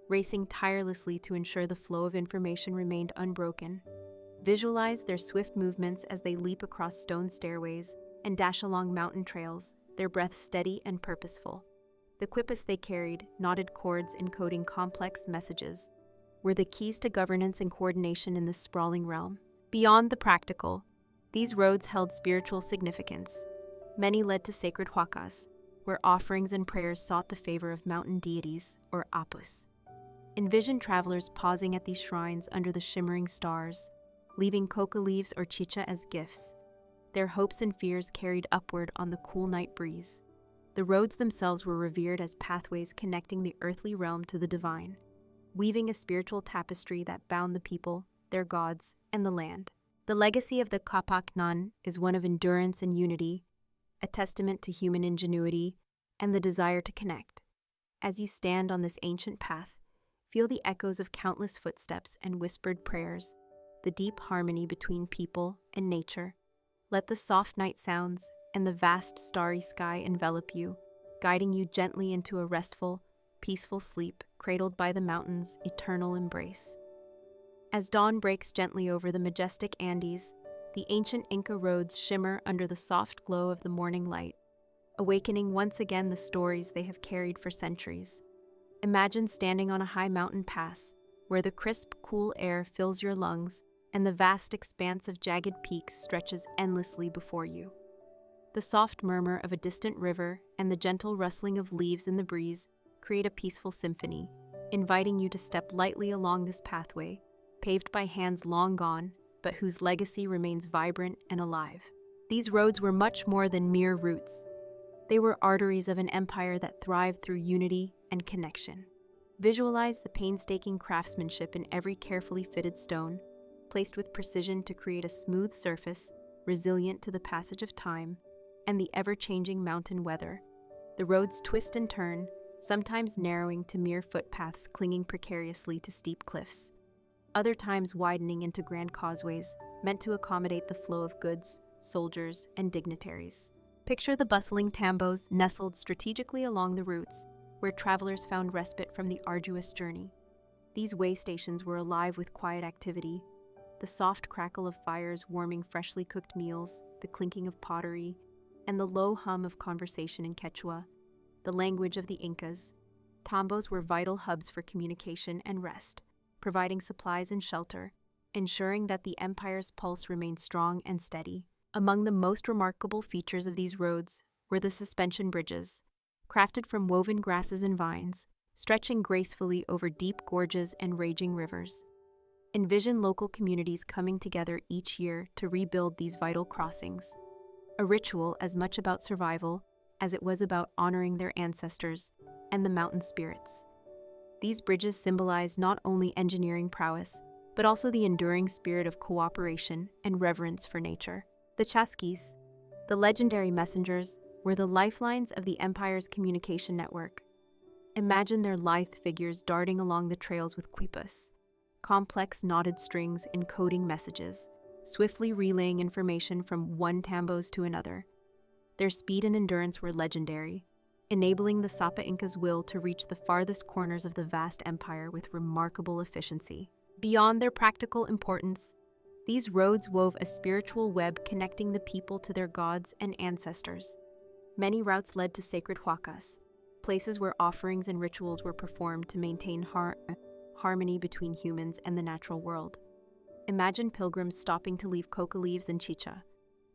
racing tirelessly to ensure the flow of information remained unbroken. Visualize their swift movements as they leap across stone stairways and dash along mountain trails, their breath steady and purposeful. The quipas they carried, knotted cords encoding complex messages, were the keys to governance and coordination in this sprawling realm. Beyond the practical, these roads held spiritual significance. Many led to sacred huacas, where offerings and prayers sought the favor of mountain deities, or apus. Envision travelers pausing at these shrines under the shimmering stars, leaving coca leaves or chicha as gifts, their hopes and fears carried upward on the cool night breeze. The roads themselves were revered as pathways connecting the earthly realm to the divine, weaving a spiritual tapestry that bound the people, their gods, and the land. The legacy of the Qhapaq Ñan is one of endurance and unity, a testament to human ingenuity and the desire to connect. As you stand on this ancient path, feel the echoes of countless footsteps and whispered prayers, the deep harmony between people and nature. Let the soft night sounds and the vast starry sky envelop you, guiding you gently into a restful, peaceful sleep cradled by the mountain's eternal embrace. As dawn breaks gently over the majestic Andes, the ancient Inca roads shimmer under the soft glow of the morning light, awakening once again the stories they have carried for centuries. Imagine standing on a high mountain pass, where the crisp, cool air fills your lungs and the vast expanse of jagged peaks stretches endlessly before you. The soft murmur of a distant river and the gentle rustling of leaves in the breeze create a peaceful symphony, inviting you to step lightly along this pathway, paved by hands long gone, but whose legacy remains vibrant and alive. These roads were much more than mere routes. They were arteries of an empire that thrived through unity and connection. Visualize the painstaking craftsmanship in every carefully fitted stone, placed with precision to create a smooth surface, resilient to the passage of time and the ever-changing mountain weather. The roads twist and turn, sometimes narrowing to mere footpaths clinging precariously to steep cliffs, other times widening into grand causeways meant to accommodate the flow of goods, soldiers, and dignitaries. Picture the bustling tambos nestled strategically along the routes, where travelers found respite from the arduous journey. These way stations were alive with quiet activity, the soft crackle of fires warming freshly cooked meals, the clinking of pottery, and the low hum of conversation in Quechua, the language of the Incas. Tambos were vital hubs for communication and rest, providing supplies and shelter, ensuring that the empire's pulse remained strong and steady. Among the most remarkable features of these roads were the suspension bridges, crafted from woven grasses and vines, stretching gracefully over deep gorges and raging rivers. Envision local communities coming together each year to rebuild these vital crossings, a ritual as much about survival as it was about honoring their ancestors and the mountain spirits. These bridges symbolize not only engineering prowess, but also the enduring spirit of cooperation and reverence for nature. The chasquis, the legendary messengers, were the lifelines of the empire's communication network. Imagine their lithe figures darting along the trails with quipas, complex knotted strings encoding messages, swiftly relaying information from one tambos to another. Their speed and endurance were legendary, enabling the Sapa Inca's will to reach the farthest corners of the vast empire with remarkable efficiency. Beyond their practical importance, these roads wove a spiritual web connecting the people to their gods and ancestors. Many routes led to sacred huacas, places where offerings and rituals were performed to maintain harmony between humans and the natural world. Imagine pilgrims stopping to leave coca leaves and chicha,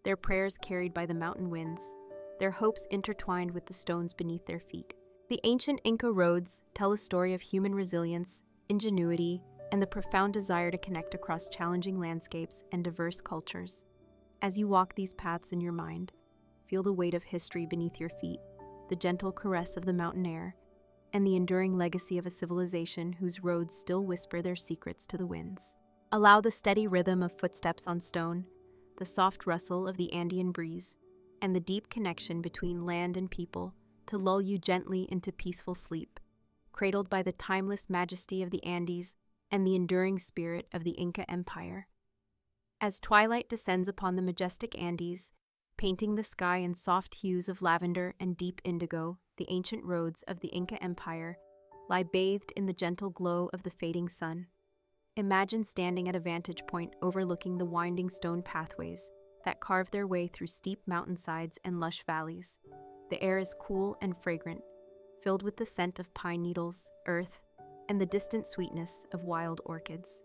their prayers carried by the mountain winds, their hopes intertwined with the stones beneath their feet. The ancient Inca roads tell a story of human resilience, ingenuity, and the profound desire to connect across challenging landscapes and diverse cultures. As you walk these paths in your mind, feel the weight of history beneath your feet, the gentle caress of the mountain air, and the enduring legacy of a civilization whose roads still whisper their secrets to the winds. Allow the steady rhythm of footsteps on stone, the soft rustle of the Andean breeze, and the deep connection between land and people to lull you gently into peaceful sleep, cradled by the timeless majesty of the Andes and the enduring spirit of the Inca Empire. As twilight descends upon the majestic Andes, painting the sky in soft hues of lavender and deep indigo, the ancient roads of the Inca Empire lie bathed in the gentle glow of the fading sun. Imagine standing at a vantage point overlooking the winding stone pathways that carve their way through steep mountainsides and lush valleys. The air is cool and fragrant, filled with the scent of pine needles, earth, and the distant sweetness of wild orchids.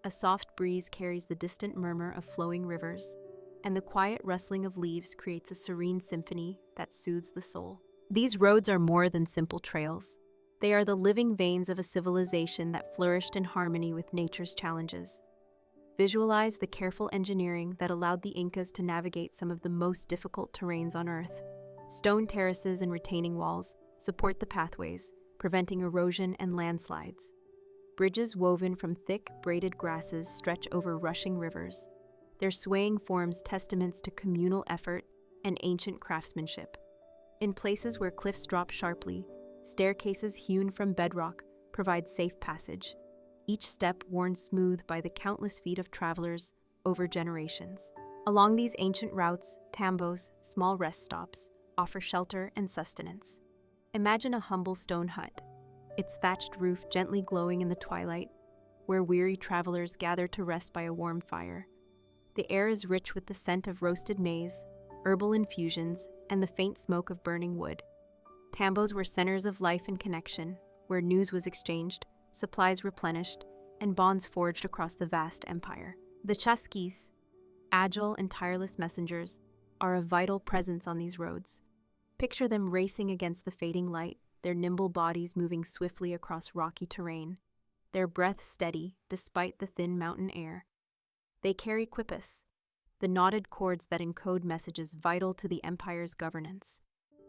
A soft breeze carries the distant murmur of flowing rivers, and the quiet rustling of leaves creates a serene symphony that soothes the soul. These roads are more than simple trails. They are the living veins of a civilization that flourished in harmony with nature's challenges. Visualize the careful engineering that allowed the Incas to navigate some of the most difficult terrains on Earth. Stone terraces and retaining walls support the pathways, preventing erosion and landslides. Bridges woven from thick, braided grasses stretch over rushing rivers, their swaying forms testaments to communal effort and ancient craftsmanship. In places where cliffs drop sharply, staircases hewn from bedrock provide safe passage, each step worn smooth by the countless feet of travelers over generations. Along these ancient routes, tambos, small rest stops, offer shelter and sustenance. Imagine a humble stone hut, its thatched roof gently glowing in the twilight, where weary travelers gather to rest by a warm fire. The air is rich with the scent of roasted maize, herbal infusions, and the faint smoke of burning wood. Tambos were centers of life and connection, where news was exchanged, supplies replenished, and bonds forged across the vast empire. The chasquis, agile and tireless messengers, are a vital presence on these roads. Picture them racing against the fading light, their nimble bodies moving swiftly across rocky terrain, their breath steady despite the thin mountain air. They carry quipas, the knotted cords that encode messages vital to the empire's governance.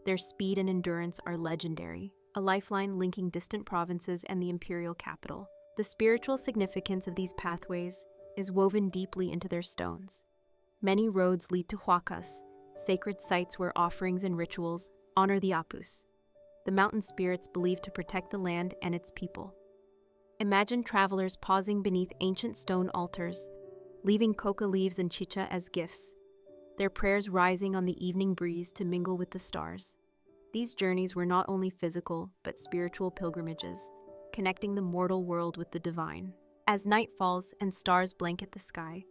Their speed and endurance are legendary, a lifeline linking distant provinces and the imperial capital. The spiritual significance of these pathways is woven deeply into their stones. Many roads lead to huacas, sacred sites where offerings and rituals honor the apus, the mountain spirits believed to protect the land and its people. Imagine travelers pausing beneath ancient stone altars, leaving coca leaves and chicha as gifts, their prayers rising on the evening breeze to mingle with the stars. These journeys were not only physical, but spiritual pilgrimages, connecting the mortal world with the divine. As night falls and stars blanket the sky,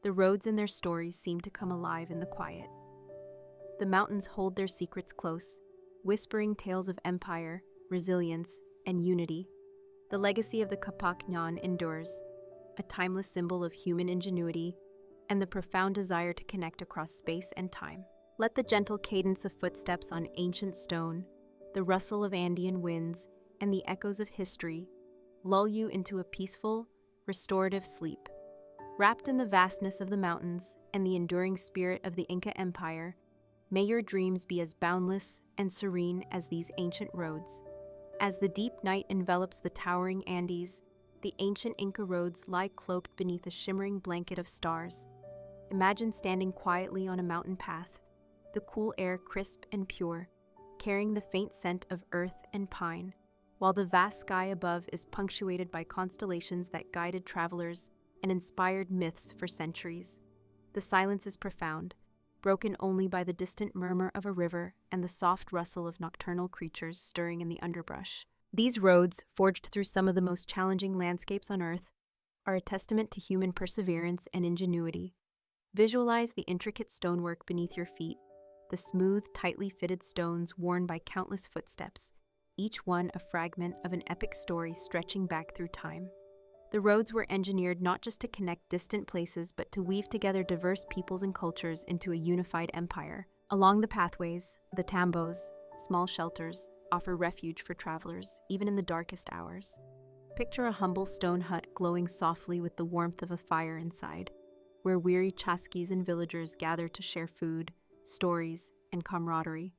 the roads and their stories seem to come alive in the quiet. The mountains hold their secrets close, whispering tales of empire, resilience, and unity. The legacy of the Qhapaq Ñan endures, a timeless symbol of human ingenuity and the profound desire to connect across space and time. Let the gentle cadence of footsteps on ancient stone, the rustle of Andean winds, and the echoes of history lull you into a peaceful, restorative sleep. Wrapped in the vastness of the mountains and the enduring spirit of the Inca Empire, may your dreams be as boundless and serene as these ancient roads. As the deep night envelops the towering Andes, the ancient Inca roads lie cloaked beneath a shimmering blanket of stars. Imagine standing quietly on a mountain path, the cool air crisp and pure, carrying the faint scent of earth and pine, while the vast sky above is punctuated by constellations that guided travelers and inspired myths for centuries. The silence is profound, broken only by the distant murmur of a river and the soft rustle of nocturnal creatures stirring in the underbrush. These roads, forged through some of the most challenging landscapes on Earth, are a testament to human perseverance and ingenuity. Visualize the intricate stonework beneath your feet, the smooth, tightly fitted stones worn by countless footsteps, each one a fragment of an epic story stretching back through time. The roads were engineered not just to connect distant places, but to weave together diverse peoples and cultures into a unified empire. Along the pathways, the tambos, small shelters, offer refuge for travelers, even in the darkest hours. Picture a humble stone hut glowing softly with the warmth of a fire inside, where weary chasquis and villagers gather to share food, stories, and camaraderie.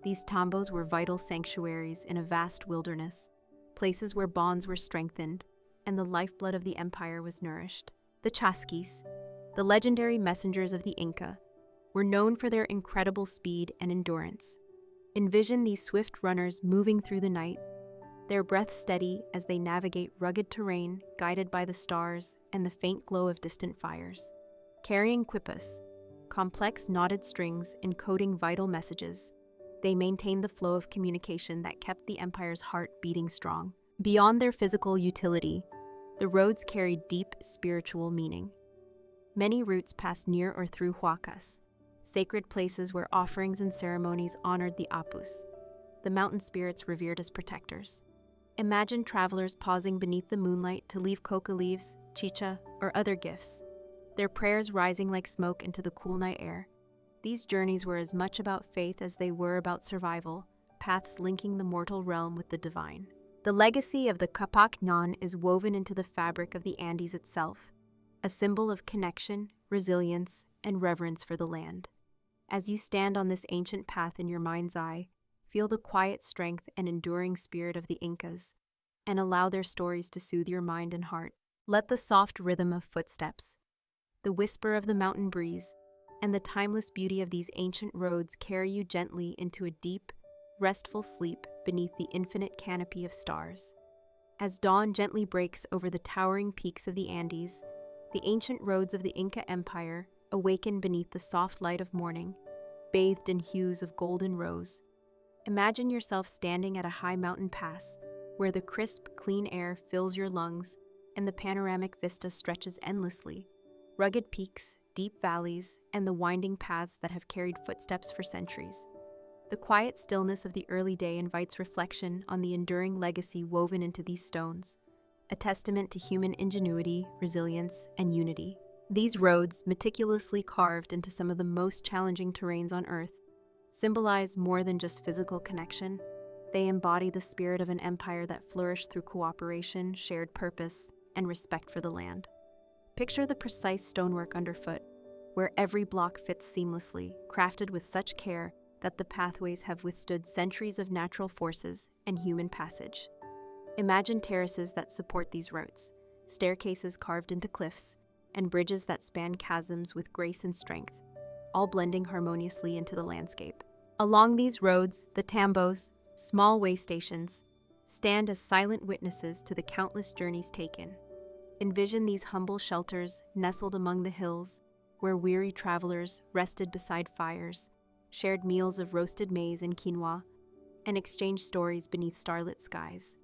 These tambos were vital sanctuaries in a vast wilderness, places where bonds were strengthened and the lifeblood of the empire was nourished. The chasquis, the legendary messengers of the Inca, were known for their incredible speed and endurance. Envision these swift runners moving through the night, their breath steady as they navigate rugged terrain guided by the stars and the faint glow of distant fires. Carrying quipas, complex knotted strings encoding vital messages, they maintained the flow of communication that kept the empire's heart beating strong. Beyond their physical utility, the roads carried deep spiritual meaning. Many routes passed near or through huacas, sacred places where offerings and ceremonies honored the apus, the mountain spirits revered as protectors. Imagine travelers pausing beneath the moonlight to leave coca leaves, chicha, or other gifts, their prayers rising like smoke into the cool night air. These journeys were as much about faith as they were about survival, paths linking the mortal realm with the divine. The legacy of the Qhapaq Ñan is woven into the fabric of the Andes itself, a symbol of connection, resilience, and reverence for the land. As you stand on this ancient path in your mind's eye, feel the quiet strength and enduring spirit of the Incas, and allow their stories to soothe your mind and heart. Let the soft rhythm of footsteps, the whisper of the mountain breeze, and the timeless beauty of these ancient roads carry you gently into a deep, restful sleep beneath the infinite canopy of stars. As dawn gently breaks over the towering peaks of the Andes, the ancient roads of the Inca Empire awaken beneath the soft light of morning, bathed in hues of golden rose. Imagine yourself standing at a high mountain pass, where the crisp, clean air fills your lungs and the panoramic vista stretches endlessly. Rugged peaks, deep valleys, and the winding paths that have carried footsteps for centuries. The quiet stillness of the early day invites reflection on the enduring legacy woven into these stones, a testament to human ingenuity, resilience, and unity. These roads, meticulously carved into some of the most challenging terrains on Earth, symbolize more than just physical connection. They embody the spirit of an empire that flourished through cooperation, shared purpose, and respect for the land. Picture the precise stonework underfoot, where every block fits seamlessly, crafted with such care that the pathways have withstood centuries of natural forces and human passage. Imagine terraces that support these routes, staircases carved into cliffs, and bridges that span chasms with grace and strength, all blending harmoniously into the landscape. Along these roads, the tambos, small way stations, stand as silent witnesses to the countless journeys taken. Envision these humble shelters nestled among the hills, where weary travelers rested beside fires, shared meals of roasted maize and quinoa, and exchanged stories beneath starlit skies.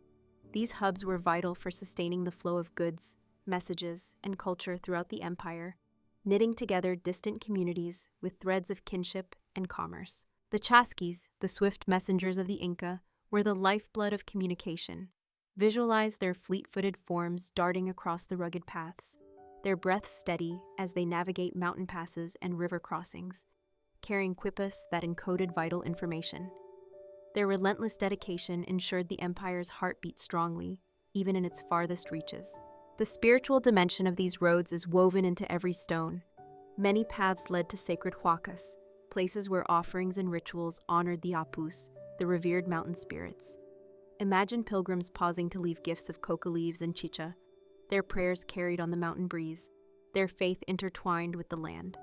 These hubs were vital for sustaining the flow of goods, messages, and culture throughout the empire, knitting together distant communities with threads of kinship and commerce. The chasquis, the swift messengers of the Inca, were the lifeblood of communication. Visualize their fleet-footed forms darting across the rugged paths, their breath steady as they navigate mountain passes and river crossings, carrying quipas that encoded vital information. Their relentless dedication ensured the empire's heart beat strongly, even in its farthest reaches. The spiritual dimension of these roads is woven into every stone. Many paths led to sacred huacas, places where offerings and rituals honored the apus, the revered mountain spirits. Imagine pilgrims pausing to leave gifts of coca leaves and chicha, their prayers carried on the mountain breeze, their faith intertwined with the land.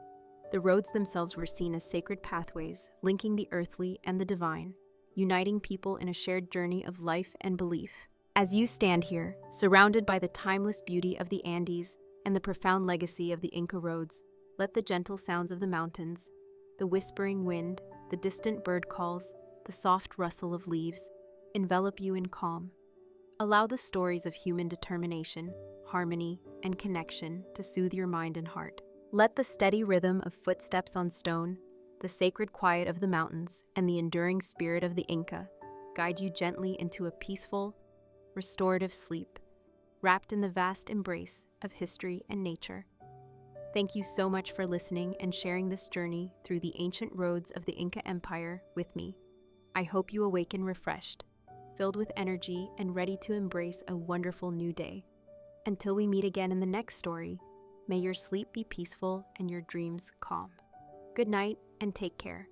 The roads themselves were seen as sacred pathways, linking the earthly and the divine, uniting people in a shared journey of life and belief. As you stand here, surrounded by the timeless beauty of the Andes and the profound legacy of the Inca roads, let the gentle sounds of the mountains, the whispering wind, the distant bird calls, the soft rustle of leaves, envelop you in calm. Allow the stories of human determination, harmony, and connection to soothe your mind and heart. Let the steady rhythm of footsteps on stone, the sacred quiet of the mountains, and the enduring spirit of the Inca guide you gently into a peaceful, restorative sleep, wrapped in the vast embrace of history and nature. Thank you so much for listening and sharing this journey through the ancient roads of the Inca Empire with me. I hope you awaken refreshed, filled with energy, and ready to embrace a wonderful new day. Until we meet again in the next story, may your sleep be peaceful and your dreams calm. Good night and take care.